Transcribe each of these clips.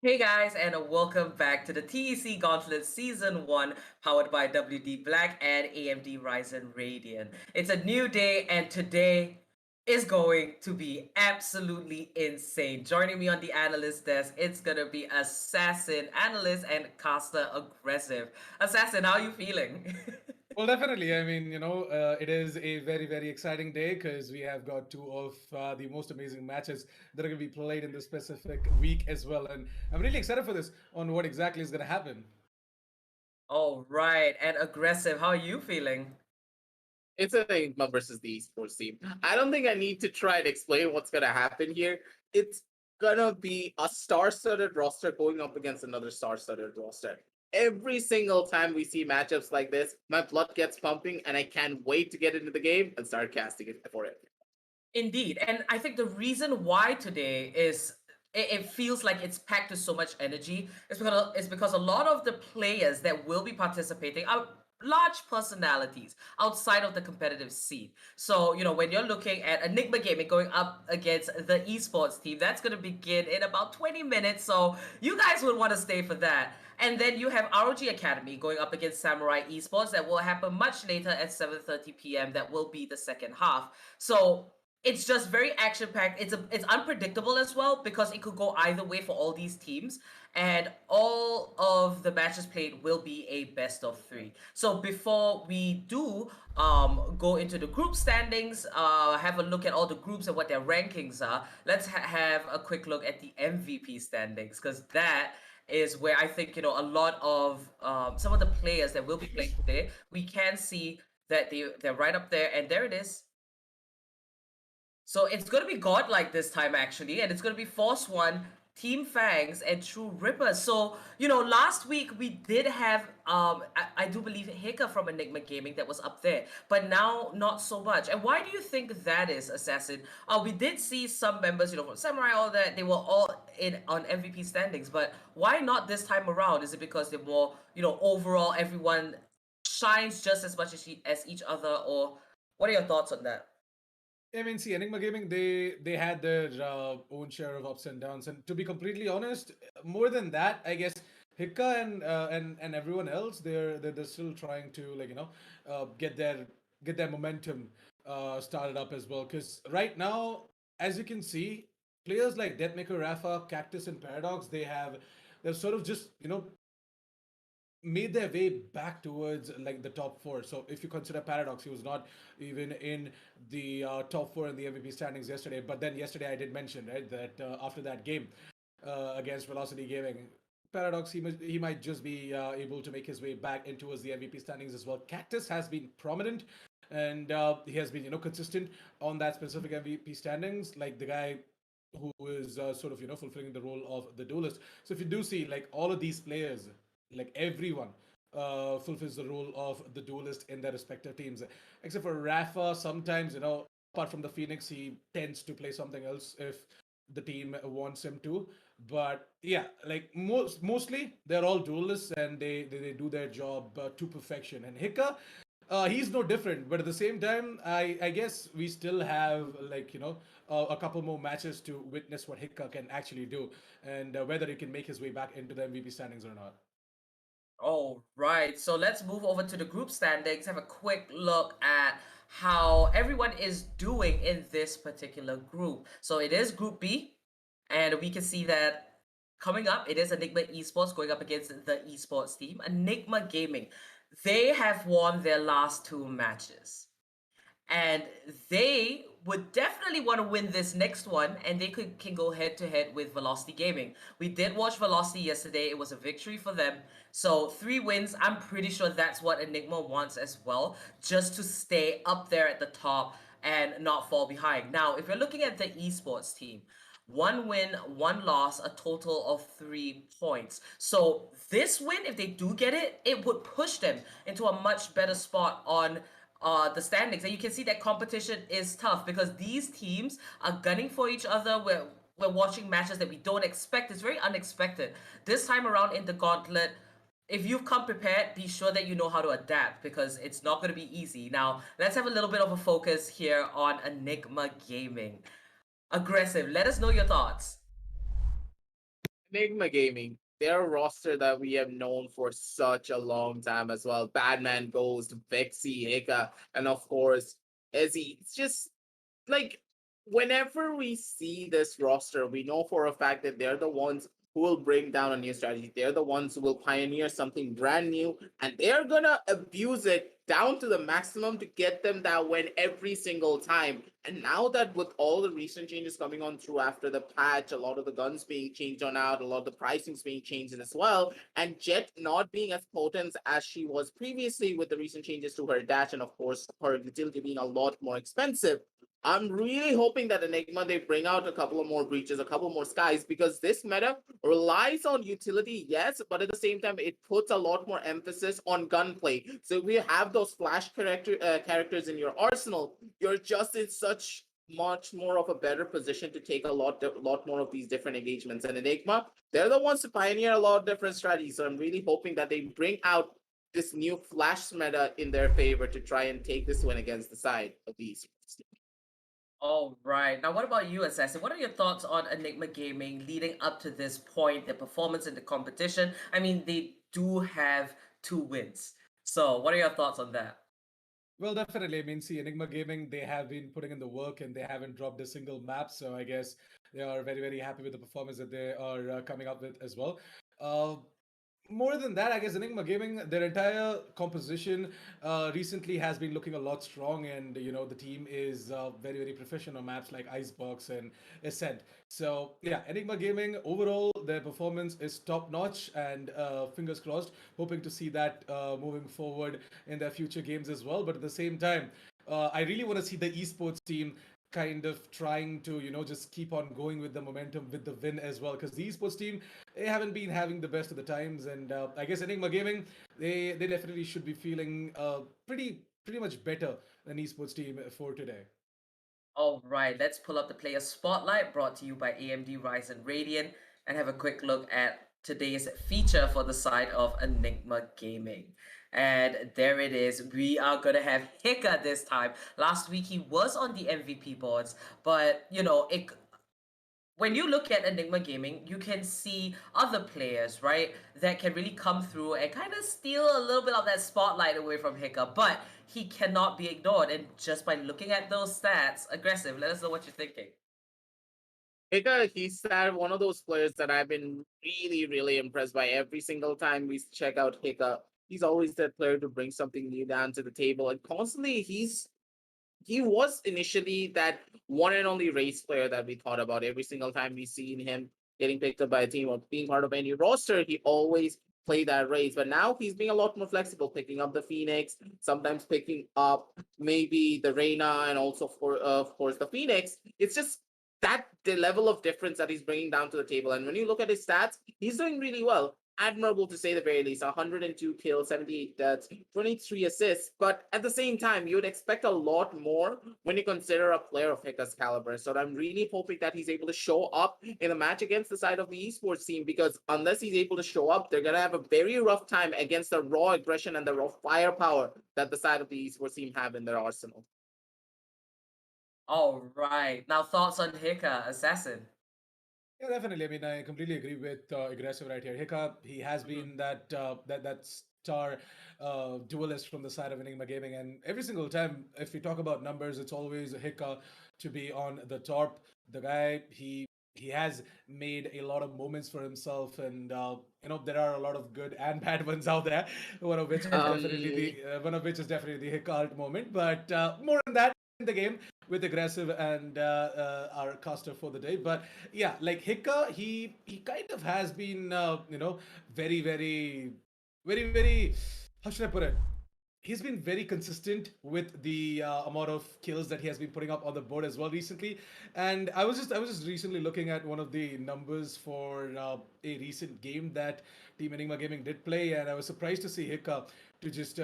Hey guys, and welcome back to the TEC Gauntlet Season 1, powered by WD Black and AMD Ryzen Radeon. It's a new day, and today is going to be absolutely insane. Joining me on the analyst desk, it's gonna be Assassin, Analyst, and Caster Aggressive. Assassin, how are you feeling? Well, definitely. I mean, it is a very, very exciting day because we have got two of the most amazing matches that are going to be played in this specific week as well. And I'm really excited for this on what exactly is going to happen. All right, and Aggressive, how are you feeling? It's an ENIGMA versus the Esports team. I don't think I need to try to explain what's going to happen here. It's going to be a star-studded roster going up against another star-studded roster. Every single time we see matchups like this, my blood gets pumping and I can't wait to get into the game and start casting it for it. Indeed, and I think the reason why today is it feels like it's packed with so much energy is because a lot of the players that will be participating are large personalities outside of the competitive scene. So, when you're looking at Enigma Gaming going up against the esports team, that's going to begin in about 20 minutes. So you guys would want to stay for that. And then you have ROG Academy going up against Samurai Esports. That will happen much later at 7:30 p.m. That will be the second half. So it's just very action-packed. It's unpredictable as well because it could go either way for all these teams, and all of the matches played will be a best of 3. So before we do go into the group standings, have a look at all the groups and what their rankings are, let's have a quick look at the MVP standings, because that is where I think, a lot of some of the players that will be playing today, we can see that they're right up there, and there it is. So it's going to be godlike this time, actually, and it's going to be Force One, Team Fangs, and True Rippers. So, last week we did have, I do believe, Hika from Enigma Gaming that was up there, but now not so much. And why do you think that is, Assassin? We did see some members, from Samurai, all that, they were all in on MVP standings, but why not this time around? Is it because they're more, overall everyone shines just as much as each other, or what are your thoughts on that? I mean, see, Enigma Gaming, they had their own share of ups and downs, and to be completely honest, more than that, I guess Hika and everyone else, they're still trying to get their momentum started up as well. Because right now, as you can see, players like Deathmaker, Rafa, Cactus, and Paradox, they've sort of just made their way back towards like the top 4. So if you consider Paradox, he was not even in the top 4 in the MVP standings yesterday. But then yesterday I did mention, right, that after that game against Velocity Gaming, Paradox, he might just be able to make his way back in towards the MVP standings as well. Cactus has been prominent, and he has been consistent on that specific MVP standings, like the guy who is sort of fulfilling the role of the duelist. So if you do see like all of these players, like everyone fulfills the role of the duelist in their respective teams, except for Rafa. Sometimes, apart from the Phoenix, he tends to play something else if the team wants him to. But yeah, like mostly they're all duelists, and they do their job to perfection. And Hika, he's no different, but at the same time, I guess we still have like a couple more matches to witness what Hika can actually do, and whether he can make his way back into the MVP standings or not. All right, so let's move over to the group standings, have a quick look at how everyone is doing in this particular group. So it is Group B, and we can see that coming up, it is Enigma Esports going up against the esports team. Enigma Gaming, they have won their last 2 matches, and they would definitely want to win this next one, and they can go head to head with Velocity Gaming. We did watch Velocity yesterday. It was a victory for them. So 3 wins. I'm pretty sure that's what Enigma wants as well, just to stay up there at the top and not fall behind. Now, if you're looking at the esports team, 1 win, 1 loss, a total of 3 points. So this win, if they do get it, it would push them into a much better spot on the standings. And you can see that competition is tough because these teams are gunning for each other. We're watching matches that we don't expect. It's very unexpected. This time around in the Gauntlet, if you've come prepared, be sure that you know how to adapt because it's not going to be easy. Now, let's have a little bit of a focus here on Enigma Gaming. Aggressive, let us know your thoughts. Enigma Gaming, they're a roster that we have known for such a long time as well. Badman Ghost, Vexy, Hika, and of course, Ezzy. It's just like whenever we see this roster, we know for a fact that they're the ones who will bring down a new strategy. They're the ones who will pioneer something brand new, and they're gonna abuse it down to the maximum to get them that win every single time. And now that with all the recent changes coming on through after the patch, a lot of the guns being changed on out, a lot of the pricings being changed as well, and Jet not being as potent as she was previously with the recent changes to her dash, and of course her utility being a lot more expensive. I'm really hoping that Enigma they bring out a couple of more breaches, a couple more skies, because this meta relies on utility, yes, but at the same time it puts a lot more emphasis on gunplay. So if you have those flash characters in your arsenal, you're just in such much more of a better position to take a lot more of these different engagements. And Enigma, they're the ones to pioneer a lot of different strategies. So I'm really hoping that they bring out this new flash meta in their favor to try and take this win against the side of these. All right. Now, what about you, Assassin? What are your thoughts on Enigma Gaming leading up to this point, their performance in the competition? I mean, they do have 2 wins. So, what are your thoughts on that? Well, definitely. I mean, see, Enigma Gaming, they have been putting in the work and they haven't dropped a single map. So I guess they are very, very happy with the performance that they are coming up with as well. Uh, More than that, I guess Enigma Gaming, their entire composition recently has been looking a lot strong, and the team is very very proficient on maps like Icebox and Ascent. So yeah, Enigma Gaming overall their performance is top notch, and fingers crossed, hoping to see that moving forward in their future games as well. But at the same time, I really want to see the esports team kind of trying to just keep on going with the momentum with the win as well, because the esports team, they haven't been having the best of the times, and I guess Enigma Gaming, they definitely should be feeling pretty much better than esports team for today. All right, let's pull up the player spotlight brought to you by AMD Ryzen Radeon and have a quick look at today's feature for the side of Enigma Gaming. And there it is. We are going to have Hika this time. Last week he was on the MVP boards, but when you look at Enigma Gaming, you can see other players, right, that can really come through and kind of steal a little bit of that spotlight away from Hika, but he cannot be ignored. And just by looking at those stats, aggressive, let us know what you're thinking. Hika, he's one of those players that I've been really, really impressed by. Every single time we check out Hika, he's always that player to bring something new down to the table. And constantly, he was initially that one and only race player that we thought about. Every single time we seen him getting picked up by a team or being part of any roster, he always played that race. But now he's being a lot more flexible, picking up the Phoenix, sometimes picking up maybe the Reina, and also for of course the Phoenix. It's just that the level of difference that he's bringing down to the table. And when you look at his stats, he's doing really well. Admirable to say the very least. 102 kills, 78 deaths, 23 assists. But at the same time, you would expect a lot more when you consider a player of Hika's caliber. So I'm really hoping that he's able to show up in a match against the side of the esports team, because unless he's able to show up, they're going to have a very rough time against the raw aggression and the raw firepower that the side of the esports team have in their arsenal. All right. Now, thoughts on Hika, Assassin? Yeah, definitely. I mean, I completely agree with aggressive right here. Hiccup, he has Mhm. been that star duelist from the side of Enigma Gaming, and every single time, if we talk about numbers, it's always a Hiccup to be on the top. The guy, he has made a lot of moments for himself, and there are a lot of good and bad ones out there. Um, One of which is definitely the Hiccup moment. But more on that in the game with aggressive and our caster for the day. But yeah, like Hika, he kind of has been very very very very, how should I put it? he's been very consistent with the amount of kills that he has been putting up on the board as well recently. And I was just recently looking at one of the numbers for a recent game that Team Enigma Gaming did play, and I was surprised to see Hika to just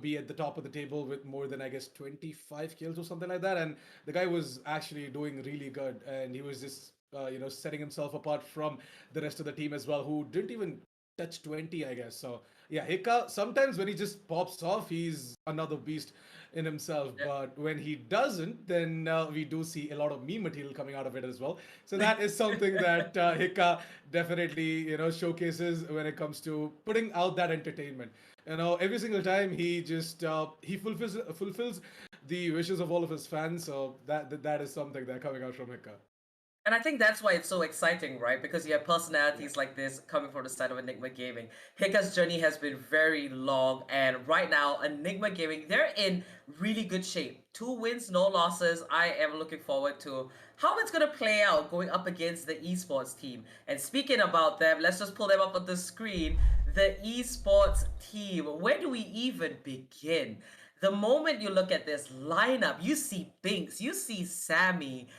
be at the top of the table with more than, I guess, 25 kills or something like that. And the guy was actually doing really good, and he was just setting himself apart from the rest of the team as well, who didn't even touch 20, I guess. So yeah, Hika, sometimes when he just pops off, he's another beast in himself. But when he doesn't, then we do see a lot of meme material coming out of it as well. So that is something that Hika definitely, showcases when it comes to putting out that entertainment. Every single time he just he fulfills the wishes of all of his fans. So that is something that coming out from Hika. And I think that's why it's so exciting, right? Because you have personalities like this coming from the side of Enigma Gaming. Hika's journey has been very long, and right now, Enigma Gaming, they're in really good shape. 2 wins, no losses. I am looking forward to how it's going to play out going up against the esports team. And speaking about them, let's just pull them up on the screen. The esports team, where do we even begin? The moment you look at this lineup, you see Binks, you see Sammy,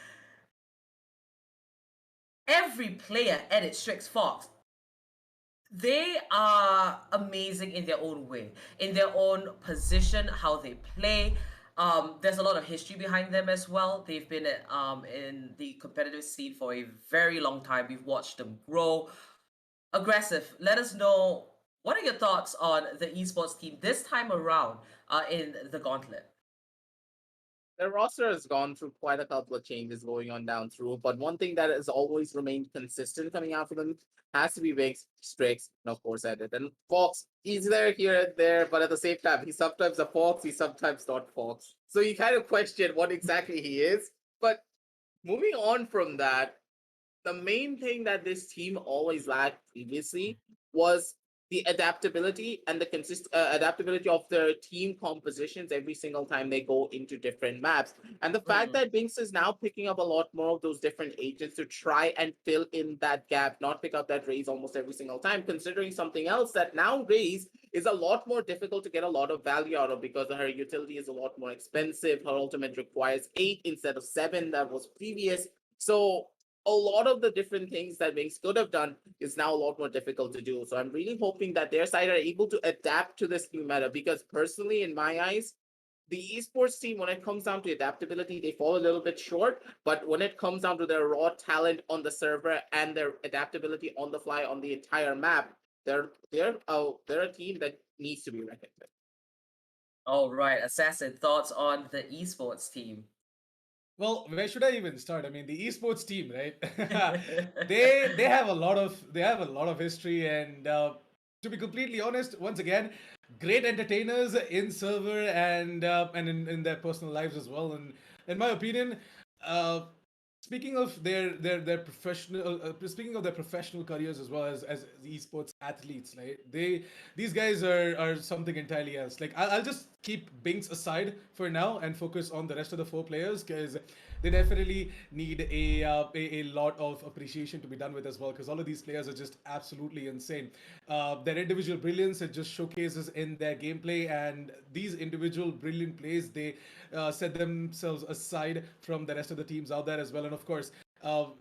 every player at its Strix Fox, they are amazing in their own way, in their own position, how they play. There's a lot of history behind them as well. They've been in the competitive scene for a very long time. We've watched them grow. Aggressive. Let us know, what are your thoughts on the esports team this time around in the Gauntlet? The roster has gone through quite a couple of changes going on down through, but one thing that has always remained consistent coming out for them has to be Vicks, Strix, and of course Edit. And Fox, he's there here and there, but at the same time, he's sometimes a Fox, he's sometimes not Fox. So you kind of question what exactly he is. But moving on from that, the main thing that this team always lacked previously was the adaptability and the adaptability of their team compositions every single time they go into different maps. And the fact Mm. that Binks is now picking up a lot more of those different agents to try and fill in that gap, not pick up that raise almost every single time, considering something else that now raise is a lot more difficult to get a lot of value out of because her utility is a lot more expensive. Her ultimate requires 8 instead of 7 that was previous. So a lot of the different things that Wings could have done is now a lot more difficult to do. So I'm really hoping that their side are able to adapt to this new meta because personally, in my eyes, the esports team, when it comes down to adaptability, they fall a little bit short. But when it comes down to their raw talent on the server and their adaptability on the fly on the entire map, they're a team that needs to be reckoned with. All right, Assassin, thoughts on the esports team? Well, where should I even start? I mean, the esports team, right? they have a lot of history, and to be completely honest, once again, great entertainers in server and in their personal lives as well. And in my opinion, uh, speaking of their professional careers as well as esports athletes, right? These guys are something entirely else. Like I'll just keep Binks aside for now and focus on the rest of the 4 players because they definitely need a lot of appreciation to be done with as well because all of these players are just absolutely insane. Their individual brilliance, it just showcases in their gameplay, and these individual brilliant plays, they set themselves aside from the rest of the teams out there as well. And of course,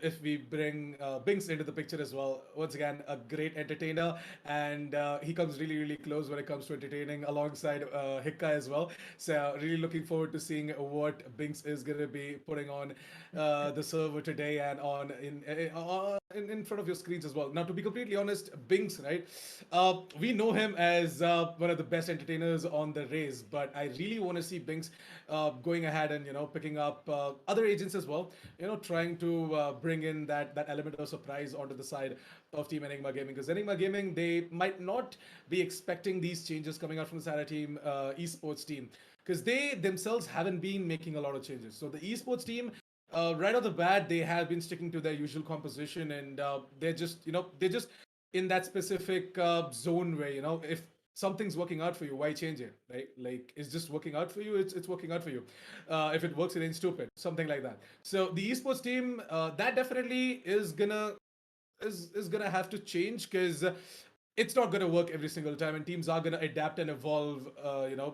if we bring Binks into the picture as well, once again, a great entertainer, and he comes really, really close when it comes to entertaining alongside Hikka as well. So, really looking forward to seeing what Binks is going to be putting on the server today and on in front of your screens as well. Now, to be completely honest, Binks, right? We know him as one of the best entertainers on the race, but I really want to see Binks going ahead and picking up other agents as well. Trying to bring in that element of surprise onto the side of Team Enigma Gaming, because Enigma Gaming, they might not be expecting these changes coming out from the side of Team Esports team, because they themselves haven't been making a lot of changes. So the esports team, right off the bat, they have been sticking to their usual composition, and they're just in that specific zone where if something's working out for you, why change it, right? Like, it's just working out for you, it's working out for you. If it works, it ain't stupid, something like that. So the esports team, that definitely is gonna have to change, because it's not going to work every single time, and teams are going to adapt and evolve,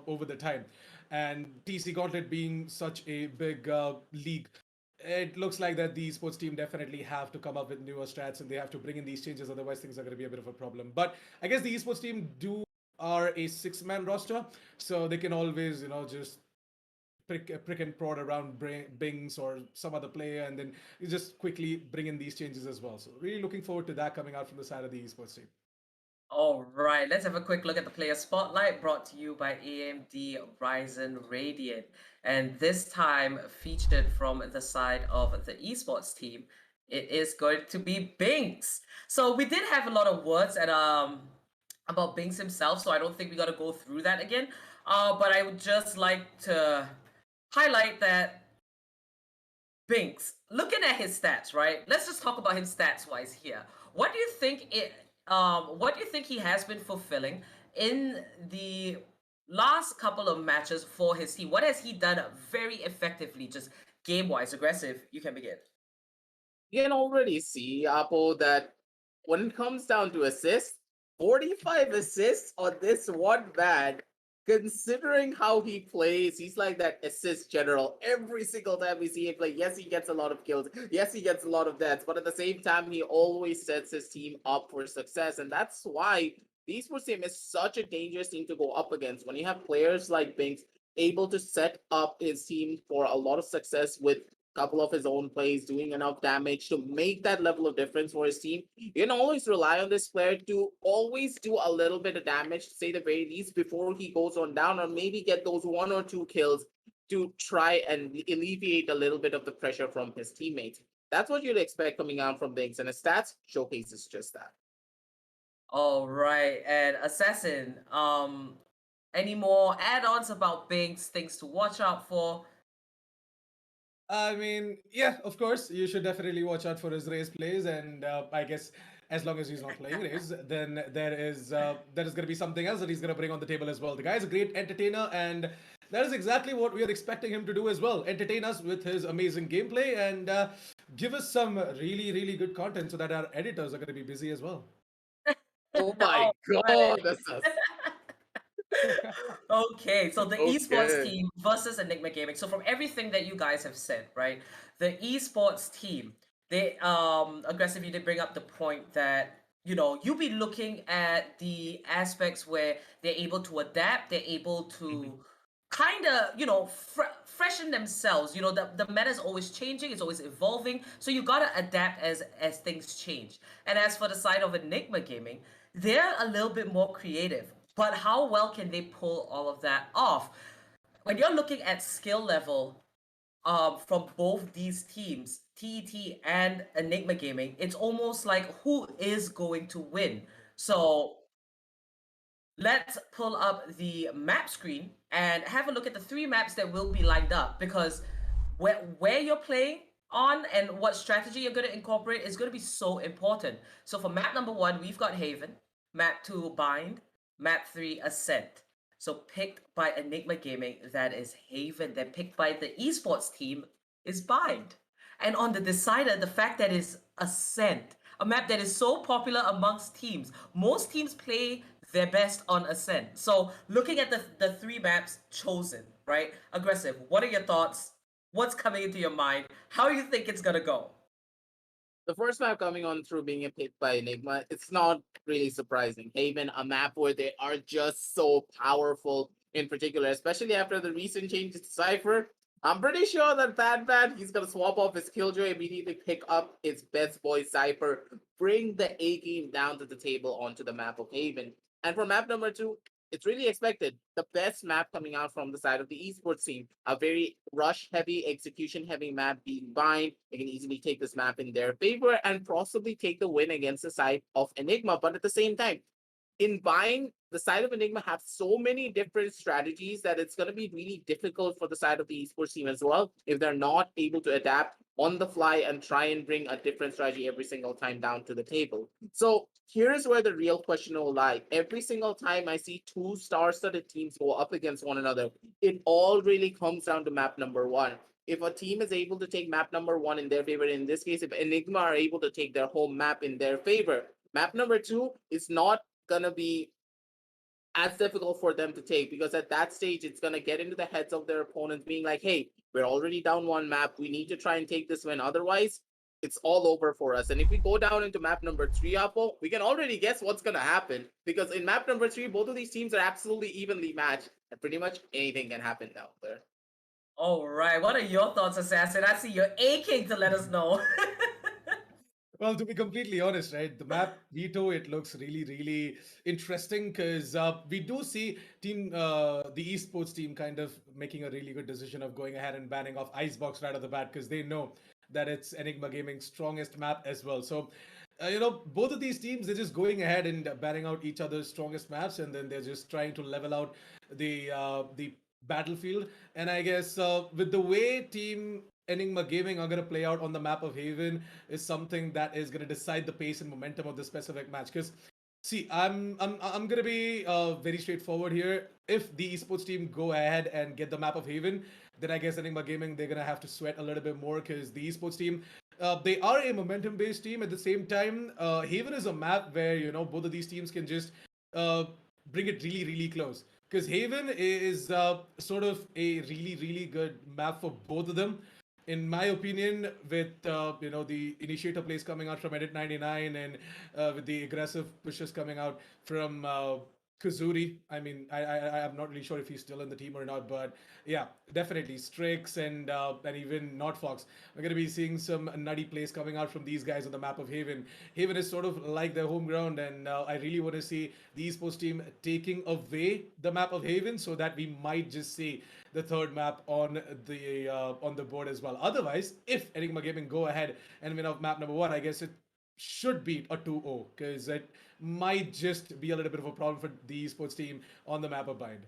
over the time. And TC Gauntlet being such a big league, it looks like that the esports team definitely have to come up with newer strats, and they have to bring in these changes. Otherwise, things are going to be a bit of a problem. But I guess the esports team are a six-man roster, so they can always, just prick and prod around Bings or some other player, and then you just quickly bring in these changes as well. So really looking forward to that coming out from the side of the esports team. All right, let's have a quick look at the player spotlight brought to you by AMD Ryzen Radeon. And this time featured from the side of the esports team, it is going to be Binks. So we did have a lot of words about Binks himself, so I don't think we got to go through that again. But I would just like to highlight that Binks, looking at his stats, right? Let's just talk about him stats wise here. What do you think what do you think he has been fulfilling in the last couple of matches for his team? What has he done very effectively, just game wise? Aggressive, you can begin. You can already see, Apo, that when it comes down to assists, 45 assists on this one man, considering how he plays, he's like that assist general. Every single time we see him play, yes, he gets a lot of kills, yes, he gets a lot of deaths, but at the same time, he always sets his team up for success. And that's why the esports team is such a dangerous team to go up against. When you have players like Binks able to set up his team for a lot of success with couple of his own plays, doing enough damage to make that level of difference for his team. You can always rely on this player to always do a little bit of damage, to say the very least, before he goes on down, or maybe get those 1 or 2 kills to try and alleviate a little bit of the pressure from his teammates. That's what you'd expect coming out from Binks, and his stats showcases just that. All right, and Assassin, any more add-ons about Binks, things to watch out for? I mean, yeah, of course, you should definitely watch out for his race plays, and I guess as long as he's not playing race, then there is going to be something else that he's going to bring on the table as well. The guy's a great entertainer, and that is exactly what we are expecting him to do as well. Entertain us with his amazing gameplay and give us some really, really good content so that our editors are going to be busy as well. Oh my All god, right. that's us. Okay, so the esports Okay. team versus Enigma Gaming. So from everything that you guys have said, right? The esports team, they aggressive, you did bring up the point that you'll be looking at the aspects where they're able to adapt, they're able to kind of freshen themselves. The meta is always changing, it's always evolving, so you gotta adapt as things change. And as for the side of Enigma Gaming, they're a little bit more creative, but how well can they pull all of that off? When you're looking at skill level from both these teams, TET and Enigma Gaming, it's almost like who is going to win. So let's pull up the map screen and have a look at the 3 maps that will be lined up, because where you're playing on and what strategy you're going to incorporate is going to be so important. So for map number 1, we've got Haven, map 2 Bind, map 3 Ascent. So picked by Enigma Gaming, that is Haven. Then picked by the esports team is Bind. And on the decider, the fact that it's Ascent, a map that is so popular amongst teams. Most teams play their best on Ascent. So looking at the 3 maps chosen, right? Aggressive, what are your thoughts? What's coming into your mind? How do you think it's gonna go? The first map coming on through being picked by Enigma, it's not really surprising. Haven, a map where they are just so powerful in particular, especially after the recent changes to Cypher. I'm pretty sure that Bad he's gonna swap off his Killjoy, immediately pick up his best boy Cypher, bring the A game down to the table onto the map of Haven. And for map number 2, it's really expected. The best map coming out from the side of the esports team. A very rush heavy, execution heavy map being Bind. They can easily take this map in their favor and possibly take the win against the side of Enigma. But at the same time, in Bind, the side of Enigma have so many different strategies that it's going to be really difficult for the side of the esports team as well if they're not able to adapt on the fly and try and bring a different strategy every single time down to the table. So here's where the real question will lie. Every single time I see 2 star-studded teams go up against one another, it all really comes down to map number 1. If a team is able to take map number 1 in their favor, in this case, if Enigma are able to take their home map in their favor, map number 2 is not going to be as difficult for them to take, because at that stage it's going to get into the heads of their opponents being like, hey, we're already down one map, we need to try and take this win, otherwise it's all over for us. And if we go down into map number 3, Apple, we can already guess what's going to happen, because in map number 3 both of these teams are absolutely evenly matched and pretty much anything can happen down there. All right, what are your thoughts, Assassin? I see you're aching to let us know. Well, to be completely honest, right, the map veto, it looks really, really interesting because we do see the esports team kind of making a really good decision of going ahead and banning off Icebox right off the bat because they know that it's Enigma Gaming's strongest map as well. So, both of these teams, they're just going ahead and banning out each other's strongest maps, and then they're just trying to level out the battlefield. And I guess with the way Team Enigma Gaming are going to play out on the map of Haven is something that is going to decide the pace and momentum of the specific match. Because see, I'm gonna be very straightforward here. If the esports team go ahead and get the map of Haven, then I guess Enigma Gaming, they're gonna have to sweat a little bit more because the esports team, they are a momentum-based team. At the same time, Haven is a map where both of these teams can just uh, bring it really, really close. Because Haven is sort of a really, really good map for both of them in my opinion, with the initiator plays coming out from Edit 99 and with the aggressive pushes coming out from Kazuri. I mean, I'm not really sure if he's still in the team or not, but yeah, definitely Strix and even Not Fox. We're gonna be seeing some nutty plays coming out from these guys on the map of Haven. Haven is sort of like their home ground, and I really want to see the esports team taking away the map of Haven so that we might just see the third map on the board as well. Otherwise, if Enigma Gaming go ahead and win off map number 1, I guess it should be a 2-0 because it might just be a little bit of a problem for the esports team on the map of Bind.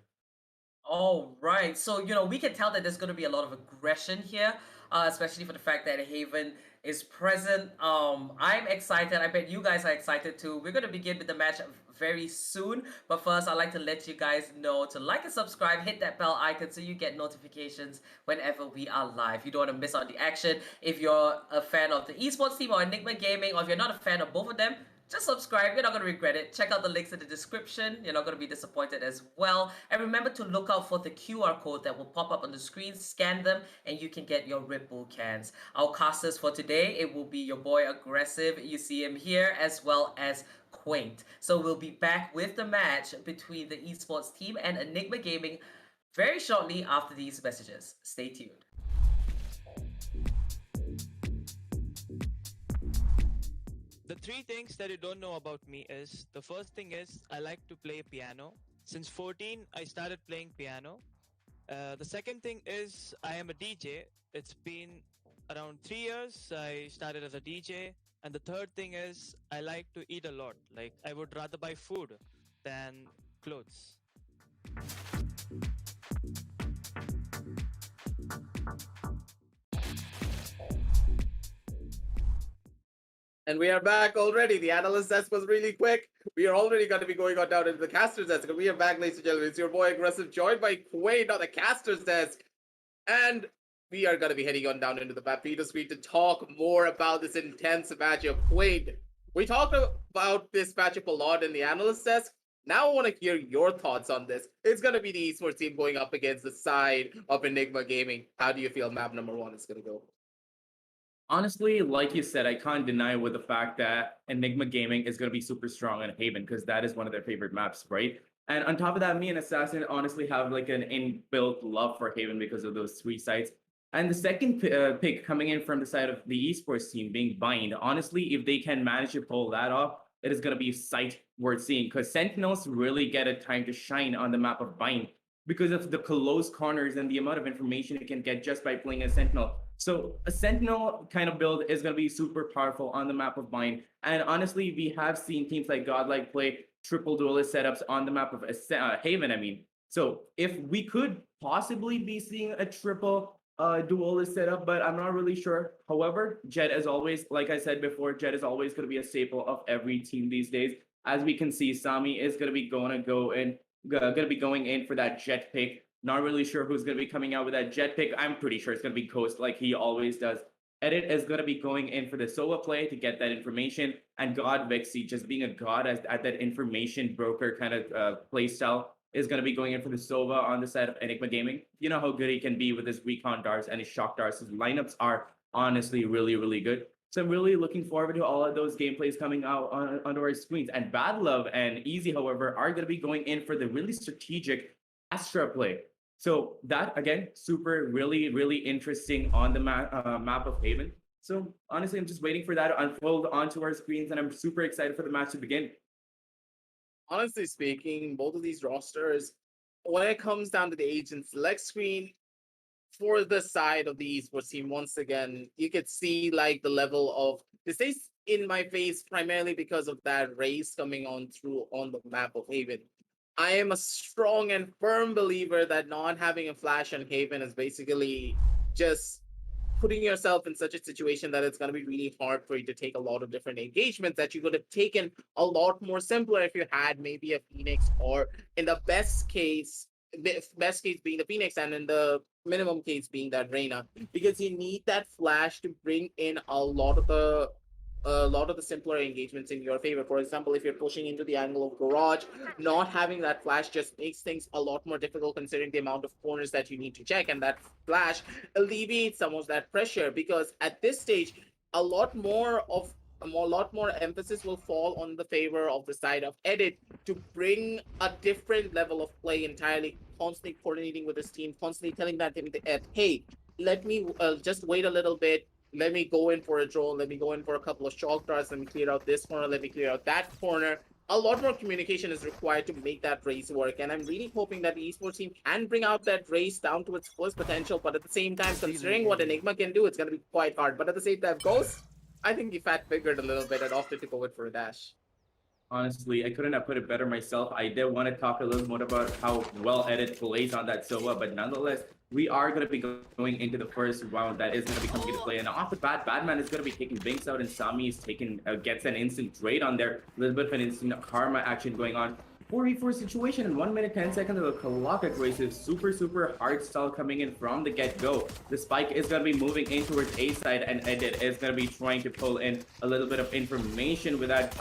All right. So, we can tell that there's going to be a lot of aggression here, especially for the fact that Haven is present. I'm excited. I bet you guys are excited too. We're going to begin with the match very soon. But first, I'd like to let you guys know to like and subscribe, hit that bell icon so you get notifications whenever we are live. You don't want to miss out the action. If you're a fan of the esports team or Enigma Gaming, or if you're not a fan of both of them, just subscribe. You're not going to regret it. Check out the links in the description. You're not going to be disappointed as well. And remember to look out for the QR code that will pop up on the screen. Scan them and you can get your Red Bull cans. Our casters for today, it will be your boy Aggressive. You see him here, as well as Quaint. So we'll be back with the match between the esports team and Enigma Gaming very shortly after these messages. Stay tuned. The 3 things that you don't know about me is, the first thing is I like to play piano. Since 14, I started playing piano. The second thing is I am a DJ. It's been around 3 years I started as a DJ. And the third thing is I like to eat a lot. Like, I would rather buy food than clothes. And we are back already. The analyst desk was really quick. We are already going to be going on down into the caster's desk. And we are back, ladies and gentlemen. It's your boy Aggressive, joined by Quaid on the caster's desk. And we are going to be heading on down into the Papito screen to talk more about this intense matchup. Quaid, we talked about this matchup a lot in the analyst desk. Now I want to hear your thoughts on this. It's going to be the esports team going up against the side of Enigma Gaming. How do you feel map number 1 is going to go? Honestly, like you said, I can't deny with the fact that Enigma Gaming is going to be super strong in Haven because that is one of their favorite maps, right? And on top of that, me and Assassin honestly have like an inbuilt love for Haven because of those 3 sites. And the second pick coming in from the side of the esports team being Bind, honestly, if they can manage to pull that off, it is going to be a sight worth seeing because Sentinels really get a time to shine on the map of Bind because of the close corners and the amount of information it can get just by playing a Sentinel. So a Sentinel kind of build is going to be super powerful on the map of Bind. And honestly, we have seen teams like Godlike play triple duelist setups on the map of Haven, I mean. So if we could possibly be seeing a triple duelist setup, but I'm not really sure. However, Jet, as always, like I said before, Jet is always going to be a staple of every team these days. As we can see, Sami is going to be going in for that Jet pick. Not really sure who's going to be coming out with that Jet pick. I'm pretty sure it's going to be Ghost like he always does. Edit is going to be going in for the Sova play to get that information, and God Vixie, just being a god at that information broker kind of play style, is going to be going in for the Sova on the side of Enigma Gaming. You know how good he can be with his recon darts and his shock darts. His lineups are honestly really, really good. So I'm really looking forward to all of those gameplays coming out onto our screens. And Bad Love and Easy, however, are going to be going in for the really strategic Astra play. So that, again, super, really, really interesting on the map of Haven. So honestly, I'm just waiting for that to unfold onto our screens, and I'm super excited for the match to begin. Honestly speaking, both of these rosters, when it comes down to the agent select screen, for the side of the esports team, once again, you could see like the level of this is in my face primarily because of that race coming on through on the map of Haven. I am a strong and firm believer that not having a flash on Haven is basically just putting yourself in such a situation that it's going to be really hard for you to take a lot of different engagements that you could have taken a lot more simpler if you had maybe a Phoenix, or in the best case being the Phoenix, and in the minimum case being that Reyna, because you need that flash to bring in a lot of the simpler engagements in your favor. For example, if you're pushing into the angle of garage, not having that flash just makes things a lot more difficult considering the amount of corners that you need to check, and that flash alleviates some of that pressure, because at this stage a lot more emphasis will fall on the favor of the side of Edit to bring a different level of play entirely, constantly coordinating with his team, constantly telling that him that, hey, let me just wait a little bit, let me go in for a drone, let me go in for a couple of shock darts, let me clear out this corner, let me clear out that corner. A lot more communication is required to make that race work, and I'm really hoping that the esports team can bring out that race down to its fullest potential, but at the same time, considering what Enigma can do, it's going to be quite hard. But at the same time, Ghost, I think he fat figured a little bit and opted to go it for a dash. Honestly, I couldn't have put it better myself. I did want to talk a little more about how well Edit plays on that Sova, but nonetheless, we are going to be going into the first round that is going to be coming into play. And off the bat, Batman is going to be taking Binks out, and Sami is gets an instant trade on there. A little bit of an instant karma action going on. 4v4 situation in 1 minute 10 seconds of a Kalaka aggressive, super hard style coming in from the get-go. The spike is going to be moving in towards A side, and Edit is going to be trying to pull in a little bit of information with that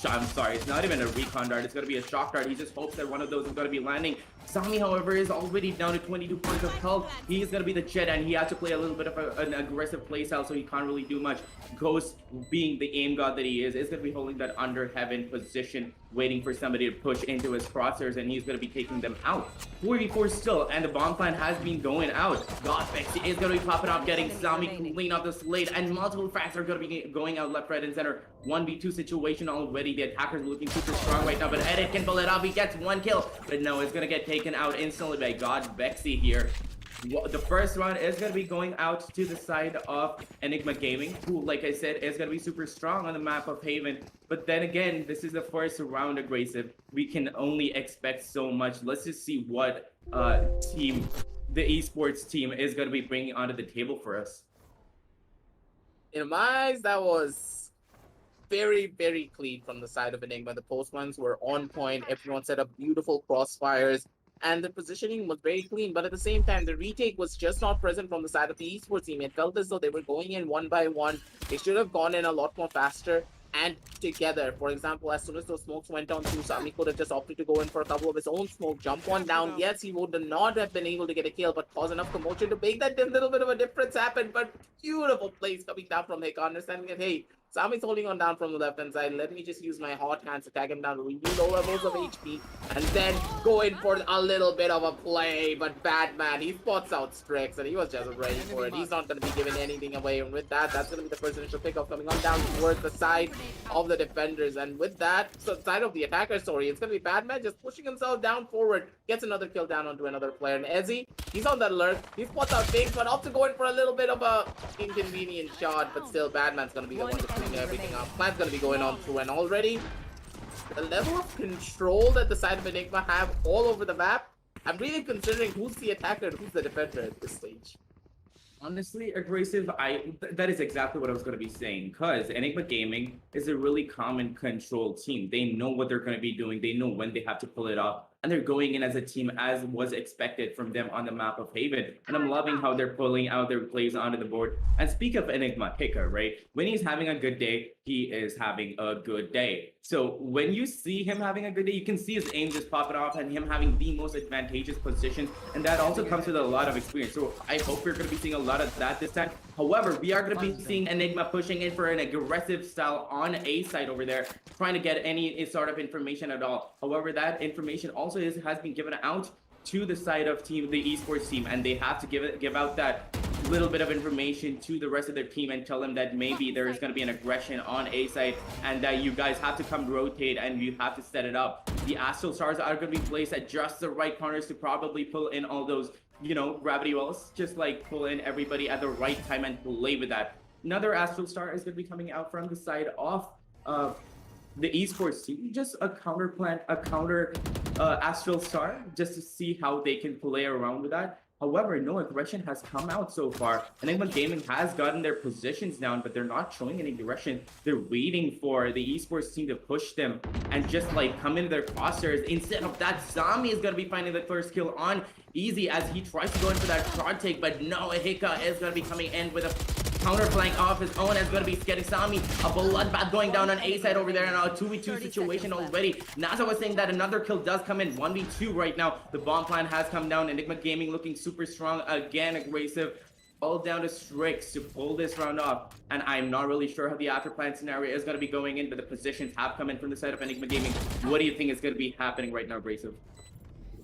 I'm sorry, it's not even a recon dart, it's going to be a shock dart. He just hopes that one of those is going to be landing. Sami, however, is already down to 22 points of health. He is going to be the Jet, and he has to play a little bit of an aggressive playstyle, so he can't really do much. Ghost, being the aim god that he is going to be holding that under heaven position, waiting for somebody to push into his crosshairs, and he's going to be taking them out. 4v4 still, and the bomb plan has been going out. Godfix is going to be popping up, getting Sami clean off the slate, and multiple frags are going to be going out left, right, and center. 1v2 situation already. The attackers are looking super strong right now, but Edit can pull it off. He gets one kill, but no, it's going to get taken out instantly by God Vexy here. The first round is going to be going out to the side of Enigma Gaming, who, like I said, is going to be super strong on the map of Haven. But then again, this is the first round aggressive. We can only expect so much. Let's just see what team the esports team is going to be bringing onto the table for us. In my eyes, that was very clean from the side of Enigma. The post ones were on point. Everyone set up beautiful crossfires, and the positioning was very clean. But at the same time, the retake was just not present from the side of the esports team. It felt as though they were going in one by one. They should have gone in a lot more faster and together. For example, as soon as those smokes went down through, Sami could have just opted to go in for a couple of his own smoke, jump one down. Yes, he would not have been able to get a kill, but cause enough commotion to make that little bit of a difference happen. But beautiful plays coming down from Hika, understanding that, hey, Sami's holding on down from the left-hand side. Let me just use my hot hands to tag him down to really low levels of HP, and then go in for a little bit of a play. But Batman, he spots out Strix, and he was just ready for it. He's not going to be giving anything away. And with that, that's going to be the first initial pickup coming on down towards the side of the defenders. And with that, so the side of the attacker, sorry, it's going to be Batman just pushing himself down forward. Gets another kill down onto another player. And Ezzy, he's on that alert. He spots out Binks, but opts to go in for a little bit of a inconvenient shot. But still, Batman's going to be the one to clean everything up. Plan's going to be going on through, and already the level of control that the side of Enigma have all over the map, I'm really considering who's the attacker and who's the defender at this stage. Honestly, aggressive, that is exactly what I was going to be saying, because Enigma Gaming is a really common control team. They know what they're going to be doing. They know when they have to pull it off. and they're going in as a team as was expected from them on the map of Haven. And I'm loving how they're pulling out their plays onto the board. And speak of Enigma Hicker, right? When he's having a good day, he is having a good day. So when you see him having a good day, you can see his aim just popping off and him having the most advantageous positions. And that also comes with a lot of experience. So I hope we're going to be seeing a lot of that this time. However, we are going to be seeing Enigma pushing in for an aggressive style on A side over there, trying to get any sort of information at all. However, that information also has been given out to the side of the esports team, and they have to give out that little bit of information to the rest of their team and tell them that maybe there is going to be an aggression on A side and that you guys have to come rotate and you have to set it up. The Astral Stars are going to be placed at just the right corners to probably pull in all those, you know, gravity wells, just like pull in everybody at the right time and play with that. Another Astral Star is going to be coming out from the side of the esports team, just a counter Astral Star, just to see how they can play around with that. However, no aggression has come out so far. Enigma Gaming has gotten their positions down, but they're not showing any aggression. They're waiting for the esports team to push them and just like come into their crosshairs. Instead of that, Zami is going to be finding the first kill on Easy as he tries to go in for that shot take, but no, Hika is going to be coming in with a counter flank off his own, is going to be getting Sami. A bloodbath going down on A side over there in a 2v2 situation already. Naza was saying that another kill does come in, 1v2 right now. The bomb plan has come down. Enigma Gaming looking super strong, again aggressive. All down to Strix to pull this round off. And I'm not really sure how the after plan scenario is going to be going in, but the positions have come in from the side of Enigma Gaming. What do you think is going to be happening right now, Abrasive?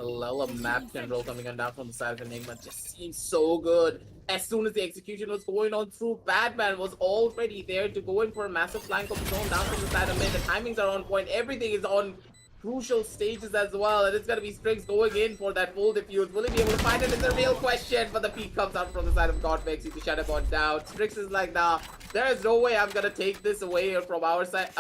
A level of map control coming on down from the side of Enigma just seems so good. As soon as the execution was going on through, Batman was already there to go in for a massive flank of his own down from the side of mid. The timings are on point. Everything is on crucial stages as well. And it's going to be Strix going in for that full defuse. Will he be able to find it? It's a real question. But the peak comes out from the side of Godvex to shut him on down. Strix is like, nah, there is no way I'm going to take this away from our side.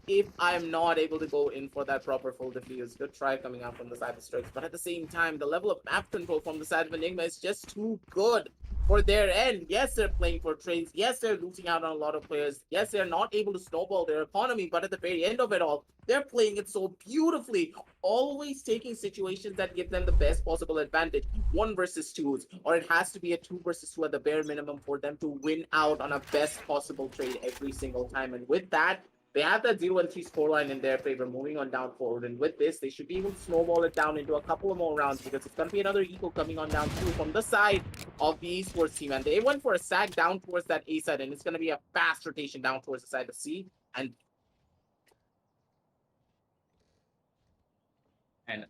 If I'm not able to go in for that proper full defuse. Good try coming out from the side of Strix, but at the same time, the level of map control from the side of Enigma is just too good for their end. Yes, they're playing for trades. Yes, they're losing out on a lot of players. Yes, they're not able to snowball their economy, but at the very end of it all, they're playing it so beautifully, always taking situations that give them the best possible advantage. 1 versus 2s, or it has to be a 2 versus 2 at the bare minimum for them to win out on a best possible trade every single time. And with that, they have that 0-3 scoreline in their favor, moving on down forward. And with this, they should be able to snowball it down into a couple of more rounds, because it's going to be another eco coming on down too from the side of the esports team. And they went for a sag down towards that A side, and it's going to be a fast rotation down towards the side of C. And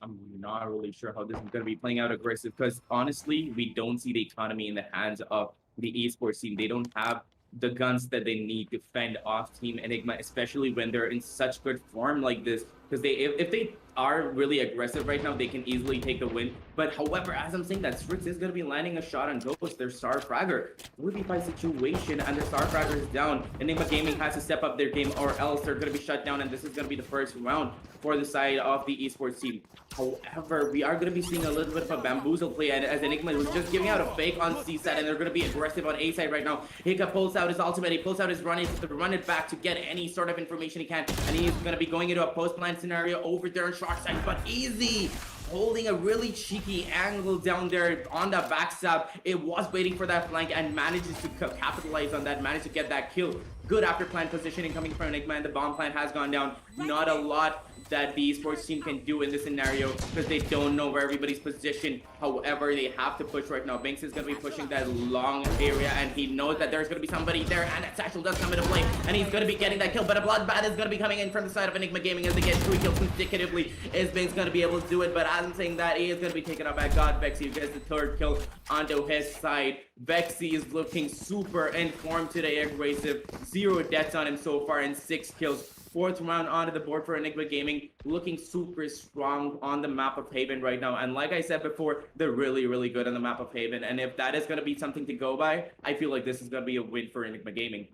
I'm not really sure how this is going to be playing out aggressive, because honestly, we don't see the economy in the hands of the esports team. They don't have the guns that they need to fend off Team Enigma, especially when they're in such good form like this. Because if they are really aggressive right now, they can easily take the win. But however, as I'm saying that, Strix is going to be landing a shot on Ghost, their star fragger. 45 situation, and their star fragger is down. Enigma Gaming has to step up their game, or else they're going to be shut down, and this is going to be the first round for the side of the esports team. However, we are going to be seeing a little bit of a bamboozle play, and as Enigma was just giving out a fake on C side, and they're going to be aggressive on A side right now. Hika pulls out his ultimate, he pulls out his run to run it back to get any sort of information he can, and he's going to be going into a post-plan scenario over there on short side, but Easy holding a really cheeky angle down there on the backstab. It was waiting for that flank and manages to capitalize on that, managed to get that kill. Good after plan positioning coming from Enigma, and the bomb plan has gone down. Not a lot that the esports team can do in this scenario, because they don't know where everybody's positioned. However, they have to push right now. Banks is going to be pushing that long area, and he knows that there's going to be somebody there, and that Satchel does come into play, and he's going to be getting that kill, but a bloodbath is going to be coming in from the side of Enigma Gaming as they get 3 kills consecutively. Is Banks going to be able to do it? But as I'm saying that, he is going to be taken up by God Vexy, who gets the 3rd kill onto his side. Vexy is looking super in form today, aggressive. 0 deaths on him so far and 6 kills. 4th round onto the board for Enigma Gaming, looking super strong on the map of Haven right now. And like I said before, they're really, really good on the map of Haven. And if that is going to be something to go by, I feel like this is going to be a win for Enigma Gaming.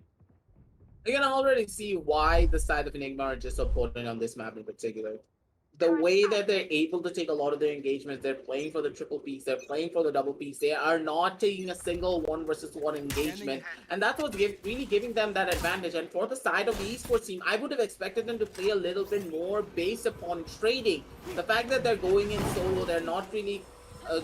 you can already see why the side of Enigma are just so potent on this map in particular. the way that they're able to take a lot of their engagements, they're playing for the triple peaks, they're playing for the double peaks, they are not taking a single 1 versus 1 engagement, and that's what's really giving them that advantage. And for the side of the esports team, I would have expected them to play a little bit more based upon trading. The fact that they're going in solo, they're not really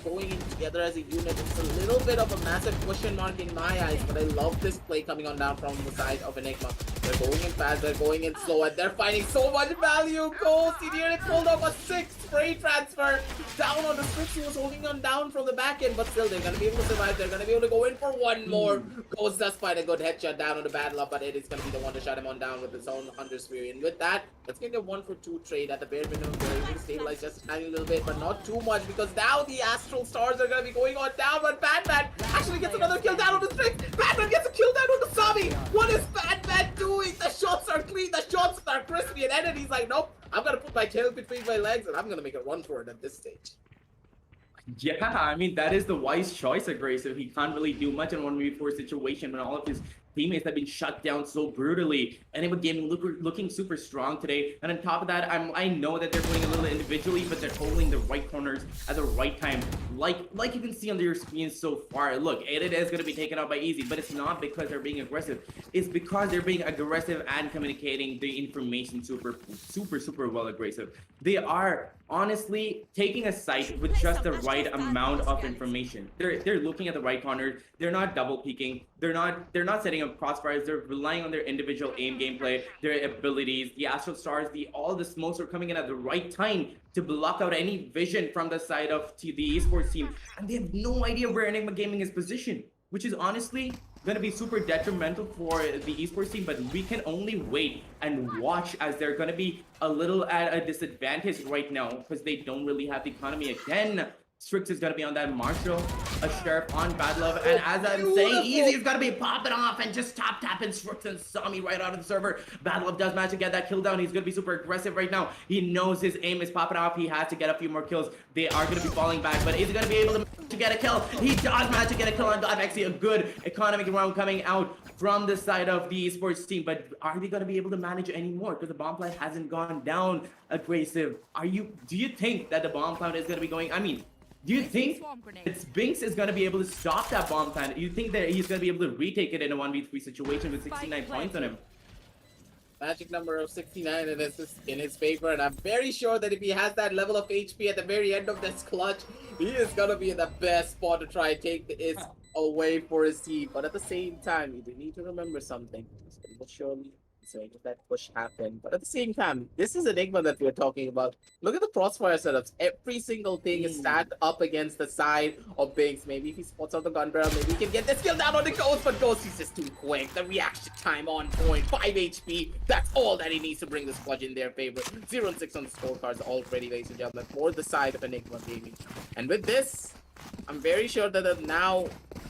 going in together as a unit, it's a little bit of a massive question mark in my eyes, but I love this play coming on down from the side of Enigma. They're going in fast, they're going in slow, and they're finding so much value. Ghost, he nearly pulled off a 6 spray transfer down on the switch. He was holding on down from the back end, but still, they're going to be able to survive. They're going to be able to go in for one more. Ghost does find a good headshot down on the bad luck, but it is going to be the one to shut him on down with his own Hunter Spear. And with that, let's get a 1-for-2 trade at the bare minimum. They're able to stabilize just a tiny little bit, but not too much, because now the Astral Stars are going to be going on down, but Batman actually gets another kill down on the string. Batman gets a kill down on the Sami. What is Batman doing? The shots are clean, the shots are crispy, and Entity's like, nope, I'm going to put my tail between my legs, and I'm going to make a run for it at this stage. Yeah, I mean, that is the wise choice, Aggressive. He can't really do much in 1v4 situation when all of his teammates have been shut down so brutally. Enigma Gaming looking super strong today. And on top of that, I know that they're playing a little individually, but they're holding the right corners at the right time. Like you can see on your screen so far. Look, it is going to be taken out by Easy, but it's not because they're being aggressive. It's because they're being aggressive and communicating the information super well aggressive. They are honestly taking a site with just the right amount of information. They're looking at the right corners. They're not double peeking. They're not setting up crossfires. They're relying on their individual aim gameplay, their abilities. The Astral Stars, all the smokes are coming in at the right time to block out any vision from the side of the esports team, and they have no idea where Enigma Gaming is positioned, which is honestly going to be super detrimental for the esports team. But we can only wait and watch, as they're going to be a little at a disadvantage right now because they don't really have the economy. Again, Strix is going to be on that Marshall, a Sheriff on Bad Love, and as I'm saying, Easy is going to be popping off and just tapping Strix and Sami right out of the server. Bad Love does manage to get that kill down. He's going to be super aggressive right now. He knows his aim is popping off. He has to get a few more kills. They are going to be falling back, but is he going to be able to get a kill? He does manage to get a kill on God. Actually, a good economic round coming out from the side of the esports team, but are they going to be able to manage anymore? Because the bomb plant hasn't gone down. Aggressive. Do you think that the bomb plant is going to be going? I mean, do you think that Binks is going to be able to stop that bomb plant? Do you think that he's going to be able to retake it in a 1v3 situation with 69 points on him? Magic number of 69 in his favor, and I'm very sure that if he has that level of HP at the very end of this clutch, he is going to be in the best spot to try and take this away for his team. But at the same time, you do need to remember something. Surely so let that push happen. But at the same time, this is Enigma that we're talking about. Look at the crossfire setups. Every single thing is stacked up against the side of Binks. Maybe if he spots out the gun barrel, maybe he can get this kill down on the Ghost, but Ghost is just too quick. The reaction time on point. 5 HP. That's all that he needs to bring this clutch in their favor. 0-6 on the scorecards already, ladies and gentlemen, for the side of Enigma Gaming. And with this, I'm very sure that now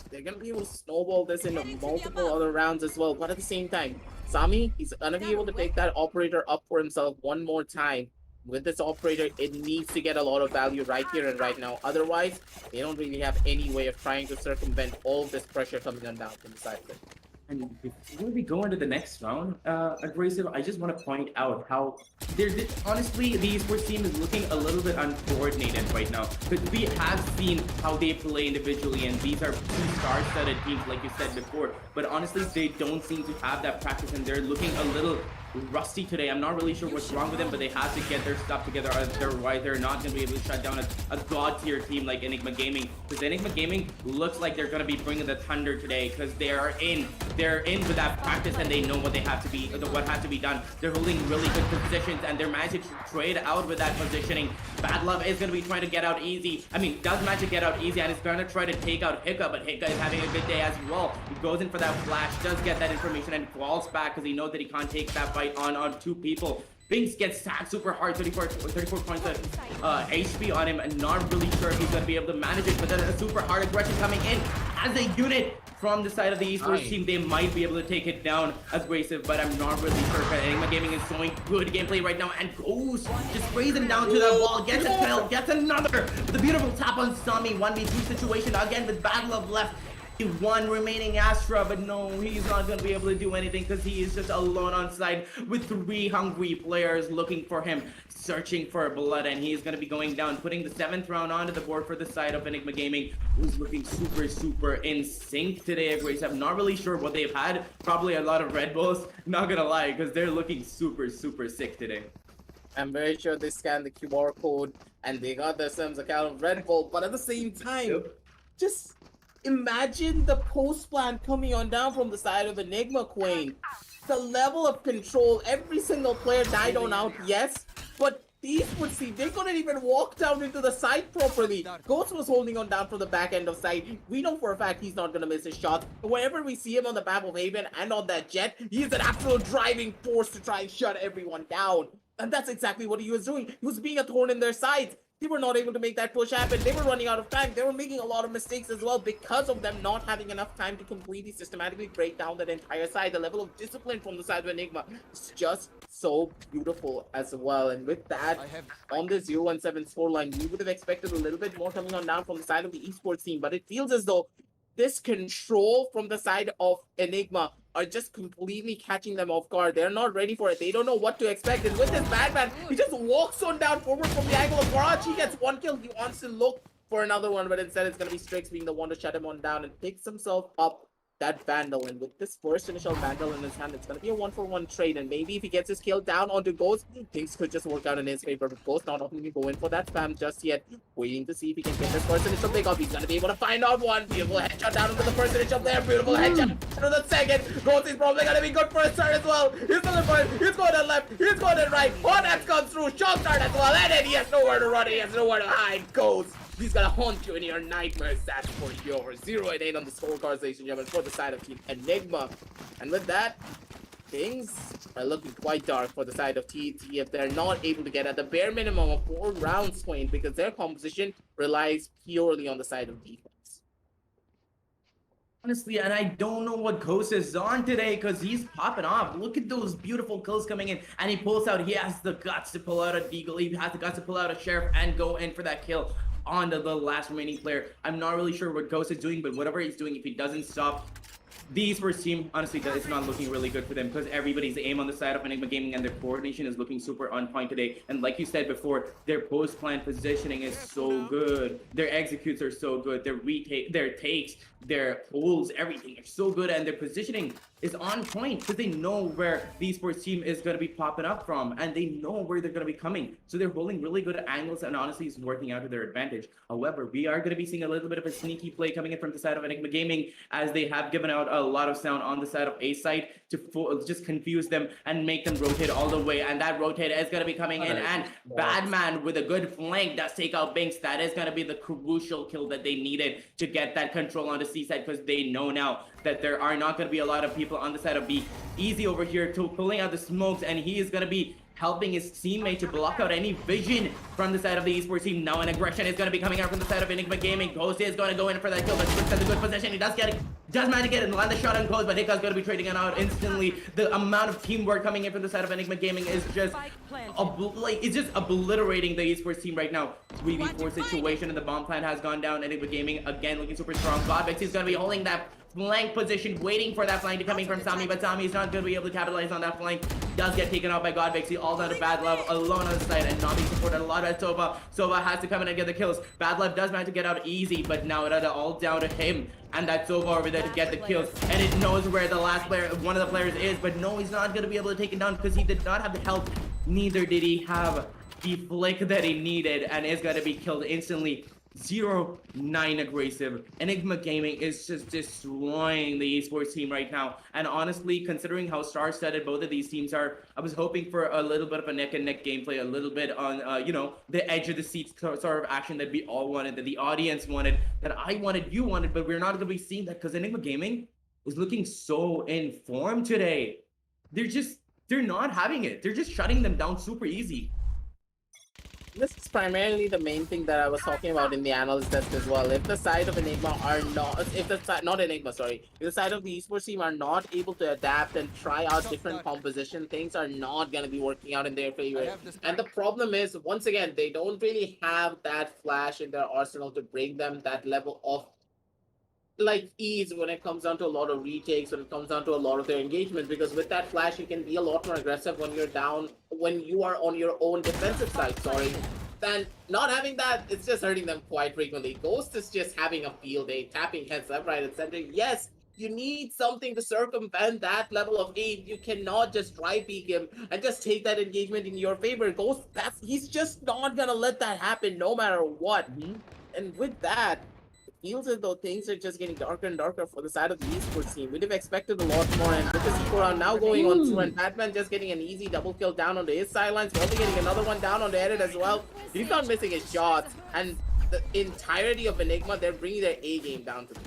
they're going to be able to snowball this into multiple other rounds as well. But at the same time, Sami, he's going to be able to take that operator up for himself one more time. With this operator, it needs to get a lot of value right here and right now. Otherwise, they don't really have any way of trying to circumvent all of this pressure coming on down from the side of it. And before we go into the next round, Aggressive, I just want to point out how honestly, the esports team is looking a little bit uncoordinated right now. Because we have seen how they play individually, and these are two star-studded teams, like you said before. But honestly, they don't seem to have that practice, and they're looking a little rusty today. I'm not really sure what's wrong with them, but they have to get their stuff together, otherwise they're not going to be able to shut down a god-tier team like Enigma Gaming. Because Enigma Gaming looks like they're going to be bringing the thunder today, because they're in with that practice, and they know what has to be done. They're holding really good positions, and they're managing to trade out with that positioning. Bad Love is going to be trying to get out easy. I mean, does manage to get out easy, and is going to try to take out Hicka, but Hicka is having a good day as well. He goes in for that flash, does get that information, and falls back because he knows that he can't take that fight on two people. Binks gets sacked super hard, 34 points of HP on him, and not really sure if he's going to be able to manage it, but then a super hard aggression coming in as a unit from the side of the esports team. They might be able to take it down Aggressive, but I'm not really sure. Enigma Gaming is showing good gameplay right now, and Ghost just sprays him down to the wall, gets a kill, gets another with a beautiful tap on Sami. 1v2 situation again with Bad Love left. one remaining Astra, but no, he's not going to be able to do anything because he is just alone on side with 3 hungry players looking for him, searching for blood, and he's going to be going down, putting the 7th round onto the board for the side of Enigma Gaming, who's looking super in sync today. Grace, I'm not really sure what they've had, probably a lot of Red Bulls, not gonna lie, because they're looking super sick today. I'm very sure they scanned the QR code and they got their Sims account of Red Bull, but at the same time, just imagine the post plan coming on down from the side of Enigma Queen. The level of control, every single player died on out, yes, but the Esports team, they couldn't even walk down into the side properly. Ghost was holding on down from the back end of side. We know for a fact he's not gonna miss his shot. Whenever we see him on the map of Haven and on that jet, he's an absolute driving force to try and shut everyone down. And that's exactly what he was doing. He was being a thorn in their sides. They were not able to make that push happen. They were running out of time. They were making a lot of mistakes as well because of them not having enough time to completely systematically break down that entire side. The level of discipline from the side of Enigma is just so beautiful as well. And with that, on the 0-17 scoreline, we would have expected a little bit more coming on down from the side of the Esports team, but it feels as though this control from the side of Enigma are just completely catching them off guard. They're not ready for it. They don't know what to expect. And with this Batman, he just walks on down forward from the angle of Garage. He gets 1 kill. He wants to look for another one, but instead it's going to be Strix being the one to shut him on down and picks himself up that Vandal. And with this first initial Vandal in his hand, it's going to be a 1-for-1 trade. And maybe if he gets his kill down onto Ghost, things could just work out in his favor. But Ghost not only going for that spam just yet, waiting to see if he can get this first initial pick off. He's going to be able to find out one. Beautiful headshot down into the first initial there. Beautiful headshot into the second. Ghost is probably going to be good for a start as well. He's going to first. He's going to left. He's going to right. Hornets comes through. Shot start as well. And then he has nowhere to run. He has nowhere to hide. Ghost. He's gonna haunt you in your nightmares. That's for your 0-8 on the scorecards, ladies and gentlemen, for the side of Team Enigma. And with that, things are looking quite dark for the side of TET if they're not able to get at the bare minimum of 4 rounds, Swain, because their composition relies purely on the side of defense. Honestly, and I don't know what Ghost is on today because he's popping off. Look at those beautiful kills coming in, and he pulls out. He has the guts to pull out a Deagle. He has the guts to pull out a Sheriff and go in for that kill on the last remaining player. I'm not really sure what Ghost is doing, but whatever he's doing, if he doesn't stop, the Esports team, honestly, it's not looking really good for them because everybody's aim on the side of Enigma Gaming and their coordination is looking super on point today. And like you said before, their post-plan positioning is so good. Their executes are so good. Their takes, their pulls, everything are so good, and their positioning is on point because they know where the Esports team is going to be popping up from, and they know where they're going to be coming. So they're holding really good angles, and honestly, it's working out to their advantage. However, we are going to be seeing a little bit of a sneaky play coming in from the side of Enigma Gaming, as they have given out a lot of sound on the side of A side to just confuse them and make them rotate all the way. And that rotate is going to be coming in, and Badman with a good flank does take out Binks. That is going to be the crucial kill that they needed to get that control on the C side, because they know now that there are not going to be a lot of people on the side of B. Easy over here to pulling out the smokes, and he is going to be helping his teammate to block out any vision from the side of the Esports team. Now an aggression is going to be coming out from the side of Enigma Gaming. Ghost is going to go in for that kill, but Strix has a good position. He does manage to get it and land the shot on Ghost, but Hika's going to be trading it out instantly. The amount of teamwork coming in from the side of Enigma Gaming is just it's just obliterating the Esports team right now. 3v4 situation, and the bomb plant has gone down. Enigma Gaming again looking super strong. Godvex is going to be holding that flank position, waiting for that flank to coming from Sami, but Sami is not going to be able to capitalize on that flank. Does get taken out by Godvex. He all down to Bad Love alone on the side and not being supported a lot by Sova. Sova has to come in and get the kills. Bad Love does manage to get out easy, but now it is all down to him and that Sova over there to get the kills. And it knows where the last player, one of the players is, but no, he's not going to be able to take it down because he did not have the health. Neither did he have the flick that he needed, and is going to be killed instantly. 0-9 aggressive. Enigma Gaming is just destroying the Esports team right now. And honestly, considering how star-studded both of these teams are, I was hoping for a little bit of a neck-and-neck gameplay, a little bit on, you know, the edge of the seat sort of action that we all wanted, that the audience wanted, that I wanted, you wanted, but we're not going to be seeing that because Enigma Gaming is looking so in form today. They're not having it. They're just shutting them down super easy. This is primarily the main thing that I was talking about in the analyst test as well. If the side of Enigma are not, if the side, not Enigma, sorry, if the side of the Esports team are not able to adapt and try out different composition, things are not going to be working out in their favor. And the problem is, once again, they don't really have that flash in their arsenal to bring them that level of like ease when it comes down to a lot of retakes, when it comes down to a lot of their engagement, because with that flash you can be a lot more aggressive when you're down, when you are on your own defensive side, sorry. Then not having that, it's just hurting them quite frequently. Ghost is just having a field day, tapping heads left, right, and center. Yes, you need something to circumvent that level of aim. You cannot just dry peek him and just take that engagement in your favor. Ghost, he's just not gonna let that happen no matter what. And with that, it feels as though things are just getting darker and darker for the side of the esports team. We'd have expected a lot more, and with the Sequel round now going on through, and Batman just getting an easy double kill down onto his sidelines, probably getting another one down on the edit as well. He's not missing his shots, and the entirety of Enigma, they're bringing their A game down to them.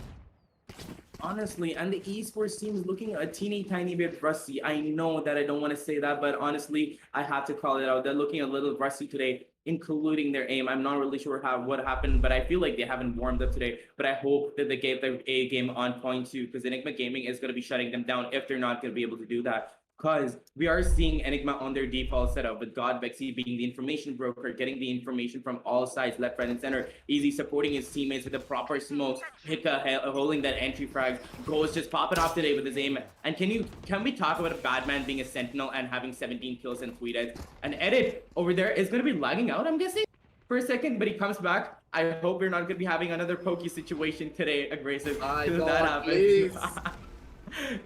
Honestly, and the esports team is looking a teeny tiny bit rusty. I know that I don't want to say that, but honestly, I have to call it out. They're looking a little rusty today, including their aim. I'm not really sure what happened, but I feel like they haven't warmed up today. But I hope that they gave their A game on point too, because Enigma Gaming is going to be shutting them down if they're not going to be able to do that. Because we are seeing Enigma on their default setup with God Vexy being the information broker, getting the information from all sides, left, right, and center. Easy supporting his teammates with the proper smokes. Hika holding that entry frag. Ghost just popping off today with his aim. And can we talk about a Batman being a sentinel and having 17 kills and 3 deaths? And Edit over there is going to be lagging out, I'm guessing, for a second, but he comes back. I hope we're not going to be having another pokey situation today, Aggressive. That happens.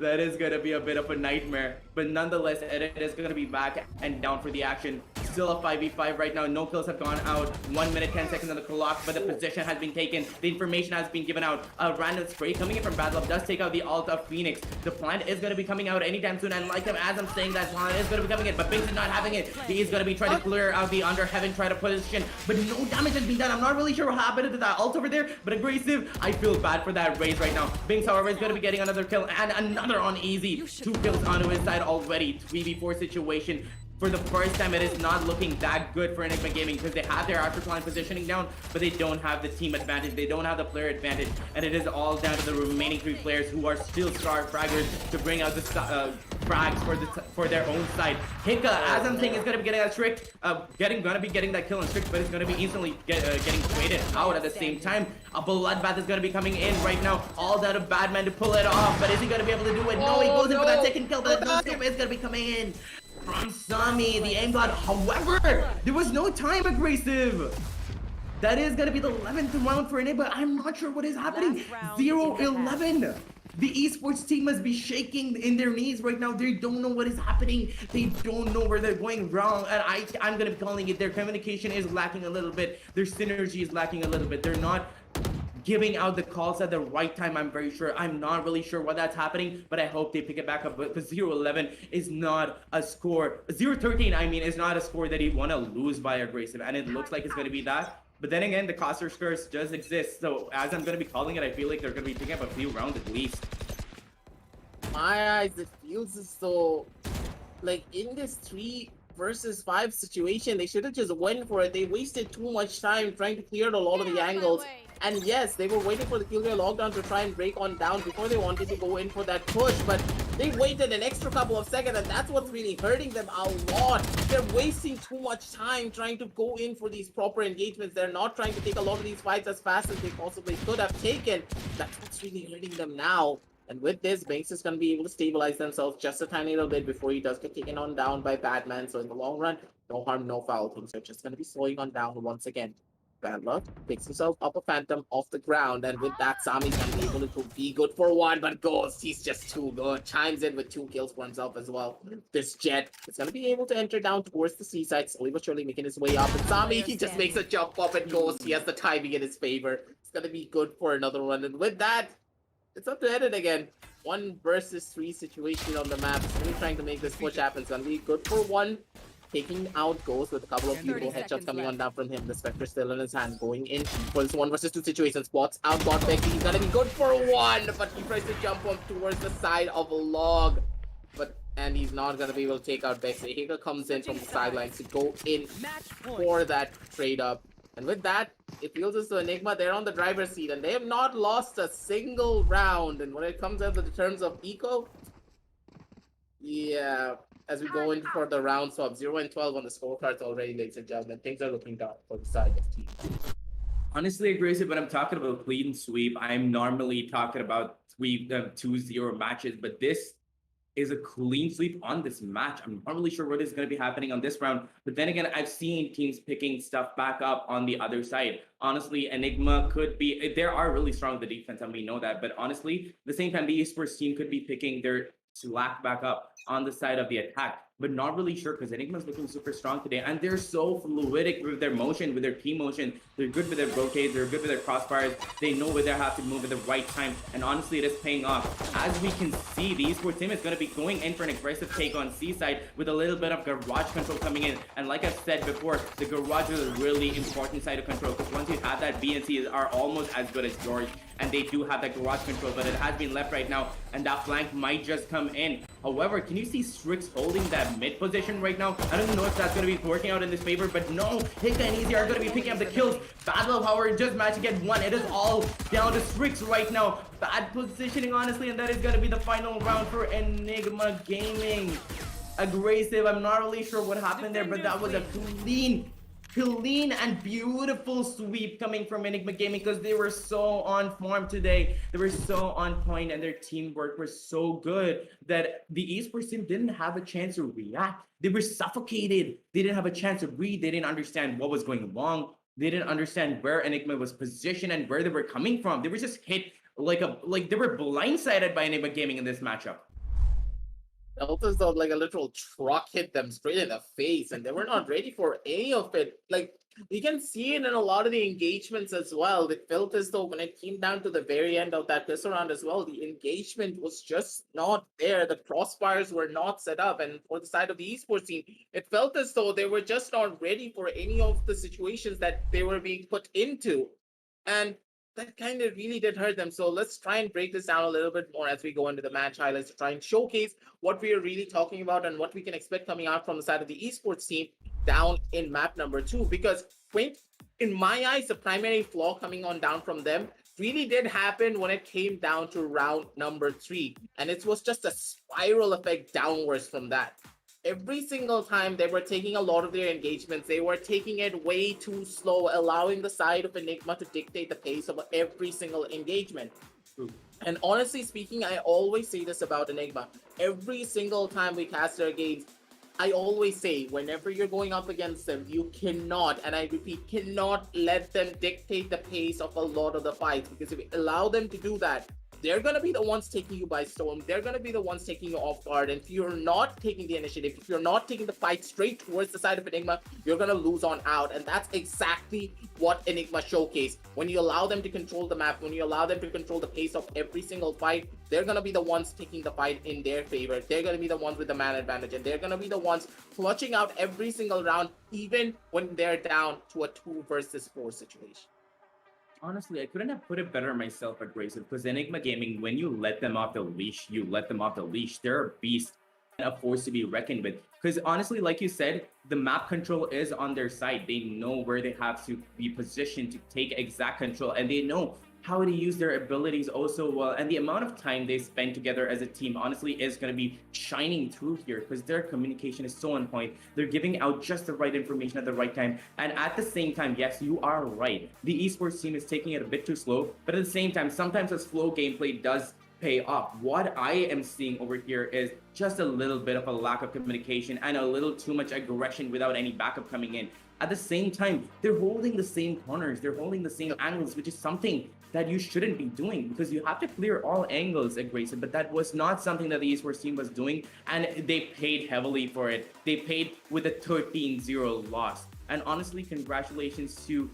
That is going to be a bit of a nightmare. But nonetheless, Edit is going to be back and down for the action. Still a 5v5 right now. No kills have gone out. 1 minute, 10 seconds on the clock, but the position has been taken. The information has been given out. A random spray coming in from Bad Love does take out the ult of Phoenix. The plant is going to be coming out anytime soon. And like him, as I'm saying, that plant is going to be coming in. But Binks is not having it. He is going to be trying to clear out the under heaven, try to position. But no damage has been done. I'm not really sure what happened to that ult over there. But Aggressive, I feel bad for that raise right now. Binks, however, is going to be getting another kill and another on easy. 2 kills onto his side already. 3v4 situation. For the first time, it is not looking that good for Enigma Gaming because they have their afterplan positioning down, but they don't have the team advantage. They don't have the player advantage, and it is all down to the remaining 3 players who are still star fraggers to bring out the frags for their own side. Hika, as I'm saying, is going to be getting that trick, gonna be getting that kill on trick, but it's going to be instantly getting traded out at the same time. A bloodbath is going to be coming in right now, all down to Batman to pull it off, but is he going to be able to do it? No, he goes in for that second kill, but the third kill is going to be coming in from Sami, the aim god. However, there was no time, Aggressive. That is going to be the 11th round for Enigma, but I'm not sure what is happening. 0-11. The esports team must be shaking in their knees right now. They don't know what is happening. They don't know where they're going wrong. And I'm going to be calling it. Their communication is lacking a little bit. Their synergy is lacking a little bit. They're not giving out the calls at the right time, I'm very sure. I'm not really sure what that's happening, but I hope they pick it back up because 0-11 is not a score. 0-13, I mean, is not a score that you want to lose by Aggressive, and it looks like it's going to be that. But then again, the Coster curse does exist, so as I'm going to be calling it, I feel like they're going to be picking up a few rounds at least. My eyes, it feels as though, like, in this 3 versus 5 situation, they should have just went for it. They wasted too much time trying to clear a lot of the angles. And yes, they were waiting for the kill clear lockdown to try and break on down before they wanted to go in for that push, but they waited an extra couple of seconds, and that's what's really hurting them a lot. They're wasting too much time trying to go in for these proper engagements. They're not trying to take a lot of these fights as fast as they possibly could have taken. That's what's really hurting them now. And with this, Banks is going to be able to stabilize themselves just a tiny little bit before he does get taken on down by Batman. So in the long run, no harm, no foul. Things are just going to be slowing on down once again. Bad Luck picks himself up a Phantom off the ground, and with that, Sami's going to be able to be good for 1, but Ghost, he's just too good. Chimes in with 2 kills for himself as well. This Jet is going to be able to enter down towards the seaside, slowly but surely making his way up. And Sami, he just makes a jump up and Ghost. He has the timing in his favor. It's going to be good for another one, and with that, it's up to Edit again. 1 versus 3 situation on the map. Really trying to make this push happen. It's going to be good for 1. Taking out Ghost with a couple of beautiful headshots coming on down from him. The Spectre still in his hand, going in for this 1 versus 2 situation. Spots out God Becky. He's gonna be good for 1, but he tries to jump up towards the side of a log. And he's not gonna be able to take out Becky. Higa comes in from the sidelines to go in for that trade up. And with that, it feels as though Enigma, they're on the driver's seat and they have not lost a single round. And when it comes down to the terms of eco, yeah, as we go in for the round swap, 0-12 on the scorecards already, ladies and gentlemen. Things are looking dark for the side of team. Honestly, aggressive, when I'm talking about clean sweep, I'm normally talking about sweep 2-0 matches, but this is a clean sweep on this match. I'm not really sure what is going to be happening on this round. But then again, I've seen teams picking stuff back up on the other side. Honestly, Enigma could be, they are really strong with the defense, and we know that. But honestly, at the same time, the Esports team could be picking their slack back up on the side of the attack. But not really sure because Enigma's looking super strong today. And they're so fluidic with their motion, with their key motion. They're good with their rotates, they're good with their crossfires. They know where they have to move at the right time. And honestly, it is paying off. As we can see, the esports team is going to be going in for an aggressive take on Seaside with a little bit of garage control coming in. And like I've said before, the garage is a really important side of control because once you have that, BNC are almost as good as yours. And they do have that garage control, but it has been left right now, and that flank might just come in. However, can you see Strix holding that mid position right now? I don't know if that's going to be working out in this favor, but no, Hika and Easy are going to be picking up the kills. Battle of Power just managed to get one. It is all down to Strix right now. Bad positioning, honestly, and that is going to be the final round for Enigma Gaming. Aggressive, I'm not really sure what happened there, but that was a clean and beautiful sweep coming from Enigma Gaming because they were so on form today. They were so on point and their teamwork was so good that the esports team didn't have a chance to react. They were suffocated. They didn't have a chance to read. They didn't understand what was going wrong. They didn't understand where Enigma was positioned and where they were coming from. They were just hit like they were blindsided by Enigma Gaming in this matchup. Felt as though like a literal truck hit them straight in the face, and they were not ready for any of it. Like you can see it in a lot of the engagements as well. It felt as though when it came down to the very end of that this round as well, the engagement was just not there. The crossfires were not set up, and for the side of the esports team, it felt as though they were just not ready for any of the situations that they were being put into. And that kind of really did hurt them. So let's try and break this down a little bit more as we go into the match highlights to try and showcase what we are really talking about and what we can expect coming out from the side of the esports team down in map number 2. Because in my eyes, the primary flaw coming on down from them really did happen when it came down to round number 3. And it was just a spiral effect downwards from that. Every single time they were taking a lot of their engagements, they were taking it way too slow, allowing the side of Enigma to dictate the pace of every single engagement. And honestly speaking, I always say this about Enigma. Every single time we cast their games, I always say, whenever you're going up against them, you cannot, and I repeat, cannot let them dictate the pace of a lot of the fights. Because if you allow them to do that, they're going to be the ones taking you by storm. They're going to be the ones taking you off guard. And if you're not taking the initiative, if you're not taking the fight straight towards the side of Enigma, you're going to lose on out. And that's exactly what Enigma showcased. When you allow them to control the map, when you allow them to control the pace of every single fight, they're going to be the ones taking the fight in their favor. They're going to be the ones with the man advantage. And they're going to be the ones clutching out every single round, even when they're down to a 2 versus 4 situation. Honestly, I couldn't have put it better myself, Aggressive, because Enigma Gaming, when you let them off the leash, you let them off the leash. They're a beast and a force to be reckoned with. Because honestly, like you said, the map control is on their side. They know where they have to be positioned to take exact control, and they know how to use their abilities also well. And the amount of time they spend together as a team, honestly, is going to be shining through here because their communication is so on point. They're giving out just the right information at the right time. And at the same time, yes, you are right. The esports team is taking it a bit too slow, but at the same time, sometimes a slow gameplay does pay off. What I am seeing over here is just a little bit of a lack of communication and a little too much aggression without any backup coming in. At the same time, they're holding the same corners, they're holding the same angles, which is something that you shouldn't be doing because you have to clear all angles, Aggressive, but that was not something that the esports team was doing, and they paid heavily for it. They paid with a 13-0 loss. And honestly, congratulations to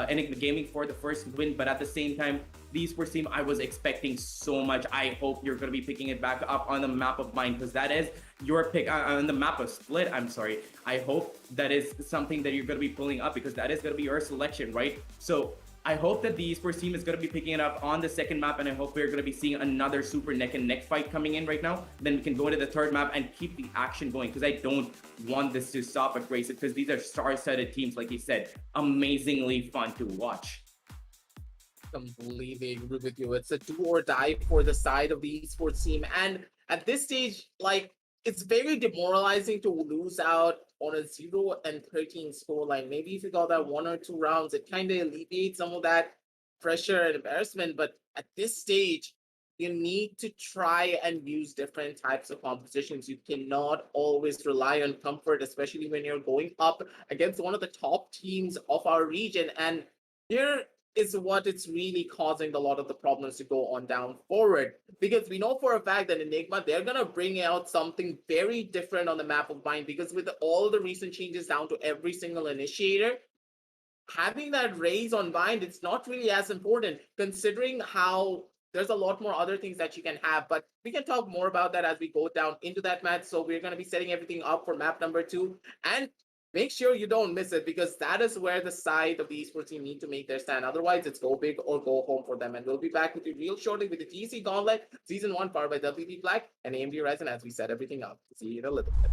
Enigma Gaming for the first win, but at the same time, the esports team, I was expecting so much. I hope you're going to be picking it back up on the map of mine because that is your pick on the map of Split. I'm sorry. I hope that is something that you're going to be pulling up because that is going to be your selection, right? So I hope that the esports team is going to be picking it up on the second map, and I hope we're going to be seeing another super neck and neck fight coming in right now. Then we can go into the third map and keep the action going because I don't want this to stop Aggressive because these are star-studded teams, like you said, amazingly fun to watch. Completely agree with you. It's a do or die for the side of the esports team. And at this stage, like, it's very demoralizing to lose out on a 0-13 scoreline. Maybe if you got that 1 or 2 rounds, it kind of alleviates some of that pressure and embarrassment. But at this stage, you need to try and use different types of compositions. You cannot always rely on comfort, especially when you're going up against one of the top teams of our region. And here is what it's really causing a lot of the problems to go on down forward. Because we know for a fact that Enigma, they're going to bring out something very different on the map of Bind. Because with all the recent changes down to every single initiator, having that raise on Bind, it's not really as important considering how there's a lot more other things that you can have. But we can talk more about that as we go down into that match. So we're going to be setting everything up for map number 2. And make sure you don't miss it, because that is where the side of the esports team need to make their stand. Otherwise, it's go big or go home for them. And we'll be back with you real shortly with the TEC Gauntlet Season 1 powered by WP Black and AMD Ryzen as we set everything up. See you in a little bit.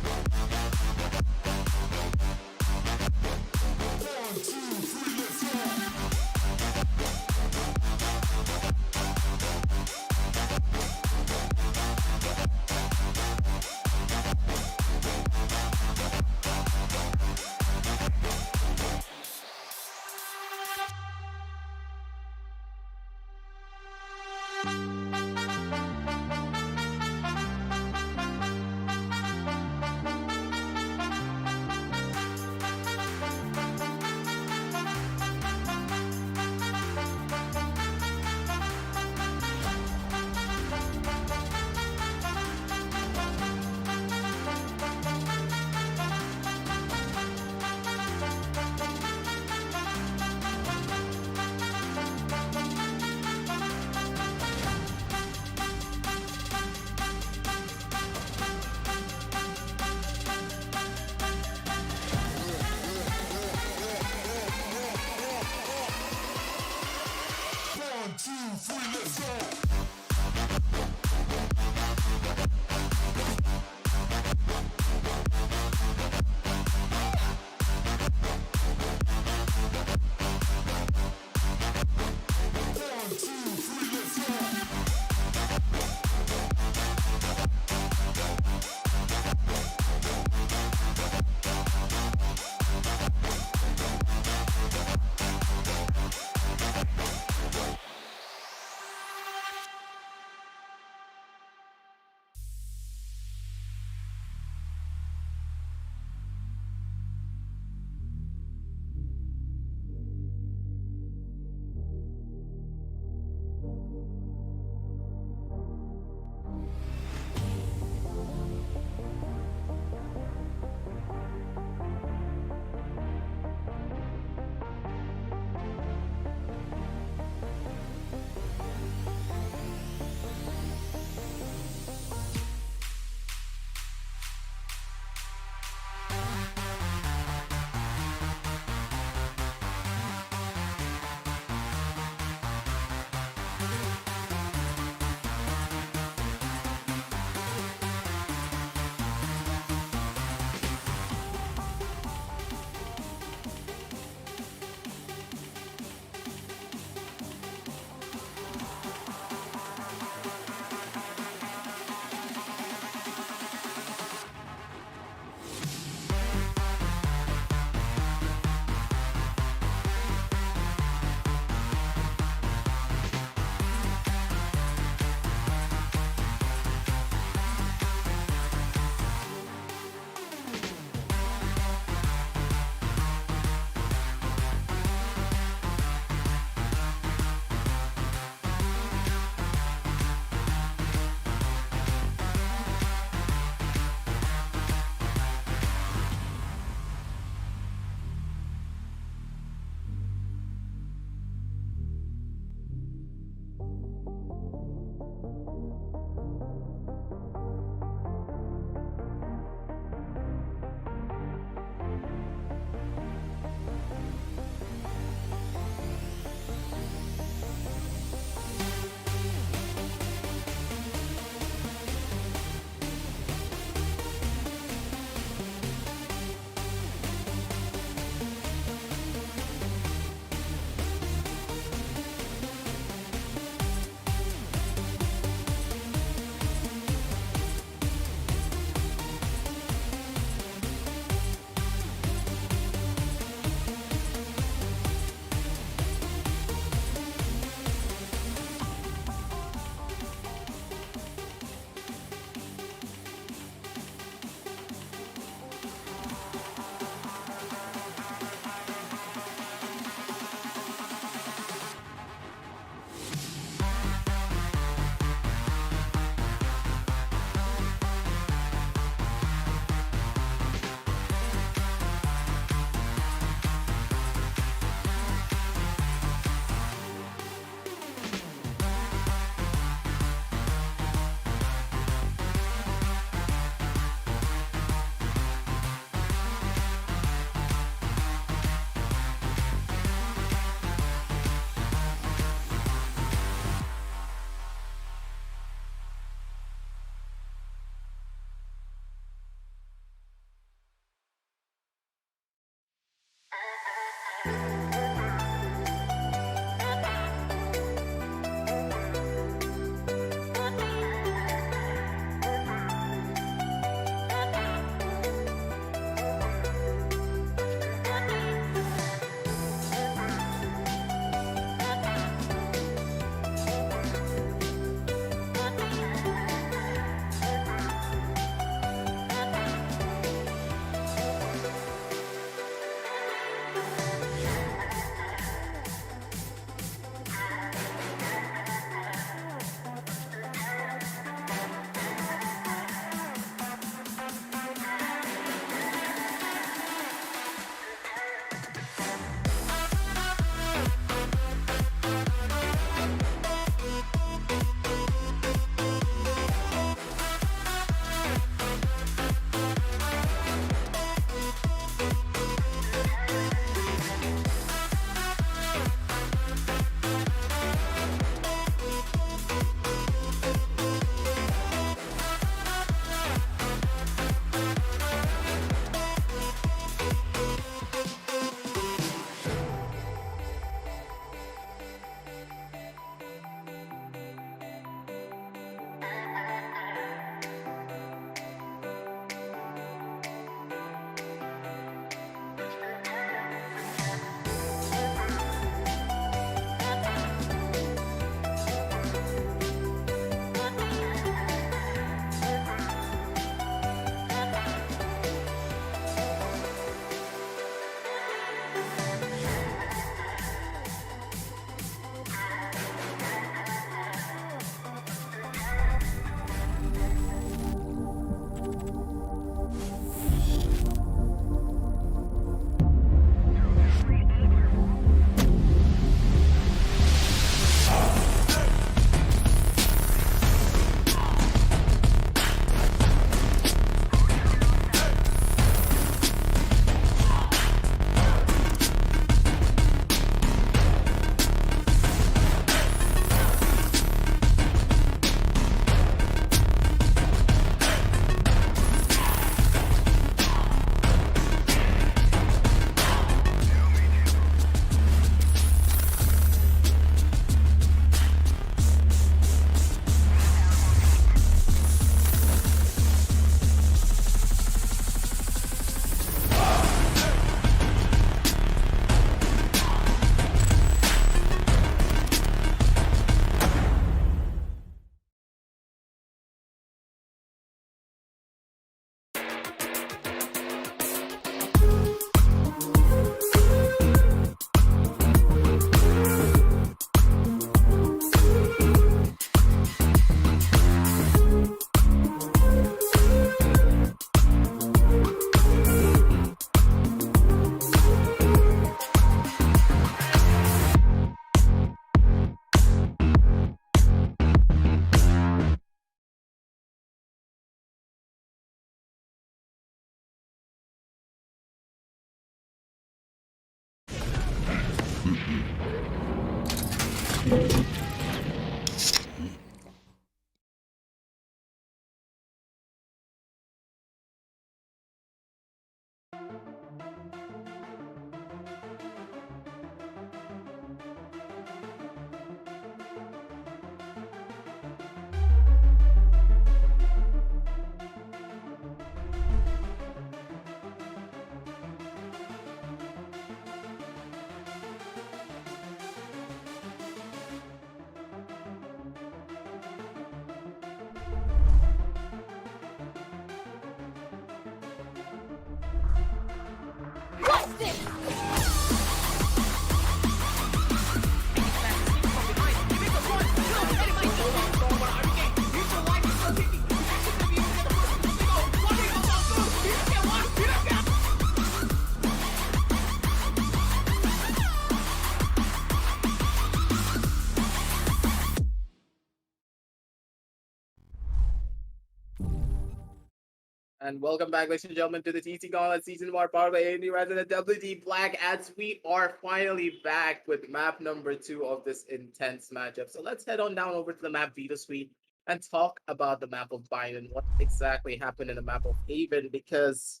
And welcome back, ladies and gentlemen, to the TEC Gauntlet Season 1 powered by Ryzen and WD Black, as we are finally back with map number 2 of this intense matchup. So let's head on down over to the map Vita Suite and talk about the map of Bind and what exactly happened in the map of Haven, because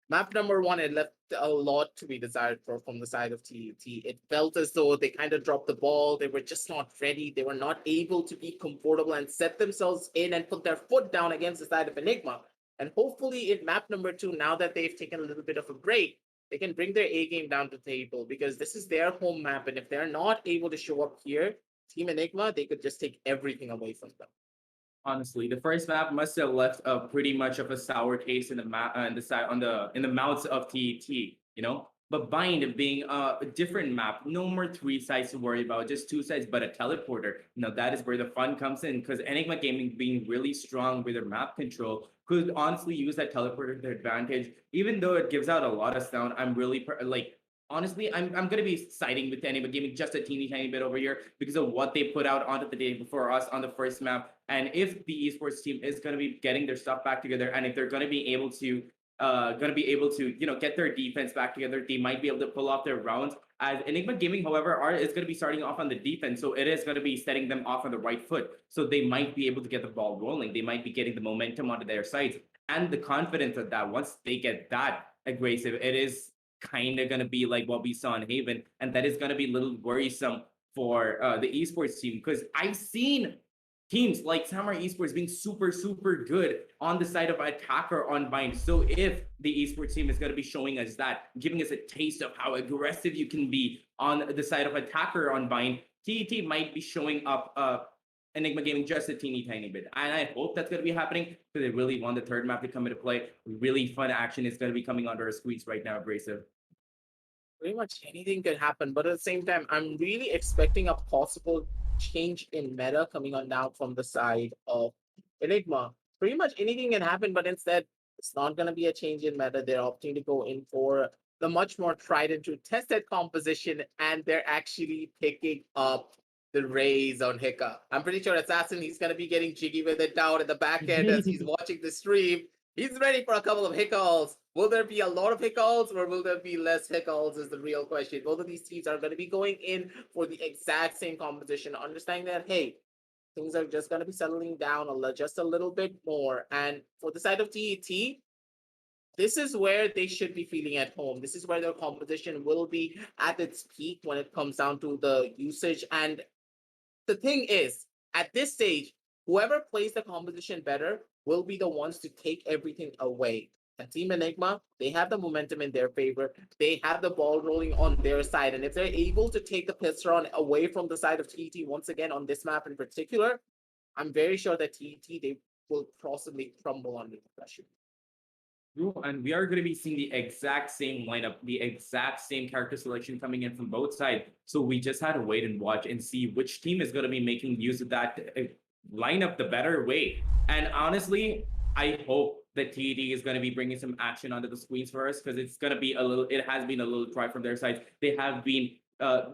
map number 1, it left a lot to be desired from the side of TET. It felt as though they kind of dropped the ball. They were just not ready. They were not able to be comfortable and set themselves in and put their foot down against the side of Enigma. And hopefully in map number 2, now that they've taken a little bit of a break, they can bring their A game down to the table, because this is their home map. And if they're not able to show up here, Team Enigma, they could just take everything away from them. Honestly, the first map must have left a pretty much of a sour taste in the map in the mouths of TET, you know. But Bind being a different map, no more 3 sides to worry about, just 2 sides, but a teleporter. Now that is where the fun comes in, because Enigma Gaming being really strong with their map control could honestly use that teleporter to their advantage. Even though it gives out a lot of sound, I'm really honestly, I'm gonna be siding with Enigma Gaming just a teeny tiny bit over here because of what they put out onto the day before us on the first map. And if the esports team is gonna be getting their stuff back together, and if they're gonna be able to get their defense back together, they might be able to pull off their rounds. As Enigma Gaming, however, is going to be starting off on the defense, so it is going to be setting them off on the right foot. So they might be able to get the ball rolling. They might be getting the momentum onto their sides and the confidence of that. Once they get that aggressive, it is kind of going to be like what we saw in Haven, and that is going to be a little worrisome for the esports team, because I've seen teams like Samurai Esports being super, super good on the side of attacker on Bind. So if the esports team is going to be showing us that, giving us a taste of how aggressive you can be on the side of attacker on Bind, TET might be showing up Enigma Gaming just a teeny tiny bit. And I hope that's going to be happening, because they really want the third map to come into play. Really fun action is going to be coming under our squeeze right now, abrasive. Pretty much anything could happen, but at the same time, I'm really expecting a possible change in meta coming on now from the side of Enigma. Pretty much anything can happen, but instead, it's not going to be a change in meta. They're opting to go in for the much more tried and true tested composition, and they're actually picking up the raise on Hiccup. I'm pretty sure Assassin, he's going to be getting jiggy with it down at the back end as he's watching the stream. He's ready for a couple of hiccoughs. Will there be a lot of hiccoughs, or will there be less hiccoughs is the real question. Both of these teams are going to be going in for the exact same composition, understanding that, hey, things are just going to be settling down just a little bit more. And for the side of TET, this is where they should be feeling at home. This is where their composition will be at its peak when it comes down to the usage. And the thing is, at this stage, whoever plays the composition better will be the ones to take everything away. And Team Enigma, they have the momentum in their favor. They have the ball rolling on their side. And if they're able to take the piss run away from the side of TET once again on this map in particular, I'm very sure that TET, they will possibly crumble under the pressure. And we are going to be seeing the exact same lineup, the exact same character selection coming in from both sides. So we just had to wait and watch and see which team is going to be making use of that lineup the better way. And honestly, I hope that TED is going to be bringing some action onto the screens for us, because it's going to be it has been a little dry from their side. They have been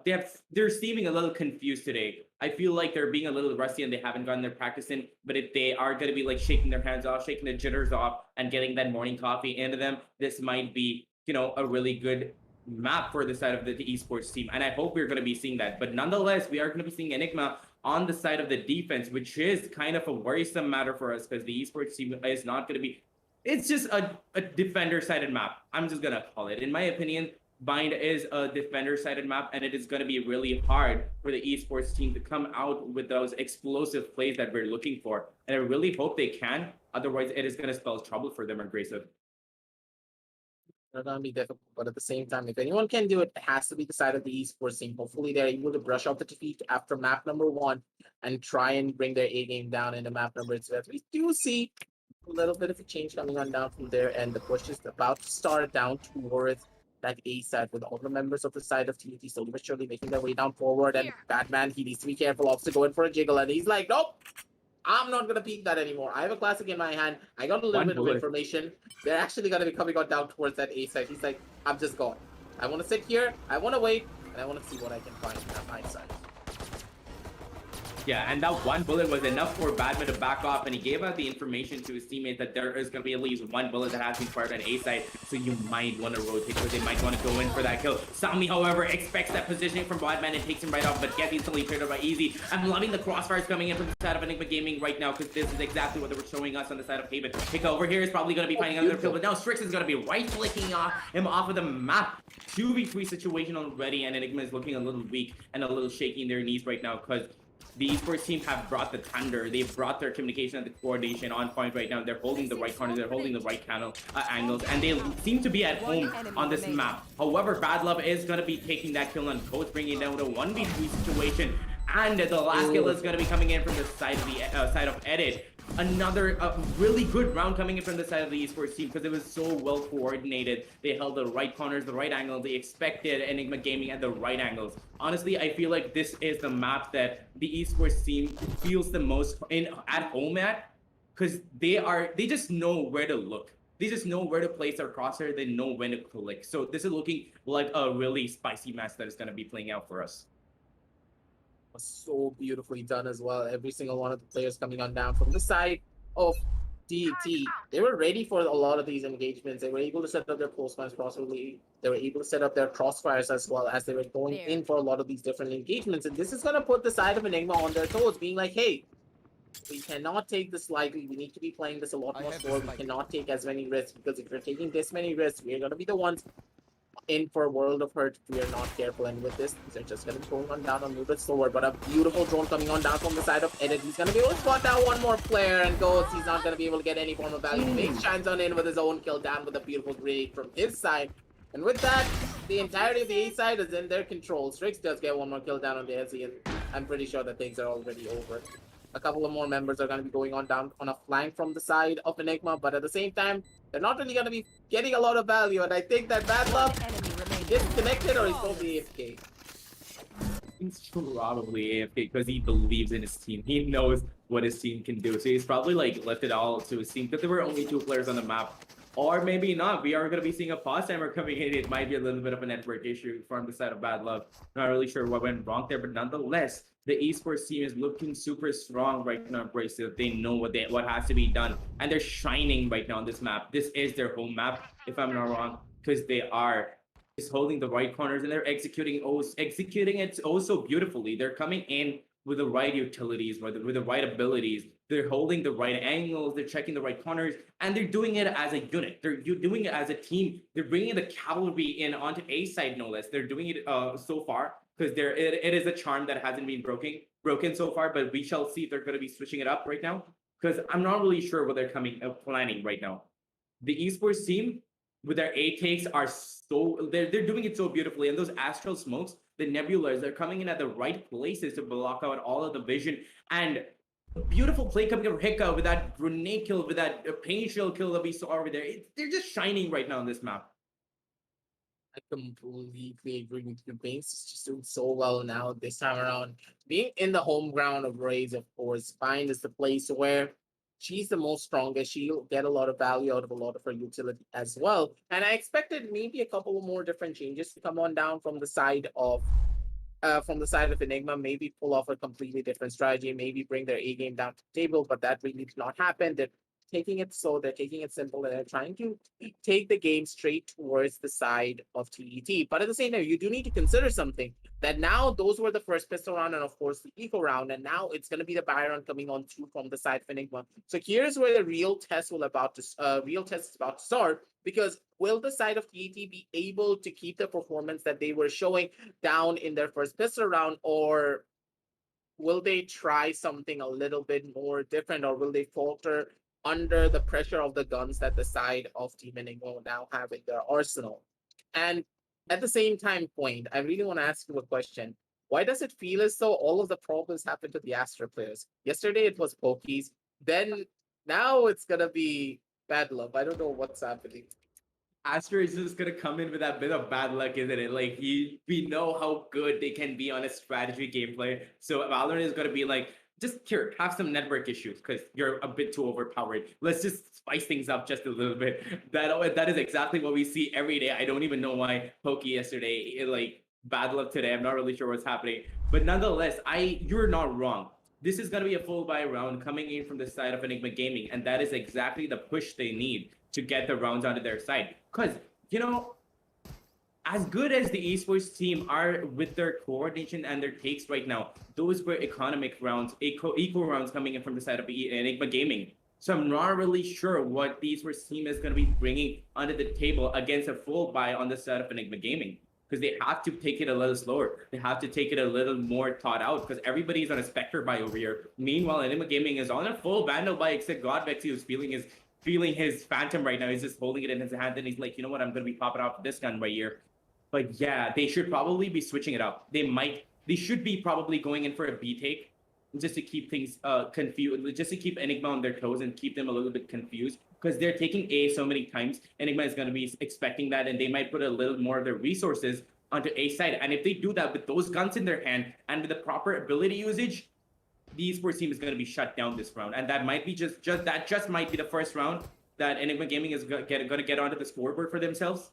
they're seeming a little confused today. I feel like they're being a little rusty and they haven't gotten their practice in. But if they are going to be like shaking their hands off, shaking the jitters off, and getting that morning coffee into them, this might be, a really good map for the side of the esports team, and I hope we're going to be seeing that. But nonetheless, we are going to be seeing Enigma on the side of the defense, which is kind of a worrisome matter for us because the esports team is not going to be. It's just a defender-sided map. I'm just gonna call it. In my opinion, Bind is a defender-sided map, and it is going to be really hard for the esports team to come out with those explosive plays that we're looking for. And I really hope they can. Otherwise, it is going to spell trouble for them, Aggressive. They're gonna be difficult, but at the same time, if anyone can do it, it has to be the side of the esports team. Hopefully, they're able to brush off the defeat after map number 1 and try and bring their A game down into map number 2. As we do see a little bit of a change coming on down from there, and the push is about to start down towards that A side with all the members of the side of TET slowly but surely making their way down forward. And Batman, he needs to be careful, opts to go in for a jiggle, and he's like, nope. I'm not gonna peek that anymore. I have a classic in my hand. I got a little bit of information. They're actually gonna be coming on down towards that A side. He's like, I'm just gone. I wanna sit here, I wanna wait, and I wanna see what I can find on my side. Yeah, and that one bullet was enough for Batman to back off, and he gave out the information to his teammate that there is going to be at least one bullet that has been fired on A side, so you might want to rotate, because they might want to go in for that kill. Sami, however, expects that positioning from Batman and takes him right off, but gets instantly traded by Easy. I'm loving the crossfires coming in from the side of Enigma Gaming right now, because this is exactly what they were showing us on the side of Haven. Hika over here is probably going to be finding another kill, but now Strix is going to be right-clicking him off of the map. 2v3 situation already, and Enigma is looking a little weak and a little shaky in their knees right now, because the esports team have brought the thunder. They've brought their communication and the coordination on point right now. They're holding the right corners. They're holding the right angles, and they seem to be at home on this map. However, Bad Love is going to be taking that kill on Coach, bringing it down to a 1v3 situation. And the last kill is going to be coming in from the side of the side of Edit. Another really good round coming in from the side of the esports team, because it was so well coordinated. They held the right corners, the right angles. They expected Enigma Gaming at the right angles. Honestly, I feel like this is the map that the esports team feels the most at home at, because they just know where to look. They just know where to place their crosshair. They know when to click. So this is looking like a really spicy match that is going to be playing out for us. So beautifully done as well. Every single one of the players coming on down from the side of TET. They were ready for a lot of these engagements. They were able to set up their close lines properly. They were able to set up their crossfires as well, as they were going in for a lot of these different engagements. And this is going to put the side of Enigma on their toes, being like, hey, we cannot take this lightly. We need to be playing this a lot more slow. We cannot take as many risks, because if we're taking this many risks, we're going to be the ones in for a world of hurt if we are not careful. And with this, they're just going to be going on down a little bit slower. But a beautiful drone coming on down from the side of Edit. He's going to be able to spot down one more player, and goes. He's not going to be able to get any form of value. He shines on in with his own kill down with a beautiful grenade from his side. And with that, the entirety of the A side is in their control. Strix does get one more kill down on the SE, and I'm pretty sure that things are already over. A couple of more members are going to be going on down on a flank from the side of Enigma, but at the same time, they're not really going to be getting a lot of value. And I think that Bad Luck is disconnected, or he's probably AFK. He's probably AFK because he believes in his team. He knows what his team can do. So he's probably like left it all to his team, because there were only 2 players on the map. Or maybe not. We are going to be seeing a pause timer coming in. It might be a little bit of a network issue from the side of Bad Luck. Not really sure what went wrong there, but nonetheless, the esports team is looking super strong right now. Abrasive. They know what has to be done, and they're shining right now on this map. This is their home map, if I'm not wrong, because they are just holding the right corners, and they're executing it so beautifully. They're coming in with the right utilities, with the right abilities. They're holding the right angles, they're checking the right corners, and they're doing it as a unit. They're doing it as a team. They're bringing the cavalry in onto A side, no less. They're doing it so far, because it is a charm that hasn't been broken so far, but we shall see if they're going to be switching it up right now, because I'm not really sure what they're planning right now. The esports team, with their A takes, are they're doing it so beautifully, and those astral smokes, the nebulas, they're coming in at the right places to block out all of the vision. And beautiful play coming from Hika with that grenade kill, with that pain shield kill that we saw over there. They're just shining right now on this map. I completely agree with you. Banks is just doing so well now this time around. Being in the home ground of Rays, of course, Bind is the place where she's the most strongest. She'll get a lot of value out of a lot of her utility as well. And I expected maybe a couple of more different changes to come on down from the side of Enigma. Maybe pull off a completely different strategy, maybe bring their A game down to the table, but that really did not happen. They taking it slow, they're taking it simple, and they're trying to take the game straight towards the side of TET. But at the same time, you do need to consider something that now those were the first pistol round and of course the eco round, and now it's going to be the Byron coming on too from the side of ENIGMA. So here's where the real test is about to start, because will the side of TET be able to keep the performance that they were showing down in their first pistol round, or will they try something a little bit more different, or will they falter under the pressure of the guns that the side of Team ENIGMA now have in their arsenal? And at the same time point, I really want to ask you a question. Why does it feel as though all of the problems happen to the Astra players? Yesterday it was Pokies, then now it's gonna be Bad Love. I don't know what's happening. Astra is just gonna come in with that bit of bad luck, isn't it? Like we know how good they can be on a strategy gameplay. So Valorant is gonna be like, just here, have some network issues because you're a bit too overpowered. Let's just spice things up just a little bit. That is exactly what we see every day. I don't even know why Pokey yesterday, like bad luck today. I'm not really sure what's happening. But nonetheless, you're not wrong. This is gonna be a full buy round coming in from the side of ENIGMA Gaming, and that is exactly the push they need to get the rounds onto their side. Because, as good as the esports team are with their coordination and their takes right now, those were economic rounds, equal rounds coming in from the side of ENIGMA Gaming. So I'm not really sure what the esports team is going to be bringing onto the table against a full buy on the side of ENIGMA Gaming. Because they have to take it a little slower. They have to take it a little more thought out, because everybody's on a Spectre buy over here. Meanwhile, ENIGMA Gaming is on a full Vandal buy, except Godvexy, who's feeling his Phantom right now. He's just holding it in his hand, and he's like, you know what, I'm going to be popping off this gun right here. But yeah, they should probably be switching it up. They should be probably going in for a B take, just to keep things confused, just to keep ENIGMA on their toes and keep them a little bit confused, because they're taking A so many times. ENIGMA is going to be expecting that, and they might put a little more of their resources onto A side. And if they do that with those guns in their hand and with the proper ability usage, the esports team is going to be shut down this round, and that might be just might be the first round that ENIGMA Gaming is going to get onto the scoreboard for themselves.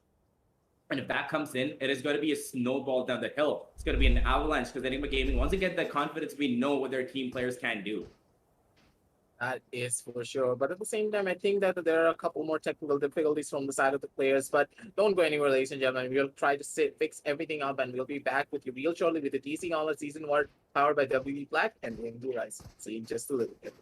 And if that comes in, it is going to be a snowball down the hill. It's going to be an avalanche, because ENIGMA Gaming, once they get that confidence, we know what their team players can do. That is for sure. But at the same time, I think that there are a couple more technical difficulties from the side of the players. But don't go anywhere, ladies and gentlemen. We'll try to fix everything up, and we'll be back with you real shortly with the TEC Gauntlet Season 1 powered by WB Black and Blue Ryzen. See you in just a little bit.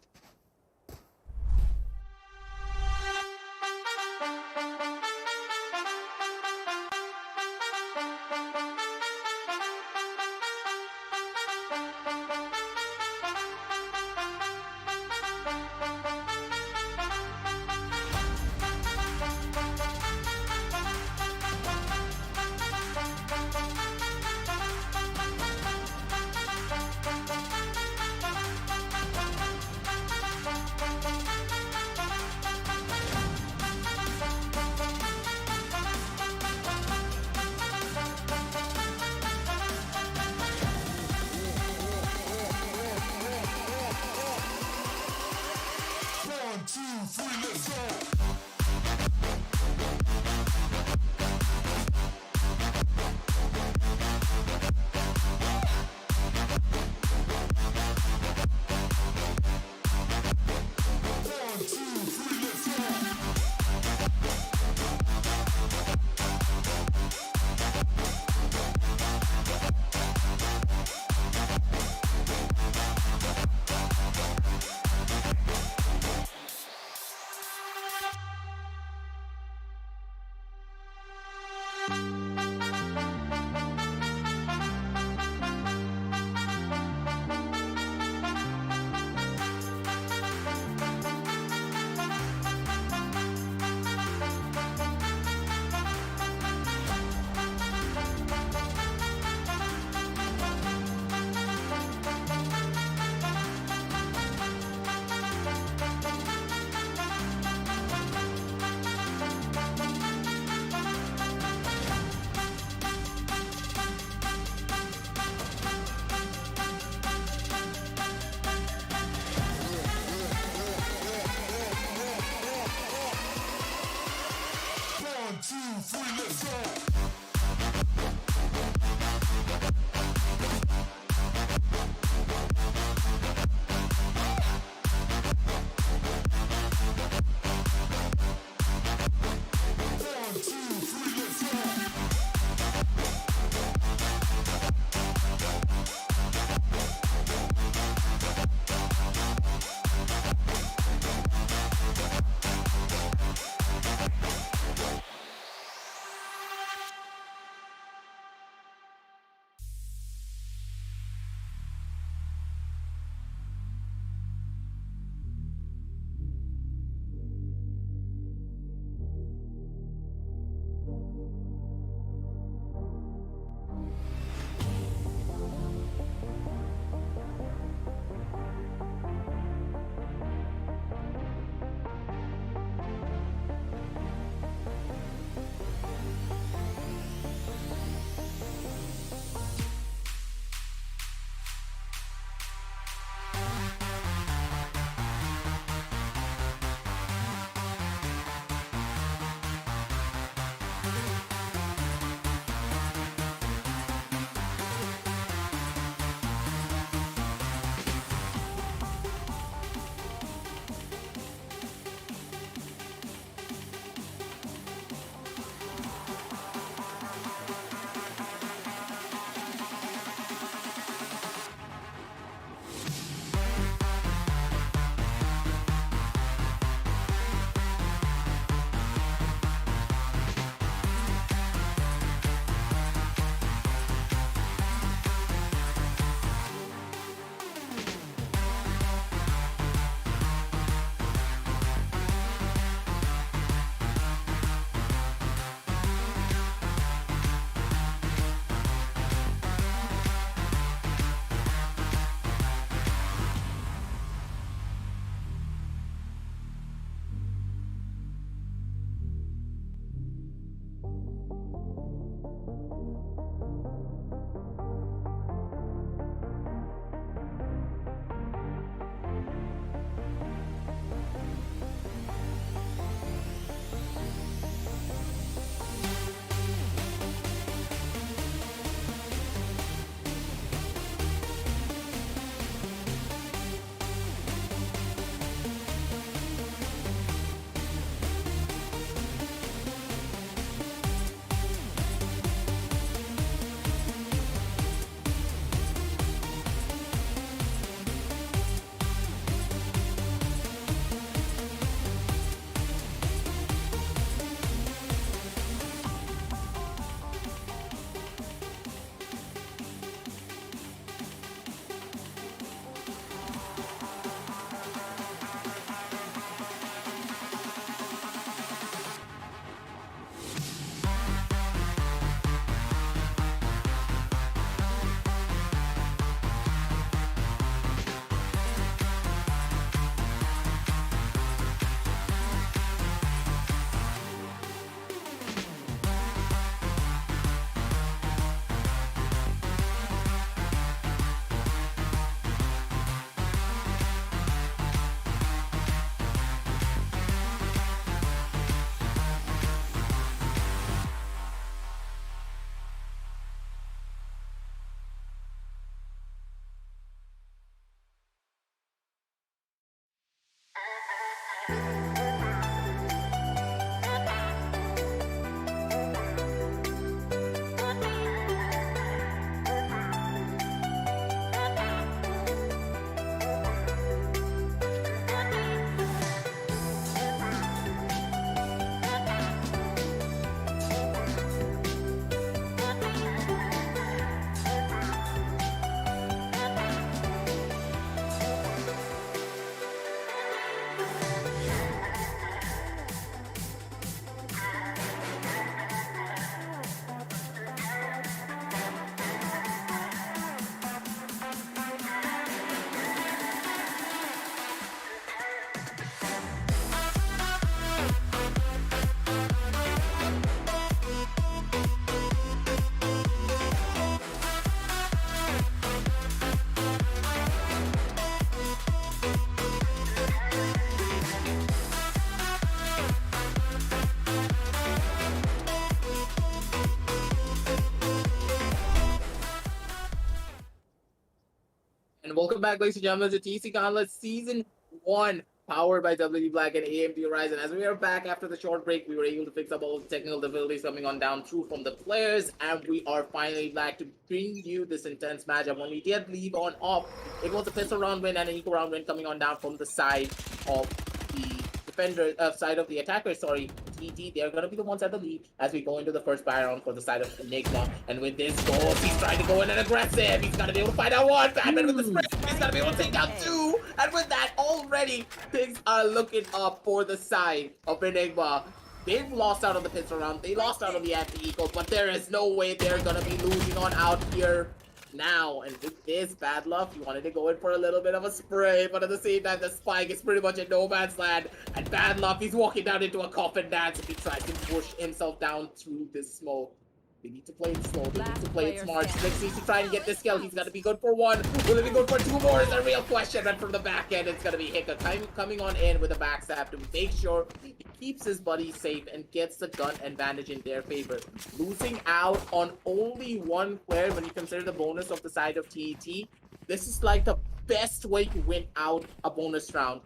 And welcome back, ladies and gentlemen, to TEC Gauntlet Season 1, powered by WD Black and AMD Ryzen. As we are back after the short break, we were able to fix up all the technical difficulties coming on down through from the players, and we are finally back to bring you this intense matchup. When we did leave on off, it was a pistol round win and an equal round win coming on down from the side of the defender, side of the attacker, sorry. TET, they're going to be the ones at the lead as we go into the first buy round for the side of ENIGMA. And with this goal, he's trying to go in and aggressive. He's going to be able to find out one. Batman with the spread. He's going to be able to take out two. And with that, already, things are looking up for the side of ENIGMA. They've lost out on the pistol round. They lost out on the anti-eco, but there is no way they're going to be losing on out here now. And with this, Bad Luck, he wanted to go in for a little bit of a spray, but at the same time, the spike is pretty much in no man's land. And Bad Luck, he's walking down into a coffin dance if he tries to push himself down through this smoke. They need to play it slow. They need to play it smart. Slicks needs to try and get this kill. He's gonna be good for one. Will he be good for two more? Is a real question. And from the back end, it's gonna be Hicka coming on in with a backstab to make sure he keeps his buddies safe and gets the gun advantage in their favor. Losing out on only one player when you consider the bonus of the side of TET, this is like the best way to win out a bonus round.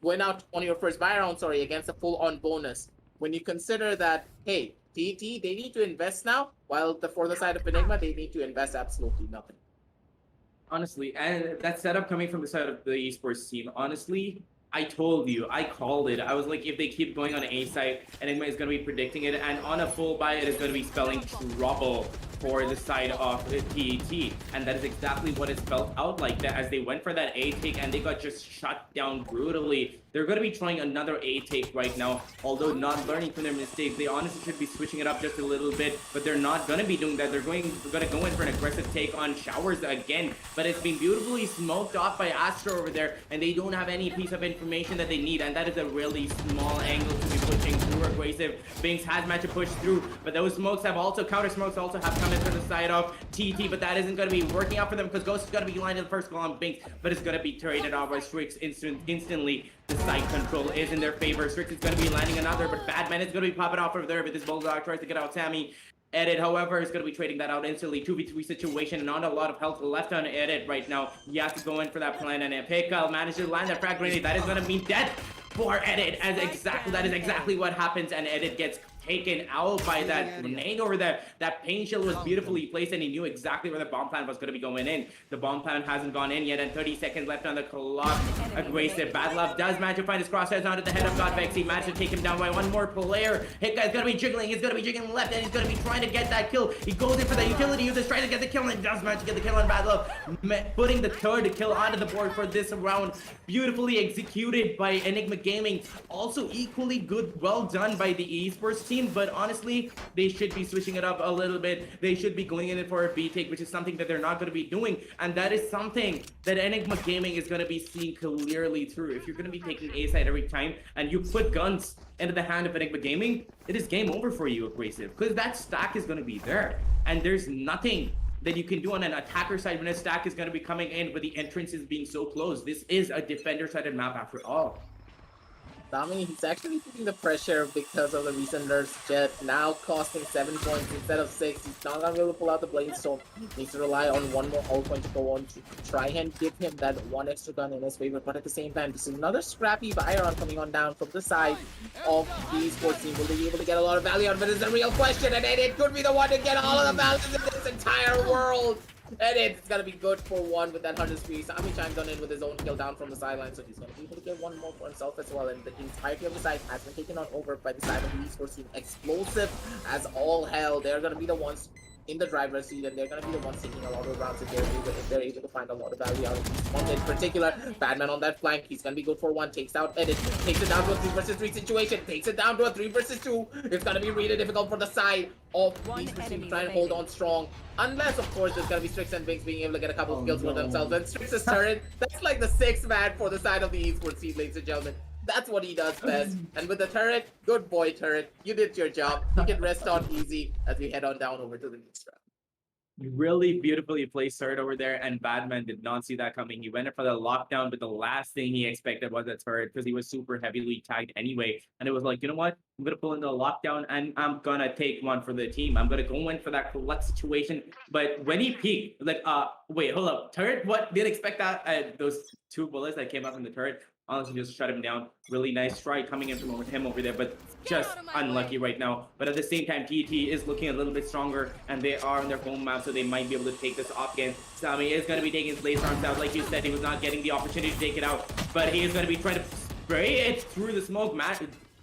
Win out on your first buy round, sorry, against a full-on bonus. When you consider that, hey, TET, they need to invest now, while for the side of ENIGMA, they need to invest absolutely nothing. Honestly, and that setup coming from the side of the esports team, honestly, I told you, I called it. I was like, if they keep going on A side, ENIGMA is going to be predicting it, and on a full buy, it is going to be spelling trouble for the side of the TET, and that is exactly what it spelled out like that as they went for that A take and they got just shut down brutally. They're going to be trying another A take right now, although not learning from their mistakes. They honestly should be switching it up just a little bit, but they're not going to be doing that. They're going to go in for an aggressive take on Showers again, but it's been beautifully smoked off by Astro over there, and they don't have any piece of information that they need, and that is a really small angle to be pushing through aggressive. Binks has managed to push through, but those smokes have also, counter smokes also have come in from the side of TET, but that isn't going to be working out for them because Ghost is going to be lined in the first call on Binks, but it's going to be traded off by Strix instantly. The side control is in their favor. Strix is going to be landing another, but Batman is going to be popping off over there with his Bulldog, tries to get out Sammy. Edit, however, is going to be trading that out instantly. 2v3 situation, not a lot of health left on Edit right now. He has to go in for that plan, and Pickle manages to land that frag grenade. That is going to mean death for Edit, as that is exactly what happens, and Edit gets taken out by that grenade over there. That pain shield was beautifully placed, and he knew exactly where the bomb plan was going to be going in. The bomb plan hasn't gone in yet, and 30 seconds left on the clock. Aggressive Bad Love does manage to find his crosshairs onto the head of Godvex. He managed to take him down by one more player. Hicka is going to be jiggling. He's going to be jiggling left, and he's going to be trying to get that kill. He goes in for the utility user, trying to get the kill, and does manage to get the kill on Bad Love, putting the third kill onto the board for this round. Beautifully executed by ENIGMA Gaming. Also equally good, well done by the esports team, but honestly, they should be switching it up a little bit. They should be going in for a B take, which is something that they're not going to be doing, and that is something that ENIGMA Gaming is going to be seeing clearly through. If you're going to be taking A side every time, and you put guns into the hand of ENIGMA Gaming, it is game over for you, Abrasive, because that stack is going to be there, and there's nothing that you can do on an attacker side when a stack is going to be coming in with the entrances being so close. This is a defender-sided map after all. Dami, he's actually feeling the pressure because of the recent nerfs Jet, now costing 7 points instead of 6. He's not gonna be able to pull out the Bladestone. Needs to rely on one more ult point to go on to try and give him that one extra gun in his favor. But at the same time, this is another scrappy Byron coming on down from the side of the esports team. Will they be able to get a lot of value out of it? Is a real question, and it could be the one to get all of the value in this entire world. And it's gonna be good for one with that 100 speed. Sami chimes on in with his own kill down from the sideline, so he's gonna be able to get one more for himself as well. And the entirety of the side has been taken on over by the side of the esports team. Explosive as all hell. They're gonna be the ones in the driver's seat, and they're gonna be the ones taking a lot of rounds if they're able to find a lot of value out of this one in particular. Batman on that flank, he's gonna be good for one. Takes out Edit, takes it down to a 3 versus 3 situation, takes it down to a 3 versus 2. It's gonna be really difficult for the side of these teams to try and hold on strong. Unless, of course, there's gonna be Strix and Binks being able to get a couple of kills for themselves. And Strix's turret, that's like the 6th man for the side of the esports team, ladies and gentlemen. That's what he does best. And with the turret, good boy, turret. You did your job. You can rest on easy as we head on down over to the next round. really beautifully placed turret over there, and Batman did not see that coming. He went in for the lockdown, but the last thing he expected was a turret because he was super heavily tagged anyway. And it was like, you know what? I'm gonna pull in the lockdown and I'm gonna take one for the team. I'm gonna go in for that collect situation. But when he peeked, like, wait, hold up, turret? What? Didn't expect that. Those 2 bullets that came out from the turret honestly just shut him down. Really nice try coming in from him over there, but just unlucky right now. But at the same time, TET is looking a little bit stronger, and they are on their home map, so they might be able to take this off again. Sammy is going to be taking his laser arms out. Like you said, he was not getting the opportunity to take it out, but he is going to be trying to spray it through the smoke.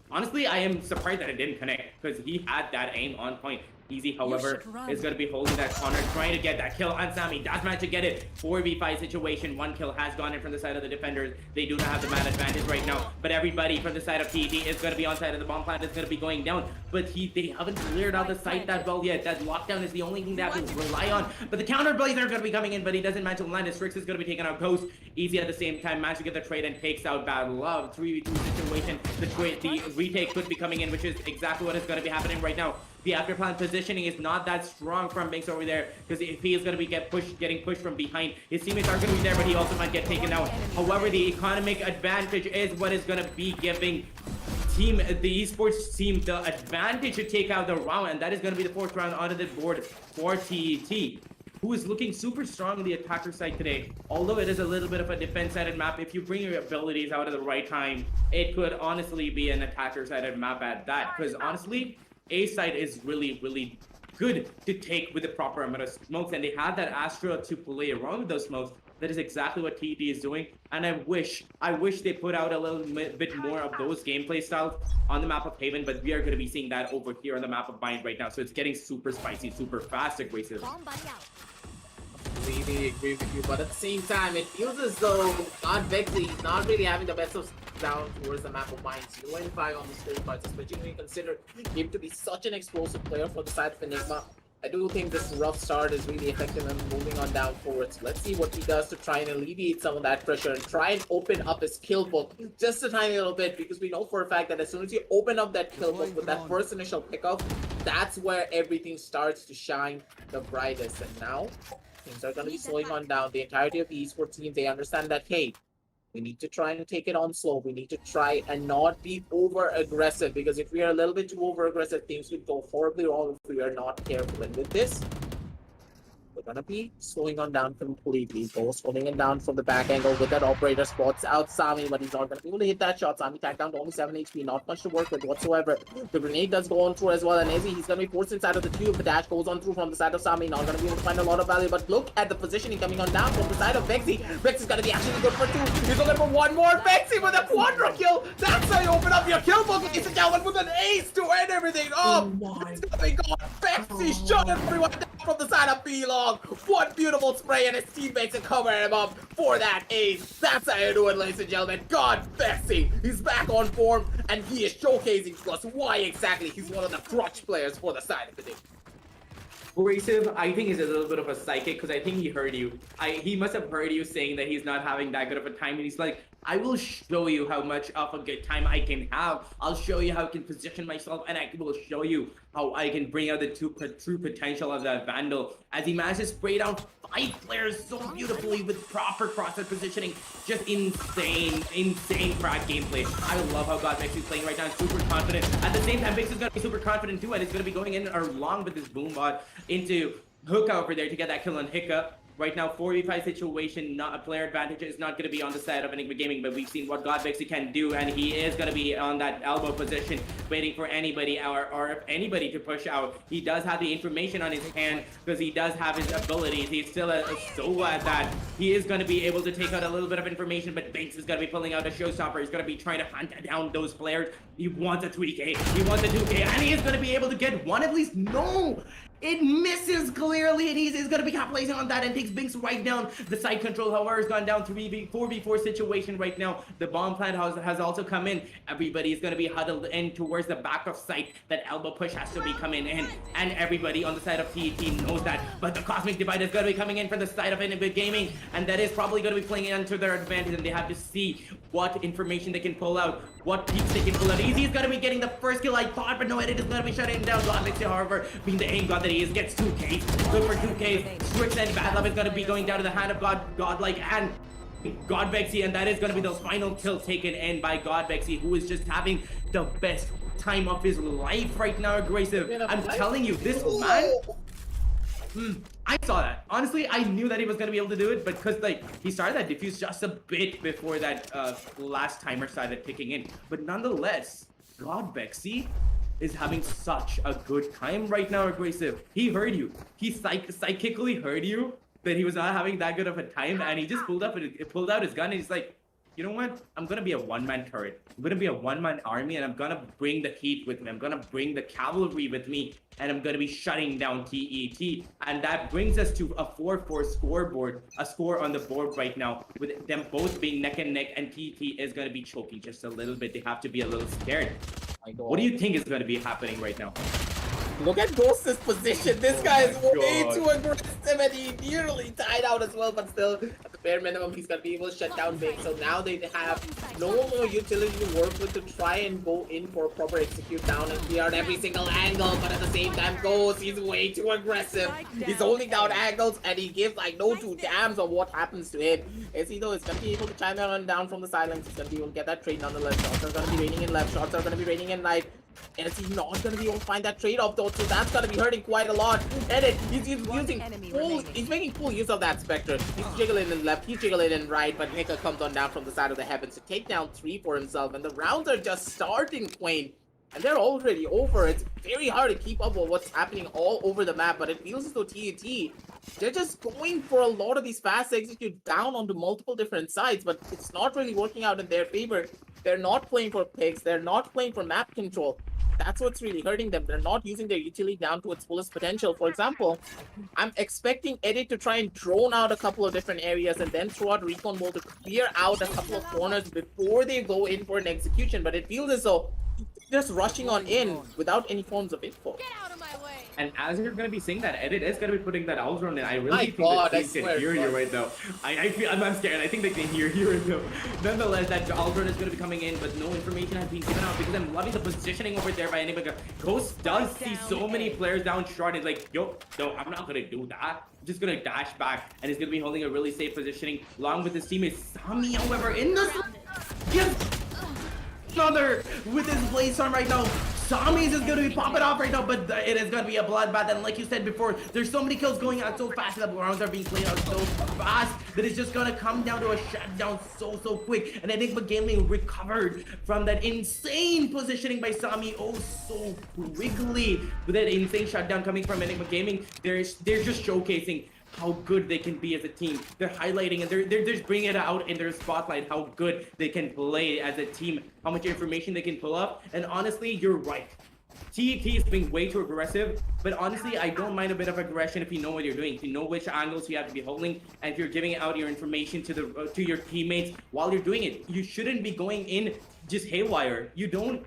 Honestly, I am surprised that it didn't connect, because he had that aim on point. Easy, however, is going to be holding that corner, trying to get that kill on Sammy. Does manage to get it. 4v5 situation. 1 kill has gone in from the side of the defenders. They do not have the man advantage right now, but everybody from the side of TET is going to be on side of the bomb plant. Is going to be going down, but they haven't cleared out the site that well yet. That lockdown is the only thing that they rely on, but the counter blazer are going to be coming in, but he doesn't manage to land. Strix is going to be taking out Ghost. Easy at the same time, managed to get the trade and takes out Bad Love. 3v2 situation. The retake could be coming in, which is exactly what is going to be happening right now. The after-plant positioning is not that strong from Binks over there, because if he is going to be getting pushed from behind, his teammates are going to be there, but he also might get taken out. However, the economic advantage is what is going to be giving the esports team the advantage to take out the round, and that is going to be the 4th round onto the board for TET, who is looking super strong on the attacker side today. Although it is a little bit of a defense-sided map, if you bring your abilities out at the right time, it could honestly be an attacker-sided map at that, because honestly, A side is really, really good to take with the proper amount of smokes, and they have that Astra to play around with those smokes. That is exactly what TET is doing, and I wish they put out a little bit more of those gameplay styles on the map of Haven, but we are going to be seeing that over here on the map of Bind right now, so it's getting super spicy, super fast, aggressive. Completely agree with you, but at the same time, it feels as though Vexy is not really having the best of down towards the map of Mines. 0-5 on the scorecards, especially when you consider him to be such an explosive player for the side of ENIGMA. I do think this rough start is really effective in moving on down forwards. Let's see what he does to try and alleviate some of that pressure and try and open up his kill book just a tiny little bit, because we know for a fact that as soon as you open up that kill book with that first initial pickup, that's where everything starts to shine the brightest. And now things are going to be slowing on down. The entirety of the esports team, they understand that, hey, we need to try and take it on slow. We need to try and not be over aggressive, because if we are a little bit too over aggressive, things could go horribly wrong if we are not careful. And with this, we're gonna be slowing on down completely. Ghost holding it down from the back angle with that operator, spots out Sami, but he's not gonna be able to hit that shot. Sami tagged down to only 7 HP, not much to work with whatsoever. The grenade does go on through as well, and Izzy, he's gonna be forced inside of the tube. The dash goes on through from the side of Sami, not gonna be able to find a lot of value, but look at the positioning coming on down from the side of Vexy. Vexy's gonna be actually good for 2. He's looking for 1 more. Vexy with a quadra kill. That's how you open up your kill book, ladies and gentlemen, with an ace to end everything. Oh my god, Vexy shut everyone down from the side of B-Long. What beautiful spray, and his teammates are covering him up for that ace. That's how you do it, ladies and gentlemen. God, Vexy, he's back on form, and he is showcasing to us why exactly he's one of the clutch players for the side of the team. Abrasive, I think, is a little bit of a psychic, because I think he heard you. He must have heard you saying that he's not having that good of a time, and he's like, I will show you how much of a good time I can have. I'll show you how I can position myself, and I will show you how I can bring out the true potential of that Vandal. As he manages to spray down 5 players so beautifully with proper crosshair positioning. Just insane frag gameplay. I love how Godmix is playing right now, super confident. At the same time, Bix is going to be super confident too, and he's going to be going in along with this Boombot into Hookah over there to get that kill on Hiccup. Right now, 4v5 situation, not a player advantage is not going to be on the side of Enigma Gaming, but we've seen what Godvexy can do, and he is going to be on that elbow position, waiting for anybody or if anybody to push out. He does have the information on his hand, because he does have his abilities. He's still a solo at that. He is going to be able to take out a little bit of information, but Banks is going to be pulling out a showstopper. He's going to be trying to hunt down those players. He wants a 3K, he wants a 2K, and he is going to be able to get one at least. No! It misses clearly, and he's going to be capitalizing on that and takes Binks right down. The side control, however, has gone down to 4v4 situation right now. The bomb plant has also come in. Everybody is going to be huddled in towards the back of site. That elbow push has to be coming in, and everybody on the side of TET knows that. But the Cosmic Divide is going to be coming in from the side of Enigma Gaming, and that is probably going to be playing into their advantage, and they have to see what information they can pull out, what peaks they can pull out. Easy is going to be getting the first kill, I thought, but no, it is going to be shutting down. Godmixy, however, being the aim god that he is. Gets 2K. Good for 2K. Strix and Bad Love is going to be going down to the hand of Godlike and Godbexy, and that is going to be the final kill taken in by Godbexy, who is just having the best time of his life right now, Aggressive. I'm telling you, this man... I saw that. Honestly, I knew that he was going to be able to do it, but because like he started that defuse just a bit before that last timer started kicking in. But nonetheless, Godbexy is having such a good time right now, Aggressive. He heard you. He psychically heard you that he was not having that good of a time, and he just pulled out his gun, and he's like, you know what? I'm gonna be a one-man turret. I'm gonna be a one-man army, and I'm gonna bring the heat with me. I'm gonna bring the cavalry with me, and I'm gonna be shutting down TET. And that brings us to a 4-4 scoreboard, a score on the board right now, with them both being neck and neck, and TET is gonna be choking just a little bit. They have to be a little scared. What do you think is gonna be happening right now? Look at Ghost's position. This guy is way too aggressive, and he nearly died out as well. But still, at the bare minimum, he's gonna be able to shut down Big. So now they have no more utility to work with to try and go in for a proper execute down and clear out every single angle. But at the same time, Ghost, he's way too aggressive. He's holding down angles, and he gives like no two damns of what happens to him. As he though is gonna be able to chime in down from the sidelines. He's gonna be able to get that trade nonetheless. Shots are gonna be raining in left. Shots are gonna be raining in right. And he's not going to be able to find that trade-off though, so that's going to be hurting quite a lot. And he's using he's making full use of that Spectre. He's jiggling in left, he's jiggling in right, but Nika comes on down from the side of the heavens to take down 3 for himself. And the rounds are just starting, Quain. And they're already over. It's very hard to keep up with what's happening all over the map, but it feels as though TET, they're just going for a lot of these fast execute down onto multiple different sides, but it's not really working out in their favor. They're not playing for picks, they're not playing for map control. That's what's really hurting them. They're not using their utility down to its fullest potential. For example, I'm expecting Edit to try and drone out a couple of different areas and then throw out Recon Ball to clear out a couple of corners before they go in for an execution. But it feels as though just rushing on in without any forms of info. Get out of my way. And as you're gonna be saying that, Edit is gonna be putting that Aldron in. I really My think God, that I team swear, can hear you right now. I'm scared. I think they can hear you right now. Nonetheless, that Aldron is gonna be coming in, but no information has been given out because I'm loving the positioning over there by anybody. Ghost does see so many players down short. He's like, yo, no, I'm not gonna do that. I'm just gonna dash back, and he's gonna be holding a really safe positioning along with his teammate Sami. However, in this, another with his blaze arm right now. Sami's is going to be popping off right now, but it is going to be a bloodbath. And like you said before, there's so many kills going on so fast that the rounds are being played out so fast that it's just going to come down to a shutdown so quick. And ENIGMA Gaming recovered from that insane positioning by Sami. Oh, so quickly. With that insane shutdown coming from ENIGMA Gaming, they're just showcasing how good they can be as a team. They're highlighting and they're just bringing it out in their spotlight how good they can play as a team, how much information they can pull up. And honestly, you're right. TET is being way too aggressive, but honestly, I don't mind a bit of aggression if you know what you're doing, if you know which angles you have to be holding, and if you're giving out your information to your teammates while you're doing it. You shouldn't be going in just haywire. You don't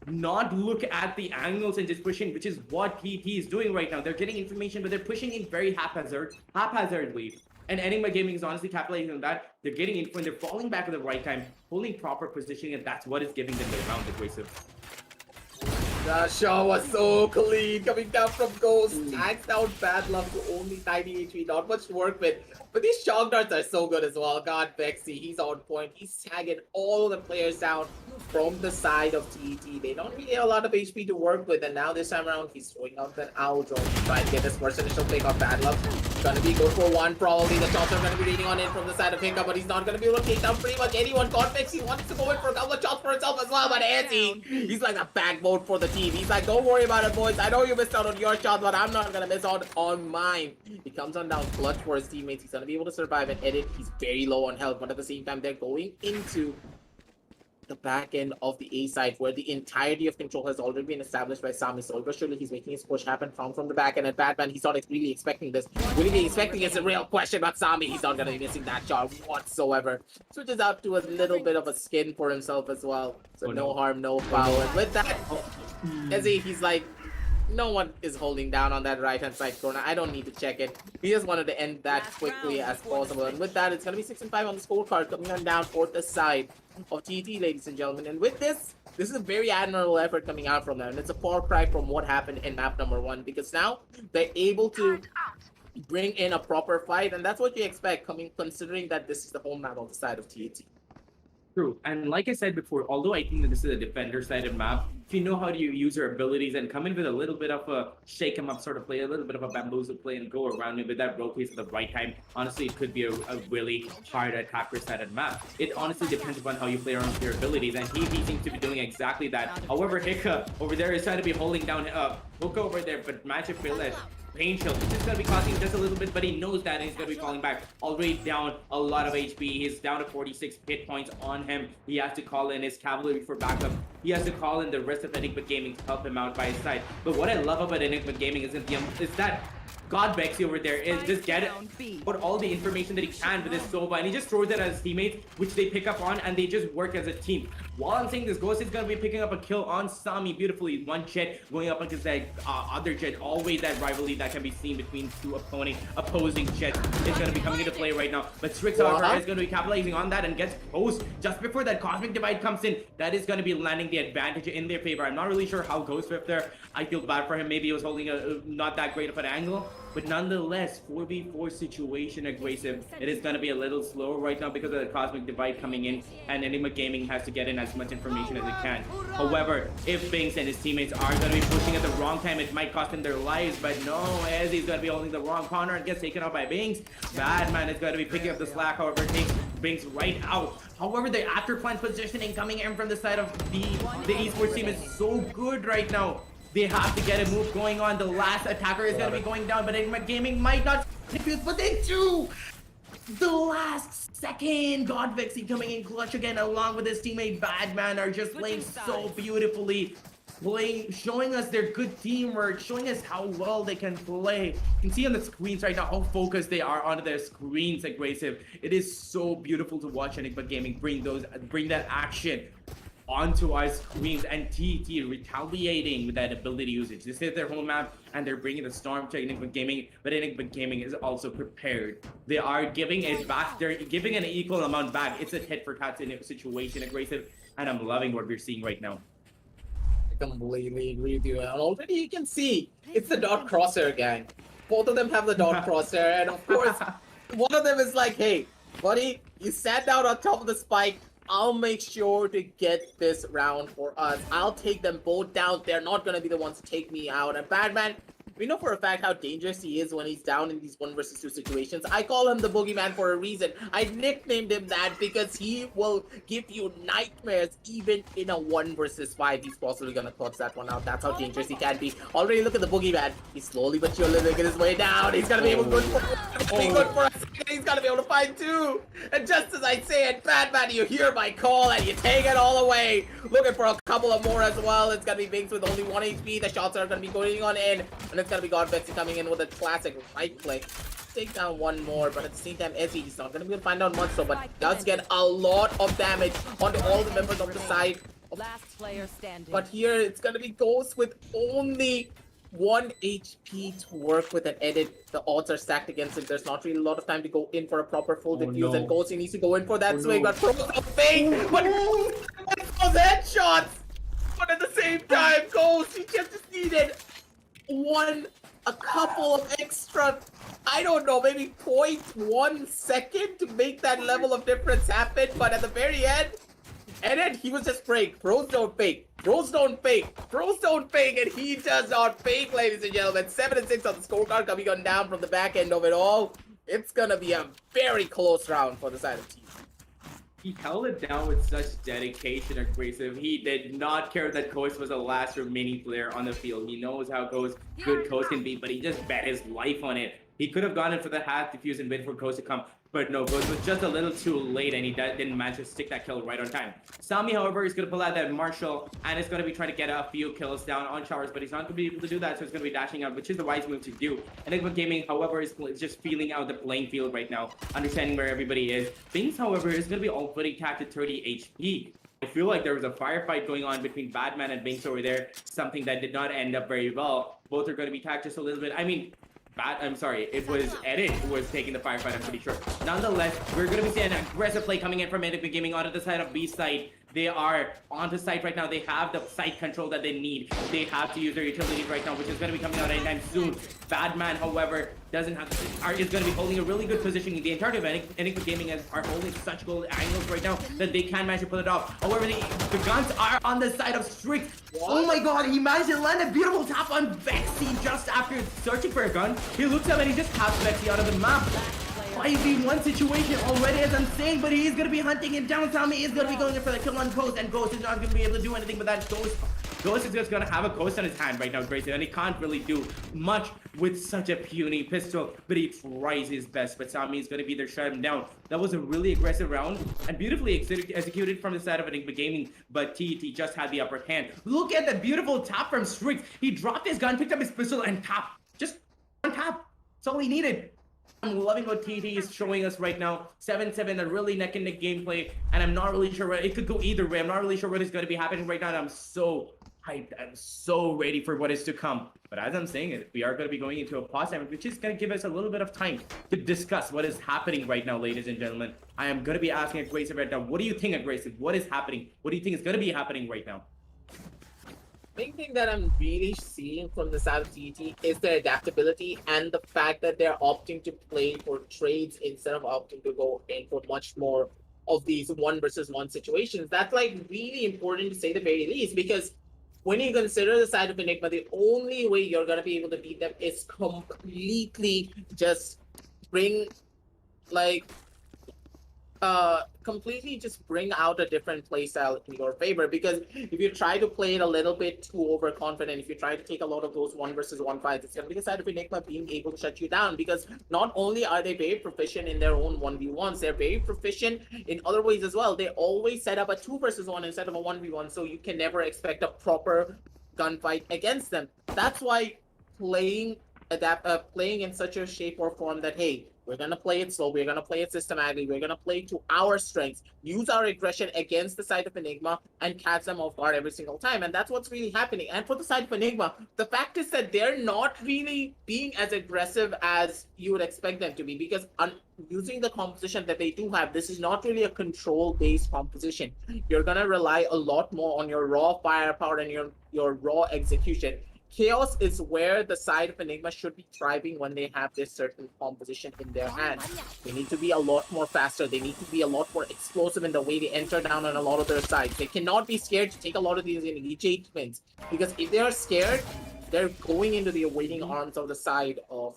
not look at the angles and just pushing, which is what TET is doing right now. They're getting information, but they're pushing in very haphazardly. And ENIGMA Gaming is honestly capitalizing on that. They're getting in when they're falling back at the right time, holding proper positioning, and that's what is giving them the round aggressive. The shot was so clean coming down from Ghost. Tags down Bad Luck to only 90 HP. Not much to work with. But these shock darts are so good as well. God, Bexy, he's on point. He's tagging all the players down from the side of TET. They don't really have a lot of HP to work with. And now this time around, he's throwing out that owl drone to try and get his first initial pick on Bad Luck. He's going to be good for one probably. The shots are going to be reading on in from the side of Hinka, but he's not going to be able to take down pretty much anyone. God, Bexy wants to go in for a couple of shots for himself as well. But he's like a backbone for the team. He's like, don't worry about it, boys. I know you missed out on your shot, but I'm not going to miss out on mine. He comes on down clutch for his teammates. He's going to be able to survive and edit. He's very low on health, but at the same time, they're going into the back end of the A side where the entirety of control has already been established by Sami. So surely he's making his push happen from the back end. And Batman, he's not really expecting this. Will he be expecting it's a real question, but Sami, he's not going to be missing that shot whatsoever. Switches out to a little bit of a skin for himself as well. So no harm, no foul. And with that, he's like, no one is holding down on that right-hand side corner. I don't need to check it. We just wanted to end that quickly as possible. And with that, it's going to be 6-5 on the scorecard coming on down for the side of TET, ladies and gentlemen. And with this, This is a very admirable effort coming out from them, and it's a far cry from what happened in map number 1, because now they're able to bring in a proper fight, and that's what you expect considering that this is the home map on the side of TEC. True. And like I said before, although I think that this is a defender-sided map, if you know how to use your abilities and come in with a little bit of a shake 'em up sort of play, a little bit of a bamboozle play and go around it with that rotate at the right time, honestly, it could be a really hard attacker-sided map. It honestly depends upon how you play around with your abilities, and he seems to be doing exactly that. However, Hika over there is trying to be holding down Hook over there, but Magic failed it. Pain Shield. This is going to be costing just a little bit, but he knows that, and he's going to be falling back. Already down a lot of HP. He's down to 46 hit points on him. He has to call in his cavalry for backup. He has to call in the rest of Enigma Gaming to help him out by his side. But what I love about Enigma Gaming is that God Bexy over there is just put all the information that he can with his Sova, and he just throws it at his teammates, which they pick up on, and they just work as a team. While I'm saying this, Ghost is going to be picking up a kill on Sami beautifully. One Jet going up against that other Jet. Always that rivalry that can be seen between two opposing Jets is going to be coming into play right now. But Strix, however, is going to be capitalizing on that and gets Ghost just before that Cosmic Divide comes in. That is going to be landing the advantage in their favor. I'm not really sure how Ghost whipped there. I feel bad for him. Maybe he was holding a not that great of an angle. But nonetheless, 4v4 situation aggressive. It is going to be a little slower right now because of the Cosmic Divide coming in, and Enigma Gaming has to get in as much information as it can. However, if Binks and his teammates are going to be pushing at the wrong time, it might cost them their lives. But no, Ezzy's going to be holding the wrong corner and gets taken out by Binks. Badman is going to be picking up the slack, however, takes Binks right out. However, the after-plant positioning coming in from the side of the Esports team is so good right now. They have to get a move going on. The last attacker is going to be going down, but Enigma Gaming might not confuse, but they do! The last second, God Vexy coming in clutch again, along with his teammate Badman, are just playing so beautifully. Showing us their good teamwork, showing us how well they can play. You can see on the screens right now how focused they are onto their screens, aggressive. It is so beautiful to watch Enigma Gaming bring that action onto our screens, and TET retaliating with that ability usage. This is their home map, and they're bringing the storm to Enigma Gaming, but Enigma Gaming is also prepared. They are giving it back. They're giving an equal amount back. It's a tit for tat situation, aggressive, and I'm loving what we're seeing right now. I completely agree with you. And already you can see it's the dot crosshair gang. Both of them have the dot crosshair, and of course, one of them is like, hey, buddy, you sat down on top of the spike. I'll make sure to get this round for us. I'll take them both down. They're not going to be the ones to take me out. And Badman, we know for a fact how dangerous he is when he's down in these 1 versus 2 situations. I call him the boogeyman for a reason. I nicknamed him that because he will give you nightmares even in a 1 versus 5. He's possibly going to clutch that one out. That's how dangerous he can be. Already look at the boogeyman. He's slowly but surely making his way down. He's going to be able to good for a second. He's going to be able to find 2. And just as I say it, Badman, you hear my call and you take it all away. Looking for a couple of more as well. It's going to be Binks with only 1 HP. The shots are going to be going on in. And it's going to be God Bexy coming in with a classic right play. Take down 1 more, but at the same time, Ezzy is not going to be able to find out much, so, but does get a lot of damage onto all the members of the side. Last player standing. But here, it's going to be Ghost with only 1 HP to work with an edit. The odds are stacked against him. There's not really a lot of time to go in for a proper full defuse, and Ghost, he needs to go in for that swing, but throws a fake, but those headshots! But at the same time, Ghost, he just needed a couple of extra, I don't know, maybe 0.1 second to make that level of difference happen, but at the very end, and then he was just praying, pros don't fake, pros don't fake, pros don't fake, and he does not fake, ladies and gentlemen. 7 and 6 on the scorecard coming on down from the back end of it all. It's gonna be a very close round for the side of team. He held it down with such dedication, aggressive. He did not care that Ghost was the last remaining player on the field. He knows how good Ghost can be, but he just bet his life on it. He could have gone in for the half defuse and waited for Ghost to come, but no, Ghost was just a little too late, and he didn't manage to stick that kill right on time. Sami, however, is going to pull out that Marshall, and is going to be trying to get a few kills down on Showers, but he's not going to be able to do that, so he's going to be dashing out, which is the wise move to do. Enigma Gaming, however, is just feeling out the playing field right now, understanding where everybody is. Binks, however, is going to be already capped at 30 HP. I feel like there was a firefight going on between Badman and Binks over there, something that did not end up very well. Both are going to be tagged just a little bit. I mean, I'm sorry, it was Edit who was taking the firefight, I'm pretty sure. Nonetheless, we're going to be seeing an aggressive play coming in from Enigma Gaming onto the side of B side. They are on the site right now. They have the site control that they need. They have to use their utilities right now, which is going to be coming out anytime soon. Badman, however, doesn't have is going to be holding a really good position in the entirety of ENIGMA Gaming are holding such gold angles right now that they can manage to pull it off. However, the guns are on the side of Strix. Oh my god, he managed to land a beautiful tap on Vexy just after searching for a gun. He looks up and he just taps Vexy out of the map. 5v1 situation already, as I'm saying, but he's going to be hunting him down. He is going to be going in for the kill on Ghost, and Ghost is not going to be able to do anything but that. Ghost is just going to have a Ghost on his hand right now, Grayson, and he can't really do much with such a puny pistol, but he tries his best. But Sami is going to be there, shut him down. That was a really aggressive round and beautifully executed from the side of ENIGMA Gaming, but TET just had the upper hand. Look at the beautiful tap from Strix. He dropped his gun, picked up his pistol, and tapped. Just one tap. That's all he needed. I'm loving what TET is showing us right now. 7-7, a really neck and neck gameplay, and I'm not really sure what it could go either way. I'm not really sure what is going to be happening right now, and I'm so hyped. I'm so ready for what is to come. But as I'm saying it, we are going to be going into a pause time, which is going to give us a little bit of time to discuss what is happening right now, ladies and gentlemen. I am going to be asking Aggressive right now, what do you think, Aggressive? What is happening? What do you think is going to be happening right now? Main thing that I'm really seeing from the side of TET is their adaptability and the fact that they're opting to play for trades instead of opting to go in for much more of these 1-versus-1 situations. That's like really important to say the very least, because when you consider the side of ENIGMA, the only way you're going to be able to beat them is completely just bring out a different playstyle in your favor. Because if you try to play it a little bit too overconfident, if you try to take a lot of those 1-versus-1 fights, it's going to be the side of ENIGMA being able to shut you down. Because not only are they very proficient in their own 1v1s, they're very proficient in other ways as well. They always set up a 2-versus-1 instead of a 1v1, so you can never expect a proper gunfight against them. That's why playing in such a shape or form that, hey, we're going to play it slow, we're going to play it systematically, we're going to play to our strengths, use our aggression against the side of ENIGMA, and catch them off guard every single time. And that's what's really happening. And for the side of ENIGMA, the fact is that they're not really being as aggressive as you would expect them to be, because using the composition that they do have, this is not really a control-based composition. You're going to rely a lot more on your raw firepower and your raw execution. Chaos is where the side of ENIGMA should be thriving when they have this certain composition in their hand. They need to be a lot more faster. They need to be a lot more explosive in the way they enter down on a lot of their sides. They cannot be scared to take a lot of these engagements, because if they are scared, they're going into the awaiting arms of the side of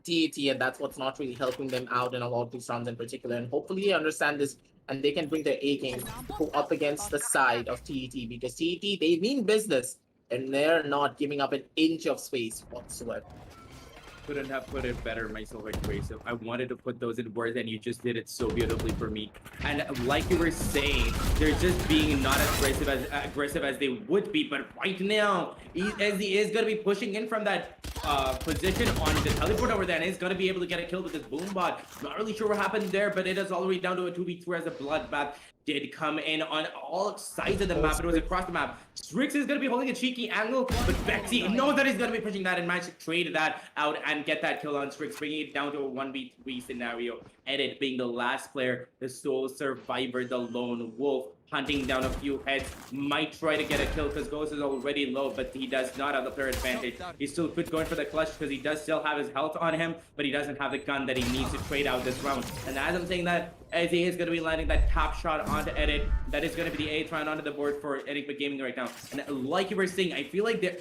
TET, and that's what's not really helping them out in a lot of these rounds in particular. And hopefully they understand this and they can bring their A game to go up against the side of TET, because TET, they mean business. And they're not giving up an inch of space whatsoever. Couldn't have put it better myself, Aggressive. I wanted to put those in words, and you just did it so beautifully for me. And like you were saying, they're just being not as aggressive as they would be. But right now, as he is going to be pushing in from that position on the teleport over there, and he's going to be able to get a kill with this boom bot. Not really sure what happened there, but it is all the way down to a 2v2 as a bloodbath did come in on all sides of the map. It was across the map. Strix is going to be holding a cheeky angle, but Vexy knows that he's going to be pushing that and managed to trade that out and get that kill on Strix, bringing it down to a 1v3 scenario. Edit being the last player, the sole survivor, the lone wolf, hunting down a few heads, might try to get a kill because Ghost is already low, but he does not have the player advantage. He still could go in for the clutch because he does still have his health on him, but he doesn't have the gun that he needs to trade out this round. And as I'm saying that, as he is going to be landing that top shot onto Edit, that is going to be the 8th round onto the board for ENIGMA Gaming right now. And like you were saying, I feel like they're...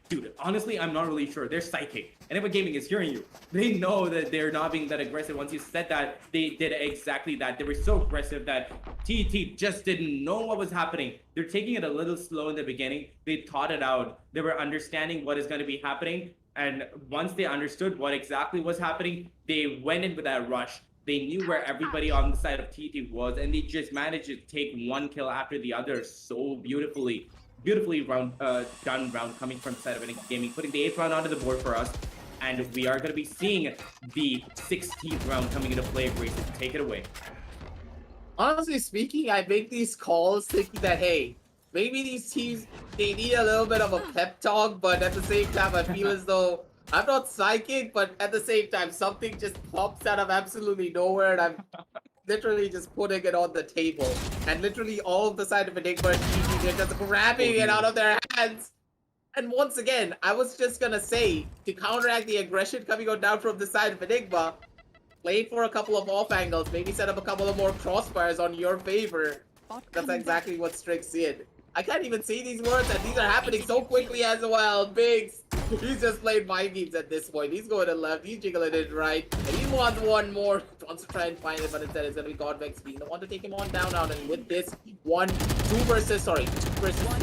Dude, honestly, I'm not really sure. They're psychic. ENIGMA Gaming is hearing you. They know that they're not being that aggressive. Once you said that, they did exactly that. They were so aggressive that TET just didn't know what was happening. They're taking it a little slow in the beginning. They thought it out. They were understanding what is going to be happening. And once they understood what exactly was happening, they went in with that rush. They knew where everybody on the side of TET was, and they just managed to take one kill after the other so beautifully. Beautifully done round coming from the side of ENIGMA Gaming, putting the 8th round onto the board for us. And we are going to be seeing the 16th round coming into play. Grayson, take it away. Honestly speaking, I make these calls thinking that, hey, maybe these teams, they need a little bit of a pep talk, but at the same time, I feel as though I'm not psychic, but at the same time, something just pops out of absolutely nowhere, and literally just putting it on the table. And literally all of the side of Enigma and TT, they're just grabbing it out of their hands. And once again, I was just gonna say, to counteract the aggression coming on down from the side of Enigma, play for a couple of off angles, maybe set up a couple of more crossfires on your favor. That's exactly what Strix did. I can't even say these words, and these are happening so quickly as well. Biggs, he's just playing mind games at this point. He's going to left, he's jiggling it right, and he wants one more. Wants to try and find it, but instead it's going to be Godvex being the one to take him on down out. And with this two versus 3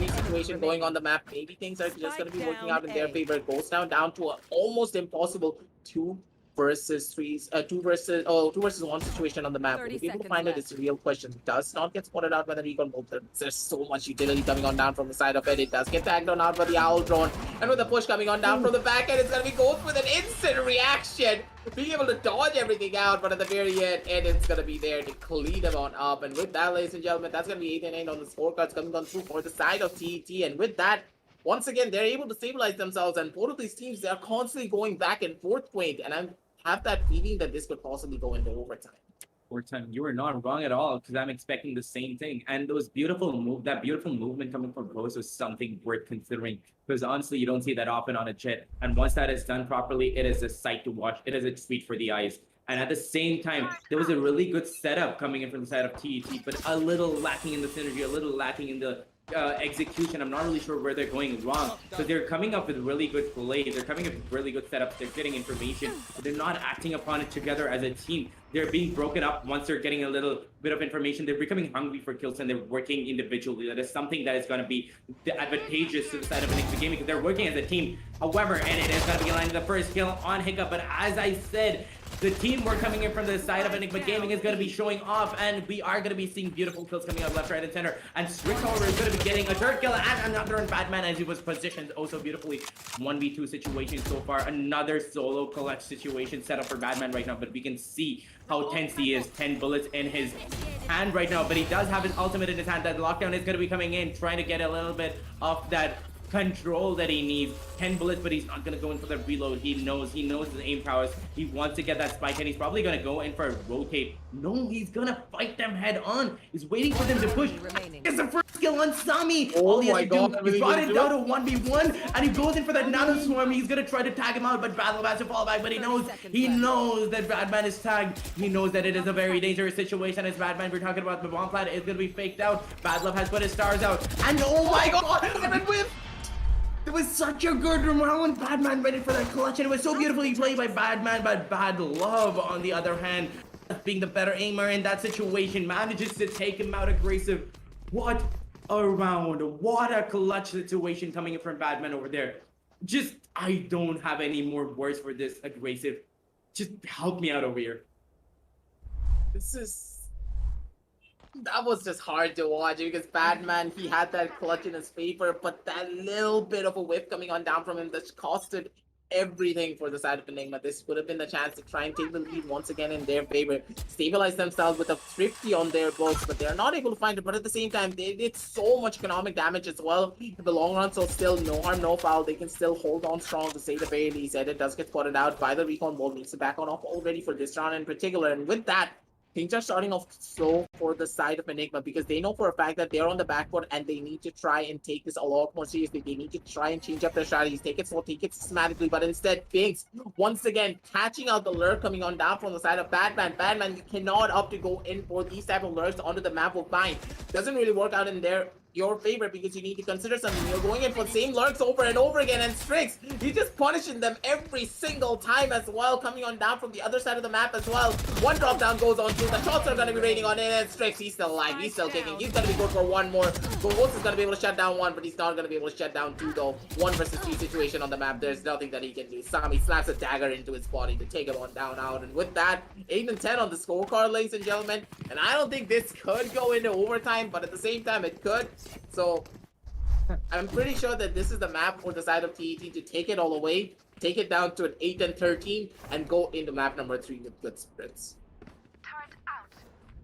situation going on the map, maybe things are just going to be working out in their favor. It goes down to an almost impossible 2 versus 1 situation on the map. Will you be able to find it? It's a real question. Does not get spotted out by the recon bolt. There's so much utility coming on down from the side of it. It does get tagged on out by the owl drone. And with the push coming on down from the back end, it's gonna be Ghost with an instant reaction. Being able to dodge everything out, but at the very end, it's gonna be there to clean them on up. And with that, ladies and gentlemen, that's gonna be 8-9 on the scorecards coming on through for the side of TET. And with that, once again, they're able to stabilize themselves, and both of these teams, they are constantly going back and forth, Quaint, and I have that feeling that this could possibly go into overtime. Overtime, you are not wrong at all, because I'm expecting the same thing. And that beautiful movement coming from Ghost was something worth considering, because honestly, you don't see that often on a Jet. And once that is done properly, it is a sight to watch. It is a treat for the eyes. And at the same time, there was a really good setup coming in from the side of TET, but a little lacking in the synergy, a little lacking in the execution. I'm not really sure where they're going wrong, because they're coming up with really good plays, they're coming up with really good setups, they're getting information, but they're not acting upon it together as a team. They're being broken up once they're getting a little bit of information. They're becoming hungry for kills, and they're working individually. That is something that is going to be advantageous to the side of ENIGMA Gaming, because they're working as a team. However, and it is going to be landing the first kill on Hiccup, but as I said, the teamwork coming in from the side of ENIGMA Gaming is going to be showing off, and we are going to be seeing beautiful kills coming out left, right, and center. And Strix, however, is going to be getting a third kill and another on Batman, as he was positioned also beautifully. 1v2 situation so far. Another solo clutch situation set up for Batman right now, but we can see how tense he is. 10 bullets in his hand right now, but he does have his ultimate in his hand. That lockdown is going to be coming in, trying to get a little bit of that control that he needs. 10 bullets, but he's not going to go in for the reload. He knows his aim prowess. He wants to get that spike, and he's probably going to go in for a rotate. No, he's going to fight them head on. He's waiting for them to push. It's the first kill on Sami. All he has to do, he brought it down to 1v1, and he goes in for that nano swarm. He's going to try to tag him out, but Battle has to fall back, but he knows that Batman is tagged. He knows that it is a very dangerous situation. As Batman, we're talking about the bomb plant is going to be faked out. Battle has put his stars out, and oh my god, it was such a good round. Batman waited for that clutch, and it was so beautifully played by Batman, but Bad Love, on the other hand, being the better aimer in that situation, manages to take him out aggressive. What a round. What a clutch situation coming in from Batman over there. Just, I don't have any more words for this aggressive. Just help me out over here. That was just hard to watch, because Batman, he had that clutch in his favor, but that little bit of a whiff coming on down from him that costed everything for the side of ENIGMA. This would have been the chance to try and take the lead once again in their favor, stabilize themselves with a thrifty on their books, but they're not able to find it. But at the same time, they did so much economic damage as well in the long run, so still no harm, no foul. They can still hold on strong, to say the very least. And it does get spotted out by the recon ball, needs to back on off already for this round in particular. And with that, things are starting off slow for the side of ENIGMA, because they know for a fact that they're on the back foot, and they need to try and take this a lot more seriously. They need to try and change up their strategies, take it slow, take it systematically, but instead, Binks, once again, catching out the lurk coming on down from the side of Batman. Batman, you cannot opt to go in for these type of lurks onto the map of mine. Doesn't really work out in your favor, because you need to consider something. You're going in for the same lurks over and over again, and Strix, he's just punishing them every single time as well, coming on down from the other side of the map as well. One drop down goes on through. The shots are going to be raining on in, and Strix, he's still alive. He's still kicking. He's going to be good for one more. Ghost is going to be able to shut down one, but he's not going to be able to shut down two, though. 1 versus 3 situation on the map. There's nothing that he can do. Sami slaps a dagger into his body to take him on down out, and with that, 8-10 on the scorecard, ladies and gentlemen. And I don't think this could go into overtime, but at the same time, it could. So I'm pretty sure that this is the map for the side of TET to take it all away, take it down to an 8-13, and go into map number 3 with good sprints.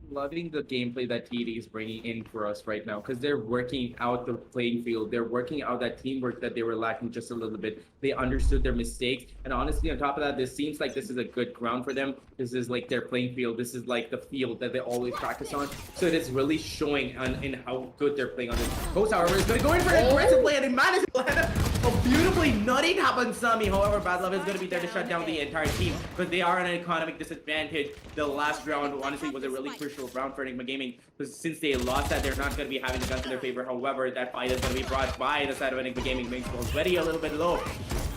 loving the gameplay that TD is bringing in for us right now because they're working out the playing field. They're working out that teamwork that they were lacking just a little bit. They understood their mistakes. And honestly, on top of that, this seems like this is a good ground for them. This is like their playing field. This is like the field that they always practice on. So it is really showing in how good they're playing on this. Ghost, however, is going to go in for an aggressive play and he managed to land a beautifully nutty tap on Sami. However, Bad Love is going to be there to shut down the entire team because they are at an economic disadvantage. The last round, honestly, was a really crucial round for Enigma Gaming because since they lost that, they're not going to be having the guns in their favor. However, that fight is going to be brought by the side of Enigma Gaming. Makes already a little bit low.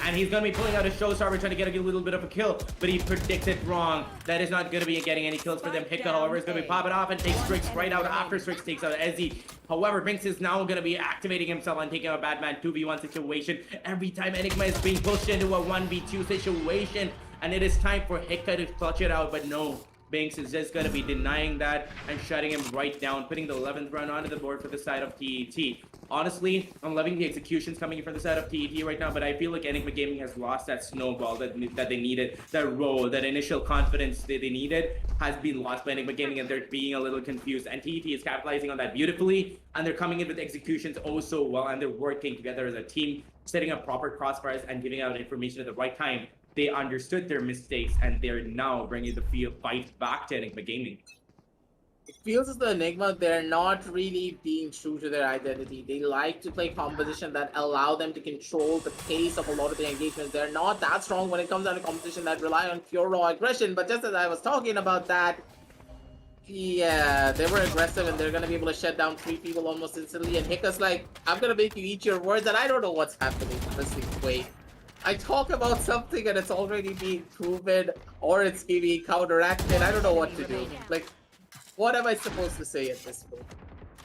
And he's going to be pulling out a showstopper trying to get a little bit of a kill, but he predicts it wrong. That is not going to be getting any kills for them. Hicka, however, is going to be popping off and takes Strix right out after Strix takes out Ezzy. However, Binks is now going to be activating himself and taking a Batman 2v1 situation. Every time Enigma is being pushed into a 1v2 situation, and it is time for Hicka to clutch it out, but no. Binks is just going to be denying that and shutting him right down, putting the 11th round onto the board for the side of TET. Honestly, I'm loving the executions coming in from the side of TET right now, but I feel like Enigma Gaming has lost that snowball that they needed, that roll, that initial confidence that they needed has been lost by Enigma Gaming, and they're being a little confused. And TET is capitalizing on that beautifully, and they're coming in with executions oh so well, and they're working together as a team, setting up proper crossfires and giving out information at the right time. They understood their mistakes, and they're now bringing the fight back to Enigma Gaming. It feels as though Enigma, they're not really being true to their identity. They like to play composition that allow them to control the pace of a lot of their engagements. They're not that strong when it comes down to competition that rely on pure raw aggression. But just as I was talking about that, yeah, they were aggressive and they're going to be able to shut down 3 people almost instantly. And Hicka's like, I'm going to make you eat your words, and I don't know what's happening. Honestly, wait. I talk about something and it's already being proven, or it's being counteracted. I don't know what to do. Like, what am I supposed to say at this point?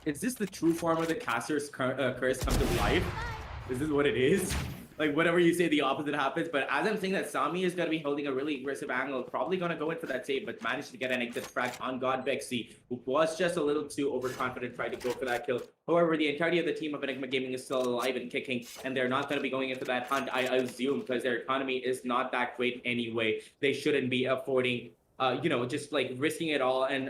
Is this the true form of the caster's curse come to life? Is this what it is? Like, whatever you say, the opposite happens. But as I'm saying that, Sami is going to be holding a really aggressive angle, probably going to go in for that save, but managed to get an exit frag on God Bexy, who was just a little too overconfident trying to go for that kill. However, the entirety of the team of Enigma Gaming is still alive and kicking, and they're not going to be going into that hunt, I assume, because their economy is not that great anyway. They shouldn't be affording, just like risking it all and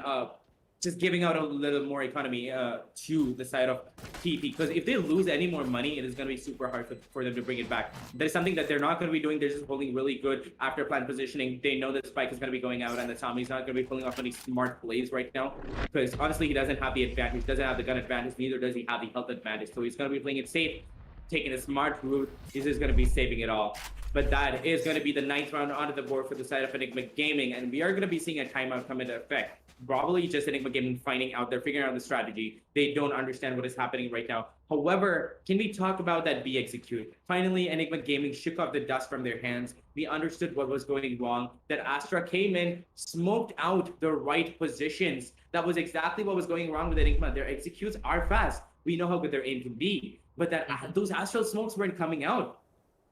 just giving out a little more economy to the side of TP, because if they lose any more money, it is going to be super hard for them to bring it back. That is something that they're not going to be doing. They're just holding really good after plan positioning. They know that Spike is going to be going out and that Tommy's not going to be pulling off any smart plays right now, because honestly, he doesn't have the advantage, doesn't have the gun advantage, neither does he have the health advantage. So he's going to be playing it safe, taking a smart route. He's just going to be saving it all. But that is going to be the 9th round onto the board for the side of Enigma Gaming, and we are going to be seeing a timeout come into effect. Probably just Enigma Gaming finding out, they're figuring out the strategy. They don't understand what is happening right now. However, can we talk about that B execute? Finally, Enigma Gaming shook off the dust from their hands. We understood what was going wrong, that Astra came in, smoked out the right positions. That was exactly what was going wrong with Enigma. Their executes are fast. We know how good their aim can be, but that those Astral smokes weren't coming out.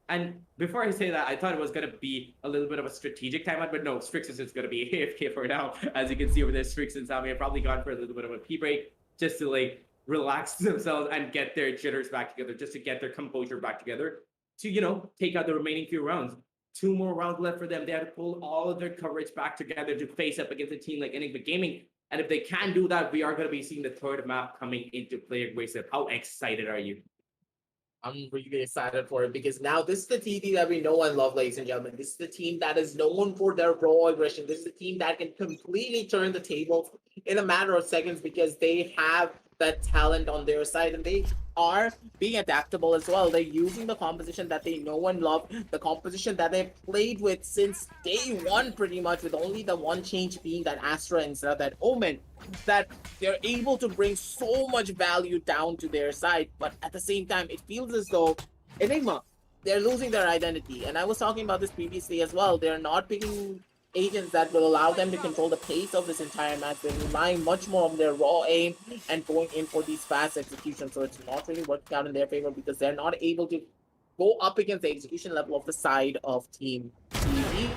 And before I say that, I thought it was going to be a little bit of a strategic timeout, but no, Strix is just going to be AFK for now. As you can see over there, Strix and Sami have probably gone for a little bit of a pee break just to like relax themselves and get their jitters back together, just to get their composure back together to, take out the remaining few rounds. 2 more rounds left for them. They have to pull all of their coverage back together to face up against a team like Enigma Gaming. And if they can do that, we are going to be seeing the 3rd map coming into play aggressive. How excited are you? I'm really excited for it because now this is the TD that we know and love, ladies and gentlemen. This is the team that is known for their raw aggression. This is the team that can completely turn the tables in a matter of seconds because they have that talent on their side and they are being adaptable as well. They're using the composition that they know and love, the composition that they've played with since day 1 pretty much, with only the one change being that Astra instead of that Omen, that they're able to bring so much value down to their side. But at the same time, it feels as though Enigma, they're losing their identity. And I was talking about this previously as well. They're not picking agents that will allow them to control the pace of this entire match. They're relying much more on their raw aim and going in for these fast executions. So it's not really working out in their favor because they're not able to go up against the execution level of the side of Team TV.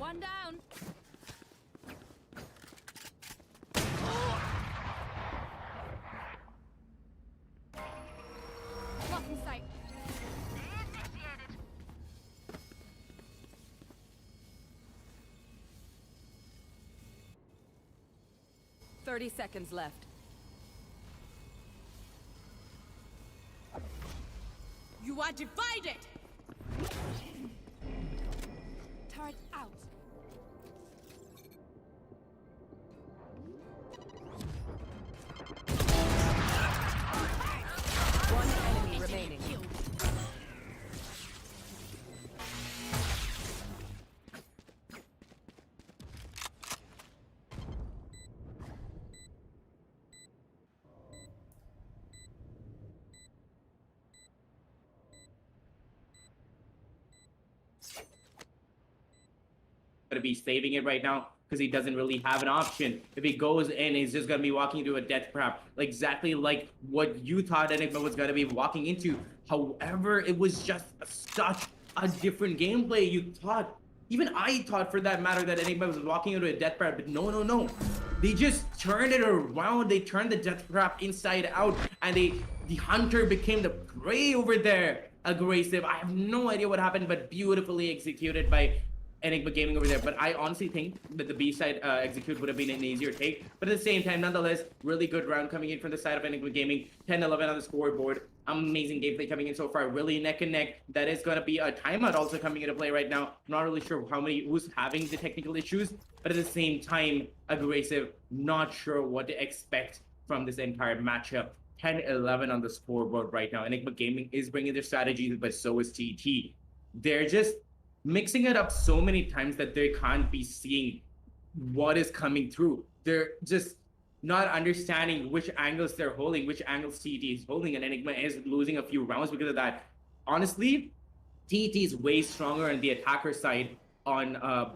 One down. Blocking sight. 30 seconds left. You are divided! Turret out. One enemy remaining. Going to be saving it right now because he doesn't really have an option. If he goes in, he's just going to be walking into a death trap, exactly like what you thought Enigma was going to be walking into. However, it was just such a different gameplay. You thought, even I thought for that matter, that Enigma was walking into a death trap, but no. They just turned it around. They turned the death trap inside out, and the hunter became the prey over there. Aggressive. I have no idea what happened, but beautifully executed by Enigma Gaming over there. But I honestly think that the B side execute would have been an easier take. But at the same time, nonetheless, really good round coming in from the side of Enigma Gaming. 10-11 on the scoreboard. Amazing gameplay coming in so far. Really neck and neck. That is going to be a timeout also coming into play right now. I'm not really sure who's having the technical issues. But at the same time, aggressive. Not sure what to expect from this entire matchup. 10-11 on the scoreboard right now. Enigma Gaming is bringing their strategies, but so is TT. They're just mixing it up so many times that they can't be seeing what is coming through. They're just not understanding which angles they're holding, which angles TT is holding, and Enigma is losing a few rounds because of that. Honestly, TT is way stronger on the attacker side on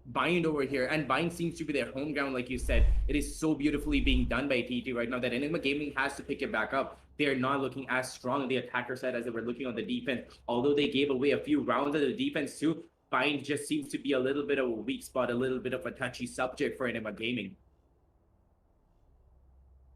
Bind over here, and Bind seems to be their home ground, like you said. It is so beautifully being done by TT right now that Enigma Gaming has to pick it back up. They're not looking as strong on the attacker side as they were looking on the defense. Although they gave away a few rounds of the defense too, Bind just seems to be a little bit of a weak spot, a little bit of a touchy subject for Enigma Gaming.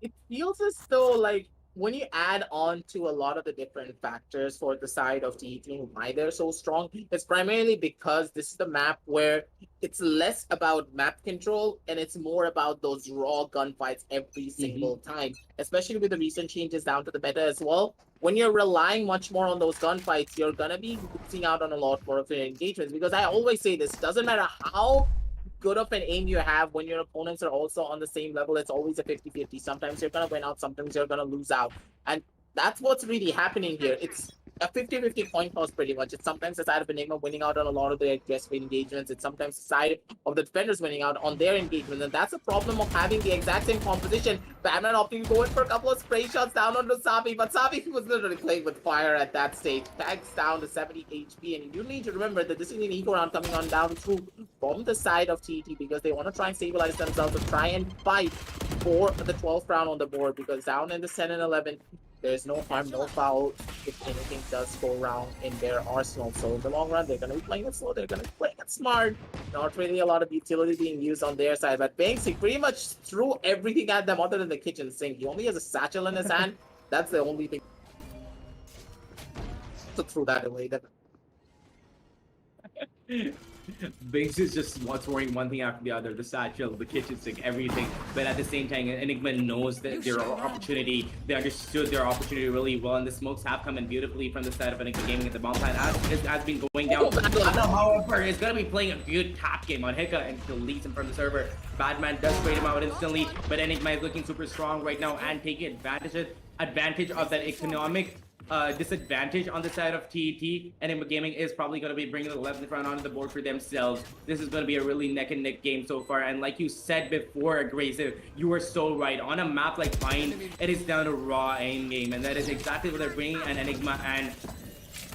It feels as though, like, when you add on to a lot of the different factors for the side of TET and why they're so strong, it's primarily because this is the map where it's less about map control and it's more about those raw gunfights every single time, especially with the recent changes down to the meta as well. When you're relying much more on those gunfights, you're going to be losing out on a lot more of your engagements, because I always say this, doesn't matter how good of an aim you have, when your opponents are also on the same level, it's always a 50-50. Sometimes you're going to win out, sometimes you're going to lose out. And that's what's really happening here. It's a 50-50 coin toss pretty much. It's sometimes the side of Enigma winning out on a lot of their aggressive engagements. It's sometimes the side of the defenders winning out on their engagements. And that's the problem of having the exact same composition. Batman opting to go in for a couple of spray shots down onto Sabi, but Sabi was literally playing with fire at that stage. Tags down to 70 HP, and you need to remember that this is an eco round coming on down through from the side of TT, because they want to try and stabilize themselves to try and fight for the 12th round on the board, because down in the 10 and 11, there's no harm, no foul if anything does go wrong in their arsenal. So in the long run, they're going to be playing it slow, they're going to be playing it smart. Not really a lot of utility being used on their side, but Banksy pretty much threw everything at them other than the kitchen sink. He only has a satchel in his hand. That's the only thing. So threw that away. Banks is just throwing one thing after the other, the satchel, the kitchen sink, everything. But at the same time, Enigma knows that their opportunity, they understood their opportunity really well, and the smokes have come in beautifully from the side of Enigma Gaming at the bomb plan has been going down. However, is going to be playing a good top game on Hika and deletes him from the server. Badman does trade him out instantly, but Enigma is looking super strong right now and taking advantage of that economic disadvantage on the side of TET. Enigma Gaming is probably going to be bringing the 11th round onto the board for themselves. This is going to be a really neck and neck game so far, and like you said before, Aggressive, you were so right. On a map like Bind, it is down to raw aim game, and that is exactly what they're bringing, and Enigma and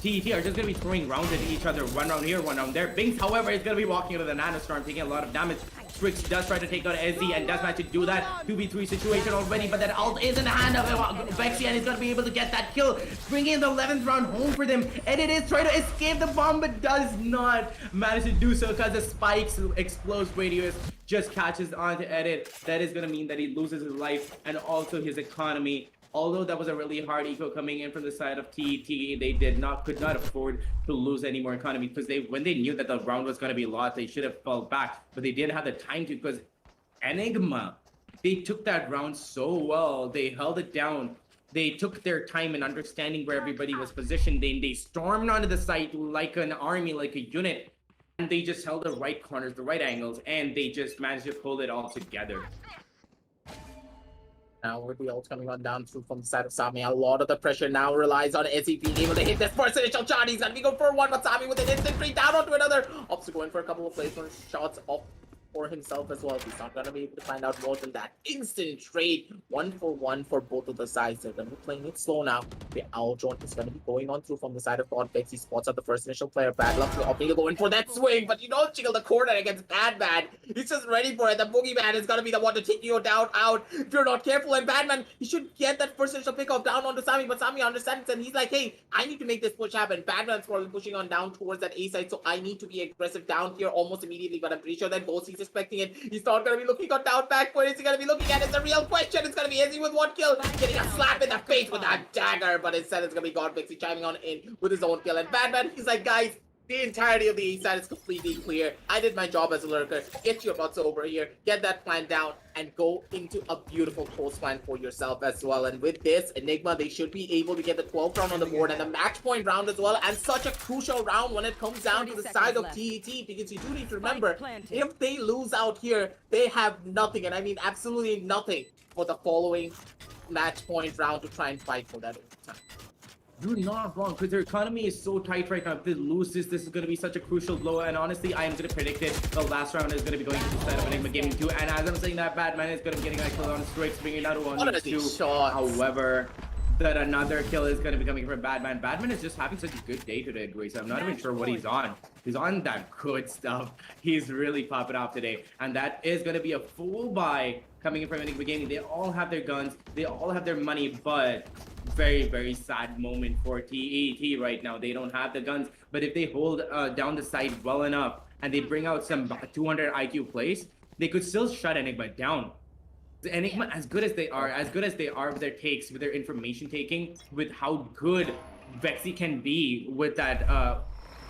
TET are just going to be throwing rounds at each other. One round here, one round there. Binks, however, is going to be walking into the Nanostorm, taking a lot of damage. Strix does try to take out SZ and does manage to do that. 2v3 situation already, but that ult is in the hand of Vexy and he's going to be able to get that kill. Bringing the 11th round home for them. And it is trying to escape the bomb, but does not manage to do so because the spikes explodes radius just catches on to Edit. That is going to mean that he loses his life and also his economy. Although that was a really hard eco coming in from the side of TET, they could not afford to lose any more economy because when they knew that the round was going to be lost, they should have fell back, but they didn't have the time to because ENIGMA, they took that round so well. They held it down. They took their time in understanding where everybody was positioned. They stormed onto the site like an army, like a unit, and they just held the right corners, the right angles, and they just managed to pull it all together. Now with the ult coming on down through from the side of Sami, a lot of the pressure now relies on Ezzy being able to hit this first initial shot. He's gonna be going for one, but Sami with an instant free down onto another. Opts going for a couple of placement shots off for himself as well. He's not gonna be able to find out more than that. Instant trade, 1-for-1 for both of the sides. They're gonna be playing it slow now. The owl drone is gonna be going on through from the side of Godfix. He spots out the first initial player. Bad luck to opting to go in for that swing, but you don't jiggle the corner against Badman. He's just ready for it. The boogeyman is gonna be the one to take you down out if you're not careful. And Badman, he should get that first initial pickup down onto Sami, but Sami understands and he's like, hey, I need to make this push happen. Badman's probably pushing on down towards that A side, so I need to be aggressive down here almost immediately. But I'm pretty sure that Ghost, he's expecting it. He's not going to be looking on down back. What is he going to be looking at? It's a real question. It's going to be Izzy with one kill, getting a slap in the face with that dagger. But instead, it's going to be Godfix chiming on in with his own kill. And Batman, he's like, guys, the entirety of the east side is completely clear. I did my job as a lurker. Get your butts over here, get that plan down, and go into a beautiful coastline for yourself as well. And with this, ENIGMA, they should be able to get the 12th round on the board and the match point round as well. And such a crucial round when it comes down to the side of TET, because you do need to remember, if they lose out here, they have nothing, and I mean absolutely nothing, for the following match point round to try and fight for that overtime. You're not wrong, because their economy is so tight right now. If they lose this is going to be such a crucial blow. And honestly, I am going to predict it. The last round is going to be going to the side of ENIGMA Gaming 2. And as I'm saying that, Batman is going to be getting that kill on Strikes, bringing it out to 1-2. However, that another kill is going to be coming from Batman. Batman is just having such a good day today, Grace. I'm not even sure what he's on. He's on that good stuff. He's really popping off today. And that is going to be a full buy coming in from ENIGMA Gaming. They all have their guns. They all have their money, but very, very sad moment for TET right now. They don't have the guns, but if they hold down the side well enough and they bring out some 200 IQ plays, they could still shut ENIGMA down. The ENIGMA, as good as they are with their takes, with their information taking, with how good Vexy can be with that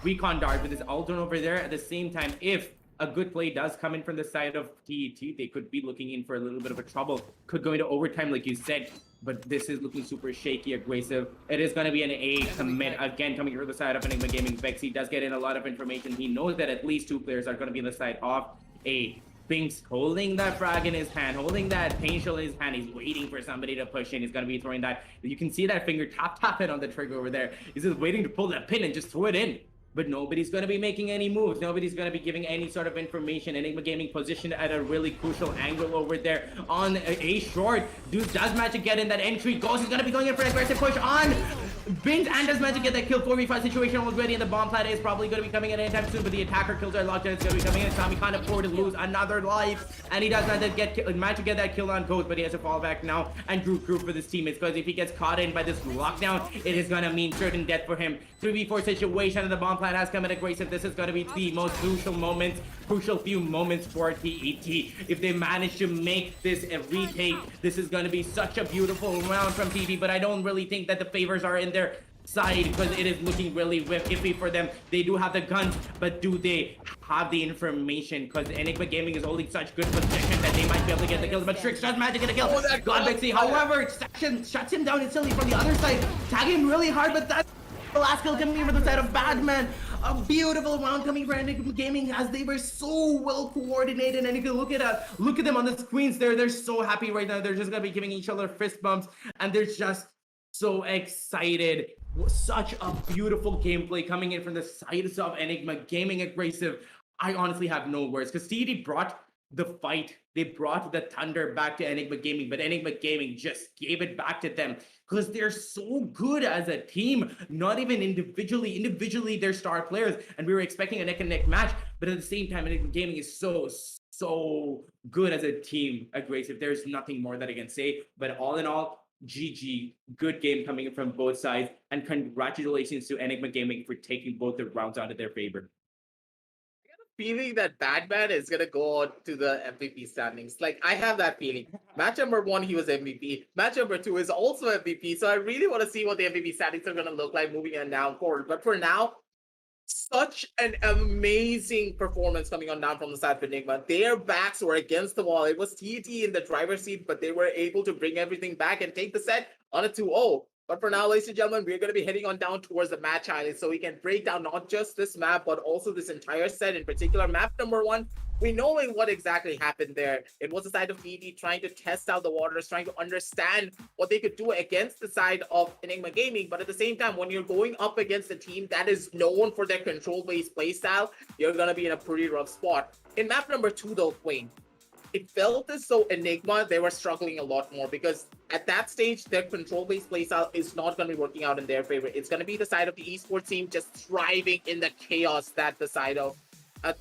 recon dart, with his Aldrin over there. At the same time, if a good play does come in from the side of TET, they could be looking in for a little bit of a trouble. Could go into overtime, like you said, but this is looking super shaky, aggressive. It is going to be an A commit again coming from the side of ENIGMA Gaming. Vexy does get in a lot of information. He knows that at least two players are going to be on the side of A. Binks holding that frag in his hand, holding that pain shield in his hand. He's waiting for somebody to push in. He's going to be throwing that. You can see that finger tap it on the trigger over there. He's just waiting to pull that pin and just throw it in. But nobody's going to be making any moves. Nobody's going to be giving any sort of information. ENIGMA Gaming positioned at a really crucial angle over there on A short. Dude does manage to get in that entry. Ghost is going to be going in for an aggressive push on Bint, and does manage to get that kill. 4v5 situation already, and the bomb plant is probably going to be coming in anytime soon, but the attacker kills are locked in. It's going to be coming in. Sami can't afford to lose another life, and he does manage to get that kill on Ghost, but he has to fall back now and group for this teammates, because if he gets caught in by this lockdown, it is going to mean certain death for him. 3v4 situation, and the bomb plant has come in aggressive. This is going to be the most crucial few moments for TET. If they manage to make this a retake, this is going to be such a beautiful round from TET, but I don't really think that the favors are in their side, because it is looking really iffy for them. They do have the guns, but do they have the information? Because ENIGMA Gaming is holding such good position that they might be able to get the kills, but Strix does manage to get a kill. Godfix, however, shuts him down instantly from the other side, tagging him really hard, but that's the last kill coming from the side of Batman. A beautiful round coming for ENIGMA Gaming, as they were so well coordinated. And if you look at them on the screens, they're so happy right now. They're just gonna be giving each other fist bumps, and they're just so excited. Such a beautiful gameplay coming in from the sides of ENIGMA Gaming aggressive. I honestly have no words, because TET brought the fight, they brought the thunder back to ENIGMA Gaming, but ENIGMA Gaming just gave it back to them. because they're so good as a team, not even individually. Individually, they're star players, and we were expecting a neck and neck match, but at the same time, Enigma Gaming is so good as a team, aggressive. There's nothing more that I can say. But all in all, GG, good game coming in from both sides, and congratulations to Enigma Gaming for taking both the rounds out of their favor. Feeling that Batman is gonna go on to the MVP standings. Like, I have that feeling. Match number 1, he was MVP. Match number 2 is also MVP. So I really want to see what the MVP standings are gonna look like moving on down forward. But for now, such an amazing performance coming on down from the side of Enigma. Their backs were against the wall. It was TET in the driver's seat, but they were able to bring everything back and take the set on a 2-0. But for now, ladies and gentlemen, we're going to be heading on down towards the match highlights so we can break down not just this map, but also this entire set, in particular map number 1. We know what exactly happened there. It was the side of TET trying to test out the waters, trying to understand what they could do against the side of Enigma Gaming. But at the same time, when you're going up against a team that is known for their control-based playstyle, you're going to be in a pretty rough spot. In map number 2, though, Wayne, it felt as though Enigma, they were struggling a lot more because at that stage, their control-based playstyle is not going to be working out in their favor. It's going to be the side of the esports team just thriving in the chaos that the side of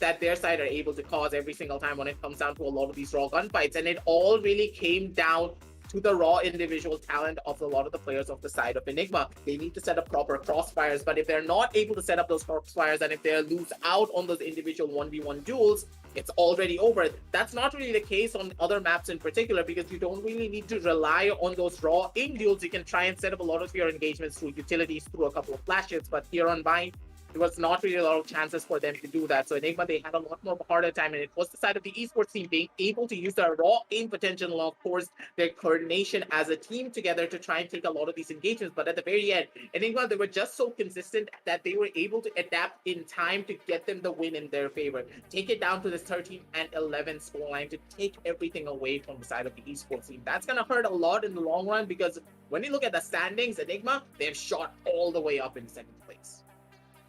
that their side are able to cause every single time when it comes down to a lot of these raw gunfights. And it all really came down to the raw individual talent of a lot of the players of the side of Enigma. They need to set up proper crossfires, but if they're not able to set up those crossfires and if they lose out on those individual 1v1 duels, it's already over. That's not really the case on other maps in particular because you don't really need to rely on those raw aim duels. You can try and set up a lot of your engagements through utilities, through a couple of flashes, but here on Vine, there was not really a lot of chances for them to do that. So Enigma, they had a lot more of a harder time, and it was the side of the esports team being able to use their raw aim potential and, of course, their coordination as a team together to try and take a lot of these engagements. But at the very end, Enigma, they were just so consistent that they were able to adapt in time to get them the win in their favor. Take it down to this 13-11 scoreline to take everything away from the side of the esports team. That's going to hurt a lot in the long run because when you look at the standings, Enigma, they've shot all the way up in second place.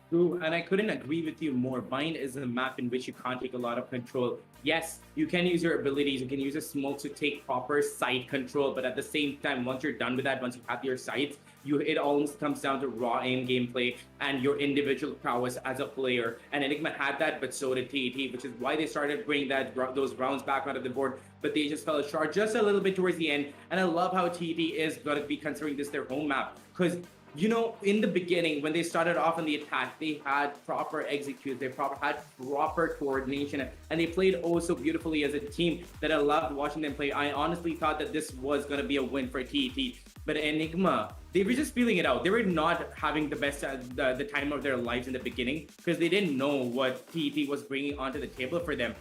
True, and I couldn't agree with you more. Bind is a map in which you can't take a lot of control. Yes, you can use your abilities, you can use a smoke to take proper site control, but at the same time, once you're done with that, once you have your sites, it almost comes down to raw aim gameplay and your individual prowess as a player. And Enigma had that, but so did TET, which is why they started bringing those rounds back onto the board, but they just fell short just a little bit towards the end. And I love how TET is going to be considering this their home map, because you know, in the beginning, when they started off on the attack, they had proper execute, they had proper coordination, and they played oh so beautifully as a team that I loved watching them play. I honestly thought that this was going to be a win for TET, but Enigma, they were just feeling it out. They were not having the best the time of their lives in the beginning because they didn't know what TET was bringing onto the table for them.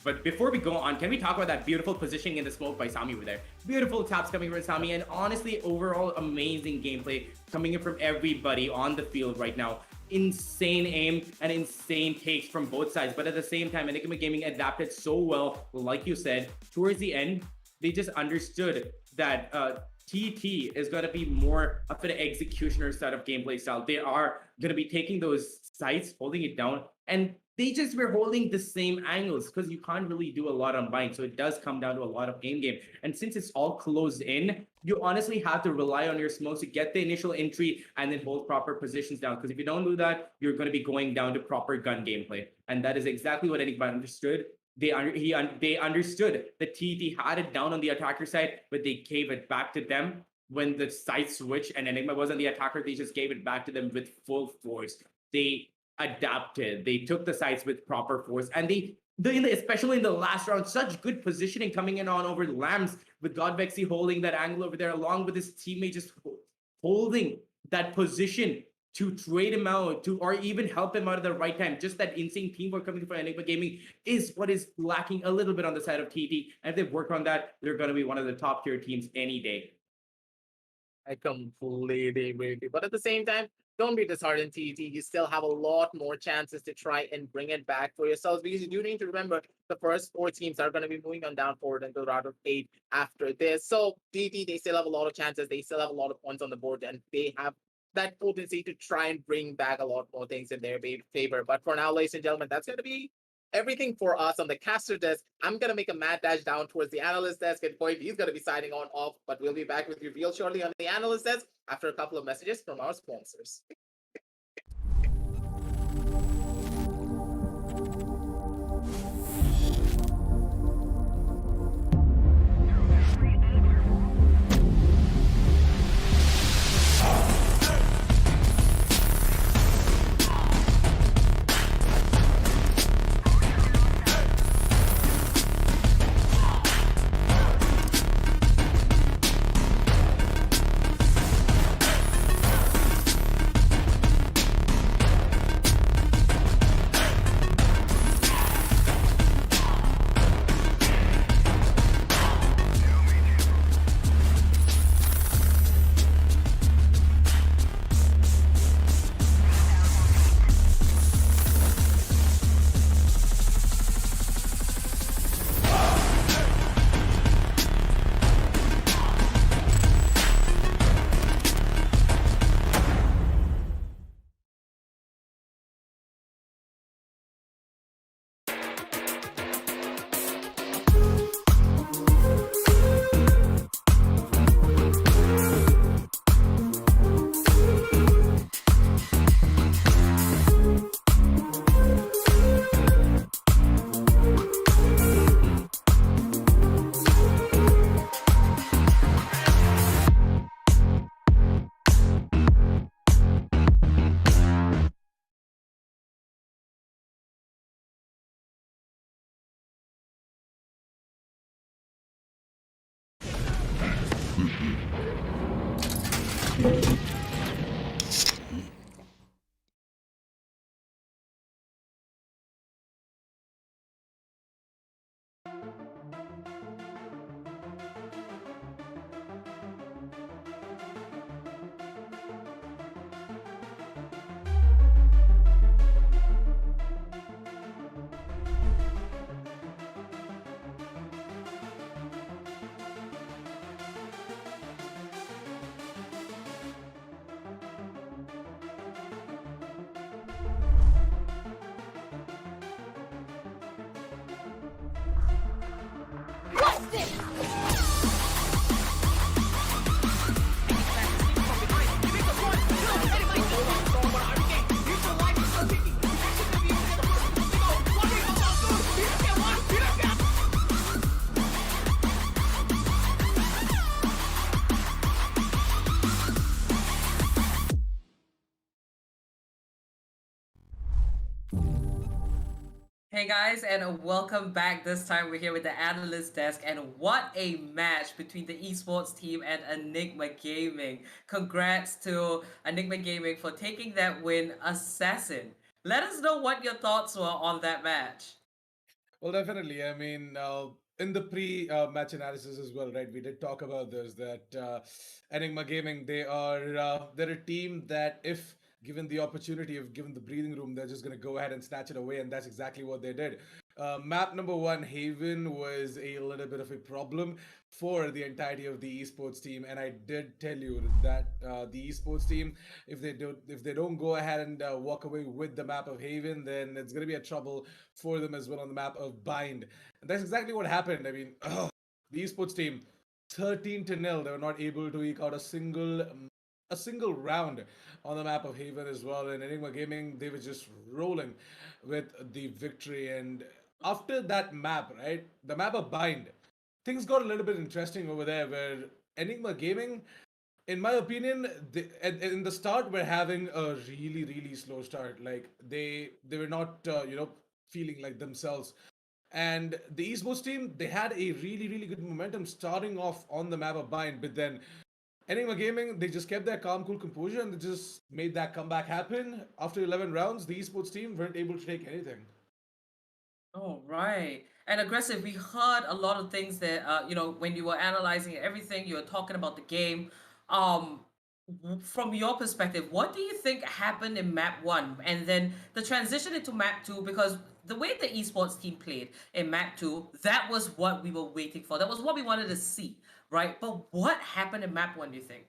But before we go on, can we talk about that beautiful positioning in the smoke by Sami over there? Beautiful taps coming from Sami, and honestly, overall amazing gameplay coming in from everybody on the field right now. Insane aim and insane takes from both sides. But at the same time, Enigma Gaming adapted so well, like you said, towards the end, they just understood that TET is going to be more of an executioner side of gameplay style. They are going to be taking those sites, holding it down, and they just were holding the same angles because you can't really do a lot on bind. So it does come down to a lot of game. And since it's all closed in, you honestly have to rely on your smokes to get the initial entry and then hold proper positions down. Because if you don't do that, you're going to be going down to proper gun gameplay. And that is exactly what Enigma understood. They understood that TET had it down on the attacker side, but they gave it back to them when the side switched and Enigma was on the attacker. They just gave it back to them with full force. They adapted. They took the sides with proper force, and especially in the last round, such good positioning coming in on over Lambs with Godvexy holding that angle over there, along with his teammate just holding that position to trade him out or even help him out at the right time. Just that insane teamwork coming from Enigma Gaming is what is lacking a little bit on the side of TET. And if they work on that, they're going to be one of the top tier teams any day. I completely agree with you. But at the same time, don't be disheartened, TET. You still have a lot more chances to try and bring it back for yourselves because you do need to remember the first 4 teams are going to be moving on down forward until round of 8 after this. So TET, they still have a lot of chances. They still have a lot of points on the board, and they have that potency to try and bring back a lot more things in their favor. But for now, ladies and gentlemen, that's going to be everything for us on the caster desk. I'm going to make a mad dash down towards the analyst desk, and Point, he's going to be signing on off, but we'll be back with you real shortly on the analyst desk after a couple of messages from our sponsors. Hey guys, and welcome back. This time we're here with the analyst desk, and what a match between the esports team and Enigma Gaming. Congrats to Enigma Gaming for taking that win, Assassin. Let us know what your thoughts were on that match. Well, definitely. I mean, in the pre-match analysis as well, right? We did talk about this that Enigma Gaming, they're a team that if given the opportunity, if given the breathing room, they're just going to go ahead and snatch it away, and that's exactly what they did. Map number one, Haven, was a little bit of a problem for the entirety of the esports team, and I did tell you that the esports team, if they don't go ahead and walk away with the map of Haven, then it's going to be a trouble for them as well on the map of Bind, and that's exactly what happened. I mean, the esports team, 13-0, they were not able to eke out a single round on the map of Haven as well. And Enigma Gaming, they were just rolling with the victory. And after that map, right, the map of Bind, things got a little bit interesting over there where Enigma Gaming, in my opinion, in the start, were having a really slow start. Like they were not, feeling like themselves. And the esports team, they had a really good momentum starting off on the map of Bind, but then Enigma Gaming, they just kept their calm, cool composure, and they just made that comeback happen. After 11 rounds, the esports team weren't able to take anything. Oh, right. And aggressive, we heard a lot of things that, when you were analyzing everything, you were talking about the game. Um, from your perspective, what do you think happened in map one and then the transition into map two? Because the way the esports team played in map two, that was what we were waiting for. That was what we wanted to see, right? But what happened in map one, do you think?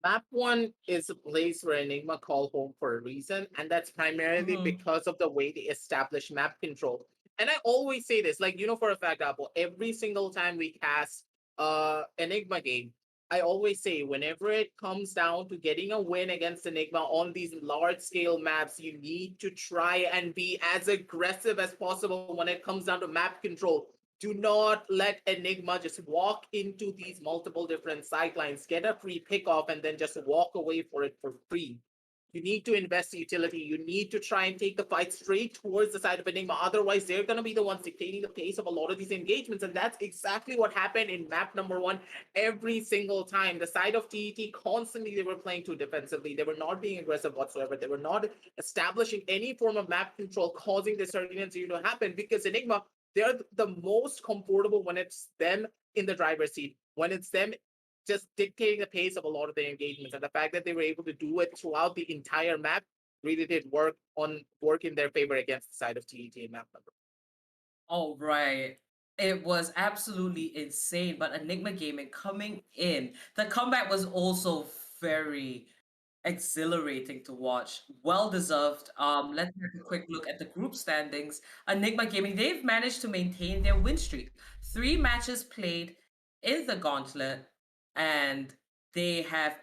Map 1 is a place where Enigma call home for a reason, and that's primarily Mhm. because of the way they establish map control. And I always say this, like, for a fact, Apple, every single time we cast Enigma game, I always say whenever it comes down to getting a win against Enigma on these large scale maps, you need to try and be as aggressive as possible when it comes down to map control. Do not let Enigma just walk into these multiple different sidelines, get a free pick off, and then just walk away for it for free. You need to invest utility. You need to try and take the fight straight towards the side of Enigma. Otherwise, they're going to be the ones dictating the pace of a lot of these engagements. And that's exactly what happened in map number 1 every single time. The side of TET constantly they were playing too defensively. They were not being aggressive whatsoever. They were not establishing any form of map control, causing this urgency to happen because Enigma, they're the most comfortable when it's them in the driver's seat, when it's them just dictating the pace of a lot of their engagements. And the fact that they were able to do it throughout the entire map really did work in their favor against the side of TET in map number. Oh, right. It was absolutely insane. But Enigma Gaming coming in, the comeback was also very exhilarating to watch. Well deserved. Let's have a quick look at the group standings. Enigma Gaming, they've managed to maintain their win streak. 3 matches played in the Gauntlet, and they have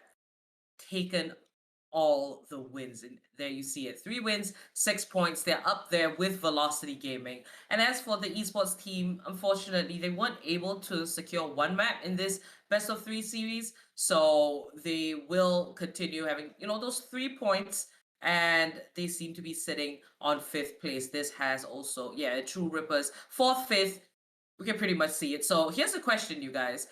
taken all the wins. And there you see it. 3 wins, 6 points. They're up there with Velocity Gaming. And as for the esports team, unfortunately, they weren't able to secure 1 map in this best of 3 series. So they will continue having, those 3 points. And they seem to be sitting on 5th place. This has also, True Rippers, 4th, 5th. We can pretty much see it. So here's a question, you guys.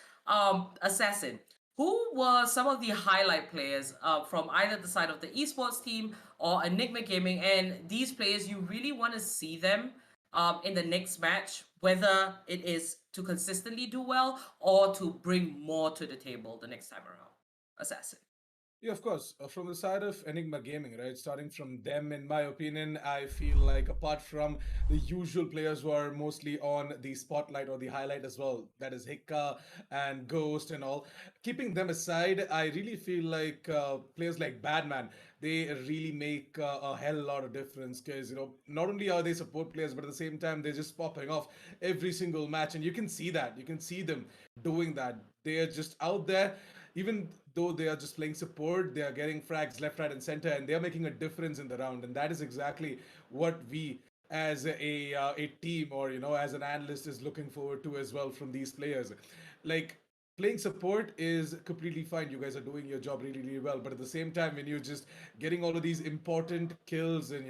Assassin, who were some of the highlight players from either the side of the esports team or Enigma Gaming? And these players, you really want to see them in the next match, whether it is to consistently do well or to bring more to the table the next time around. Assassin. Yeah, of course. From the side of Enigma Gaming, right? Starting from them, in my opinion, I feel like apart from the usual players who are mostly on the spotlight or the highlight as well, that is Hikka and Ghost and all, keeping them aside, I really feel like players like Badman, they really make a hell lot of difference because, not only are they support players, but at the same time, they're just popping off every single match. And you can see that. You can see them doing that. They are just out there even though they are just playing support, they are getting frags left, right, and center, and they are making a difference in the round. And that is exactly what we, as a team, or as an analyst, is looking forward to as well from these players. Like playing support is completely fine. You guys are doing your job really, really well. But at the same time, when you're just getting all of these important kills and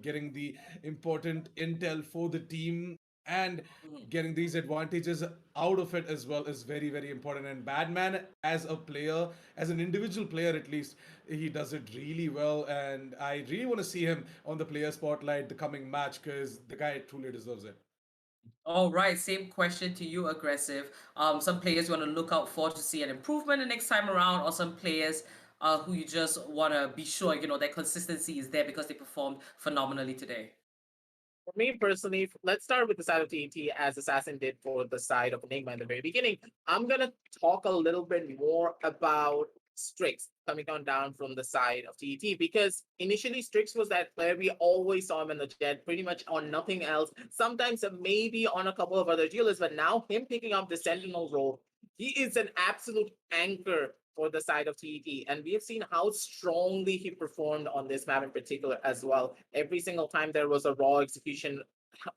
getting the important intel for the team and Mhm. getting these advantages out of it as well is very, very important. And Badman, as a player, as an individual player at least, he does it really well. And I really want to see him on the player spotlight the coming match because the guy truly deserves it. All right, same question to you, Aggressive. Some players you want to look out for to see an improvement the next time around, or some players who you just want to be sure, that consistency is there because they performed phenomenally today. For me personally, let's start with the side of TET as Assassin did for the side of Enigma in the very beginning. I'm gonna talk a little bit more about Strix coming on down from the side of TET because initially Strix was that player we always saw him in the jet, pretty much on nothing else. Sometimes maybe on a couple of other duelists, but now him picking up the Sentinel role, he is an absolute anchor for the side of TET. And we have seen how strongly he performed on this map in particular as well. Every single time there was a raw execution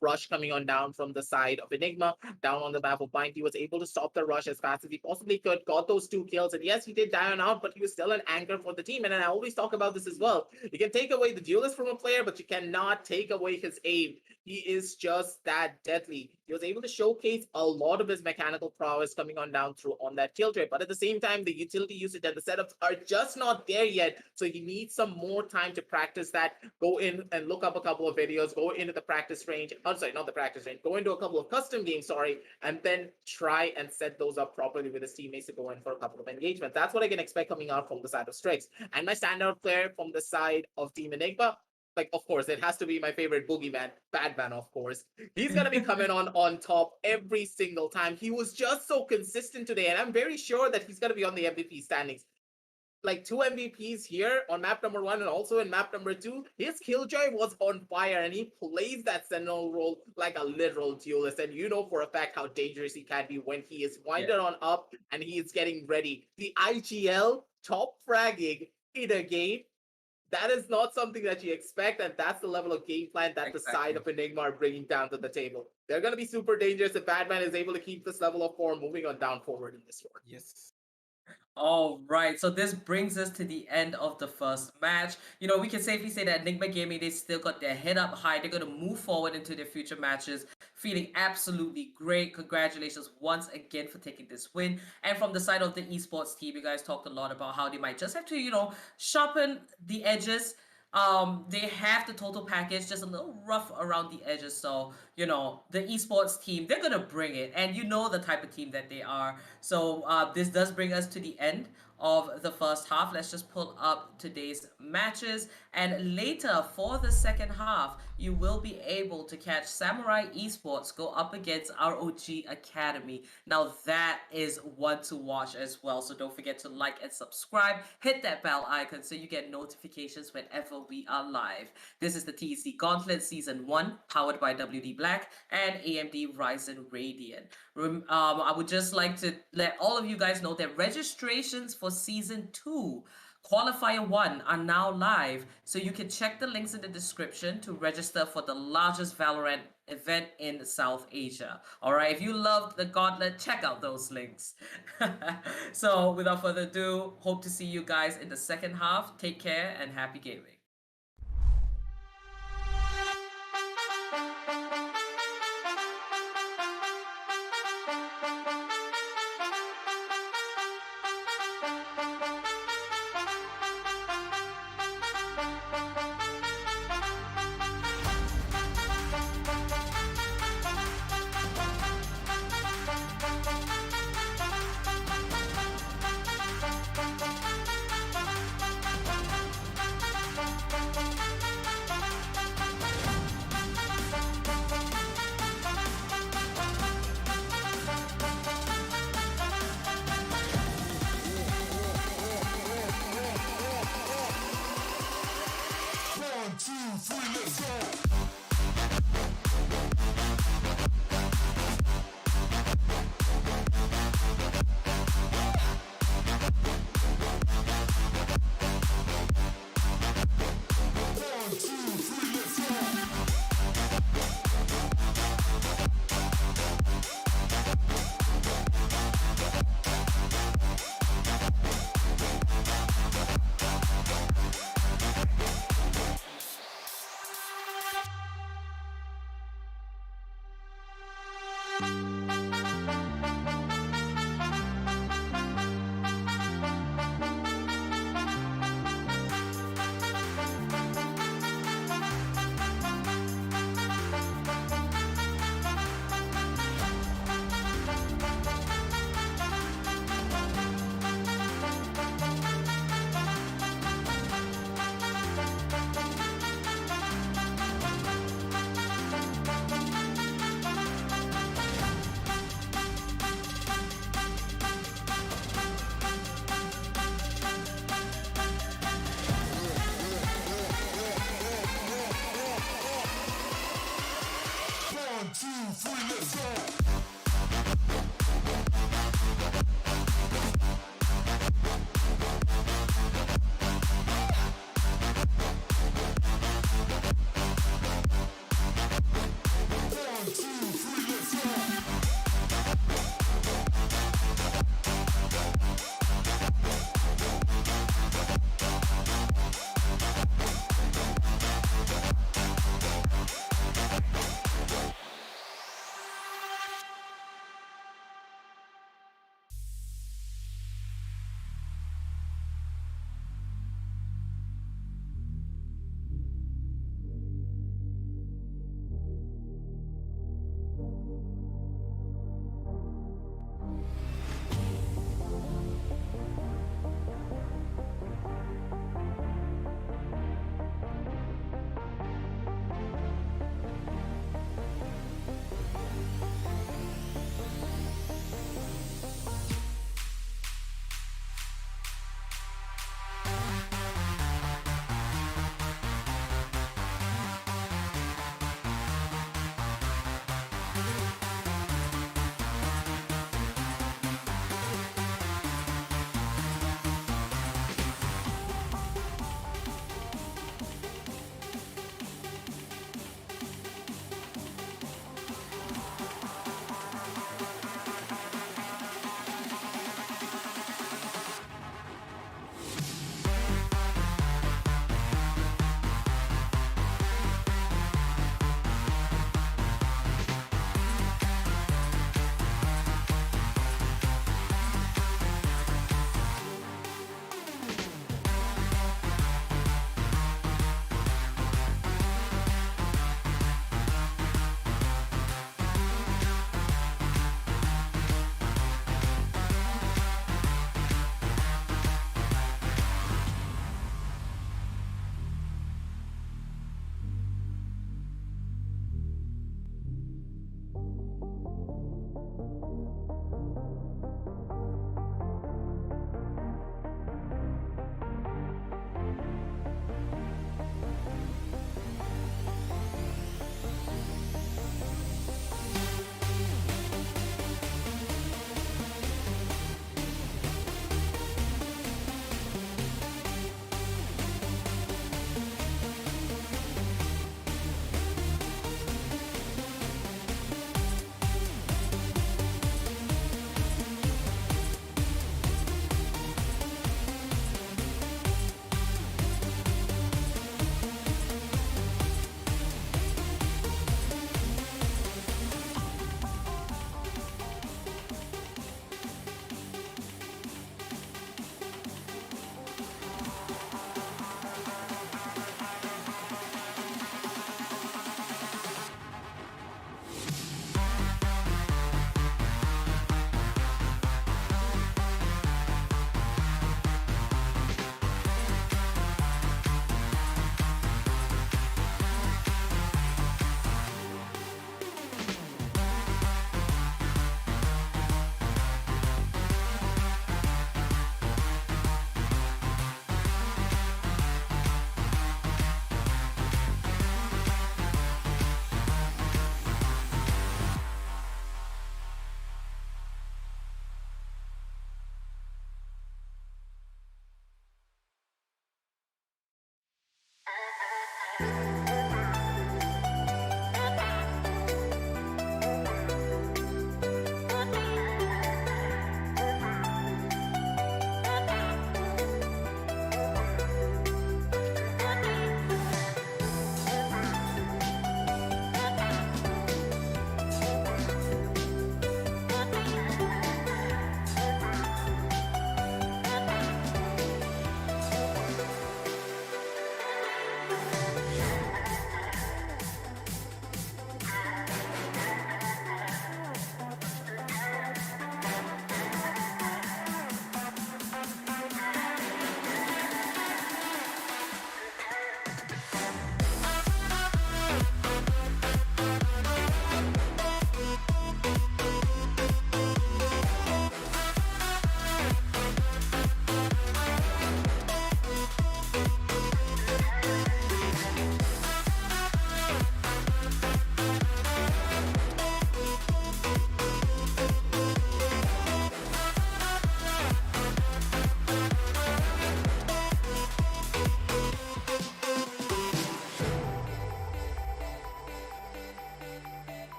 rush coming on down from the side of Enigma, down on the map of Bind. He was able to stop the rush as fast as he possibly could, got those 2 kills, and yes, he did die on out, but he was still an anchor for the team. And I always talk about this as well. You can take away the duelist from a player, but you cannot take away his aim. He is just that deadly. He was able to showcase a lot of his mechanical prowess coming on down through on that kill trade, but at the same time, the utility usage and the setups are just not there yet. So he needs some more time to practice that. Go in and look up a couple of videos, go into the practice range. I'm sorry, not the practice range. Go into a couple of custom games, and then try and set those up properly with his teammates to go in for a couple of engagements. That's what I can expect coming out from the side of Strix. And my standout player from the side of Team Enigma, like, of course, it has to be my favorite boogeyman, Badman, of course. He's gonna be coming on top every single time. He was just so consistent today, and I'm very sure that he's gonna be on the MVP standings. like 2 MVPs here on map number 1 and also in map number 2. His killjoy was on fire and he plays that sentinel role like a literal duelist. And you know for a fact how dangerous he can be when he is winded on up and he is getting ready. The IGL top fragging in a game, that is not something that you expect, and that's the level of game plan that the side of Enigma are bringing down to the table. They're going to be super dangerous if Batman is able to keep this level of form moving on down forward in this one. Yes. All right, so this brings us to the end of the first match. You know, we can safely say that Enigma Gaming, they still got their head up high. They're going to move forward into their future matches, feeling absolutely great. Congratulations once again for taking this win. And from the side of the esports team, you guys talked a lot about how they might just have to, you know, sharpen the edges. They have the total package, just a little rough around the edges. So, you know, the esports team, they're gonna bring it, and you know the type of team that they are. So this does bring us to the end of the first half. Let's just pull up today's matches, and later for the second half, you will be able to catch Samurai Esports go up against ROG Academy. Now that is one to watch as well, so don't forget to like and subscribe, hit that bell icon so you get notifications whenever we are live. This is the TEC Gauntlet Season 1, powered by WD Black and AMD Ryzen Radeon. I would just like to let all of you guys know that registrations for Season 2 Qualifier 1 are now live, so you can check the links in the description to register for the largest Valorant event in South Asia. Alright, if you loved the Gauntlet, check out those links. So without further ado, hope to see you guys in the second half. Take care and happy gaming.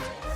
Bye.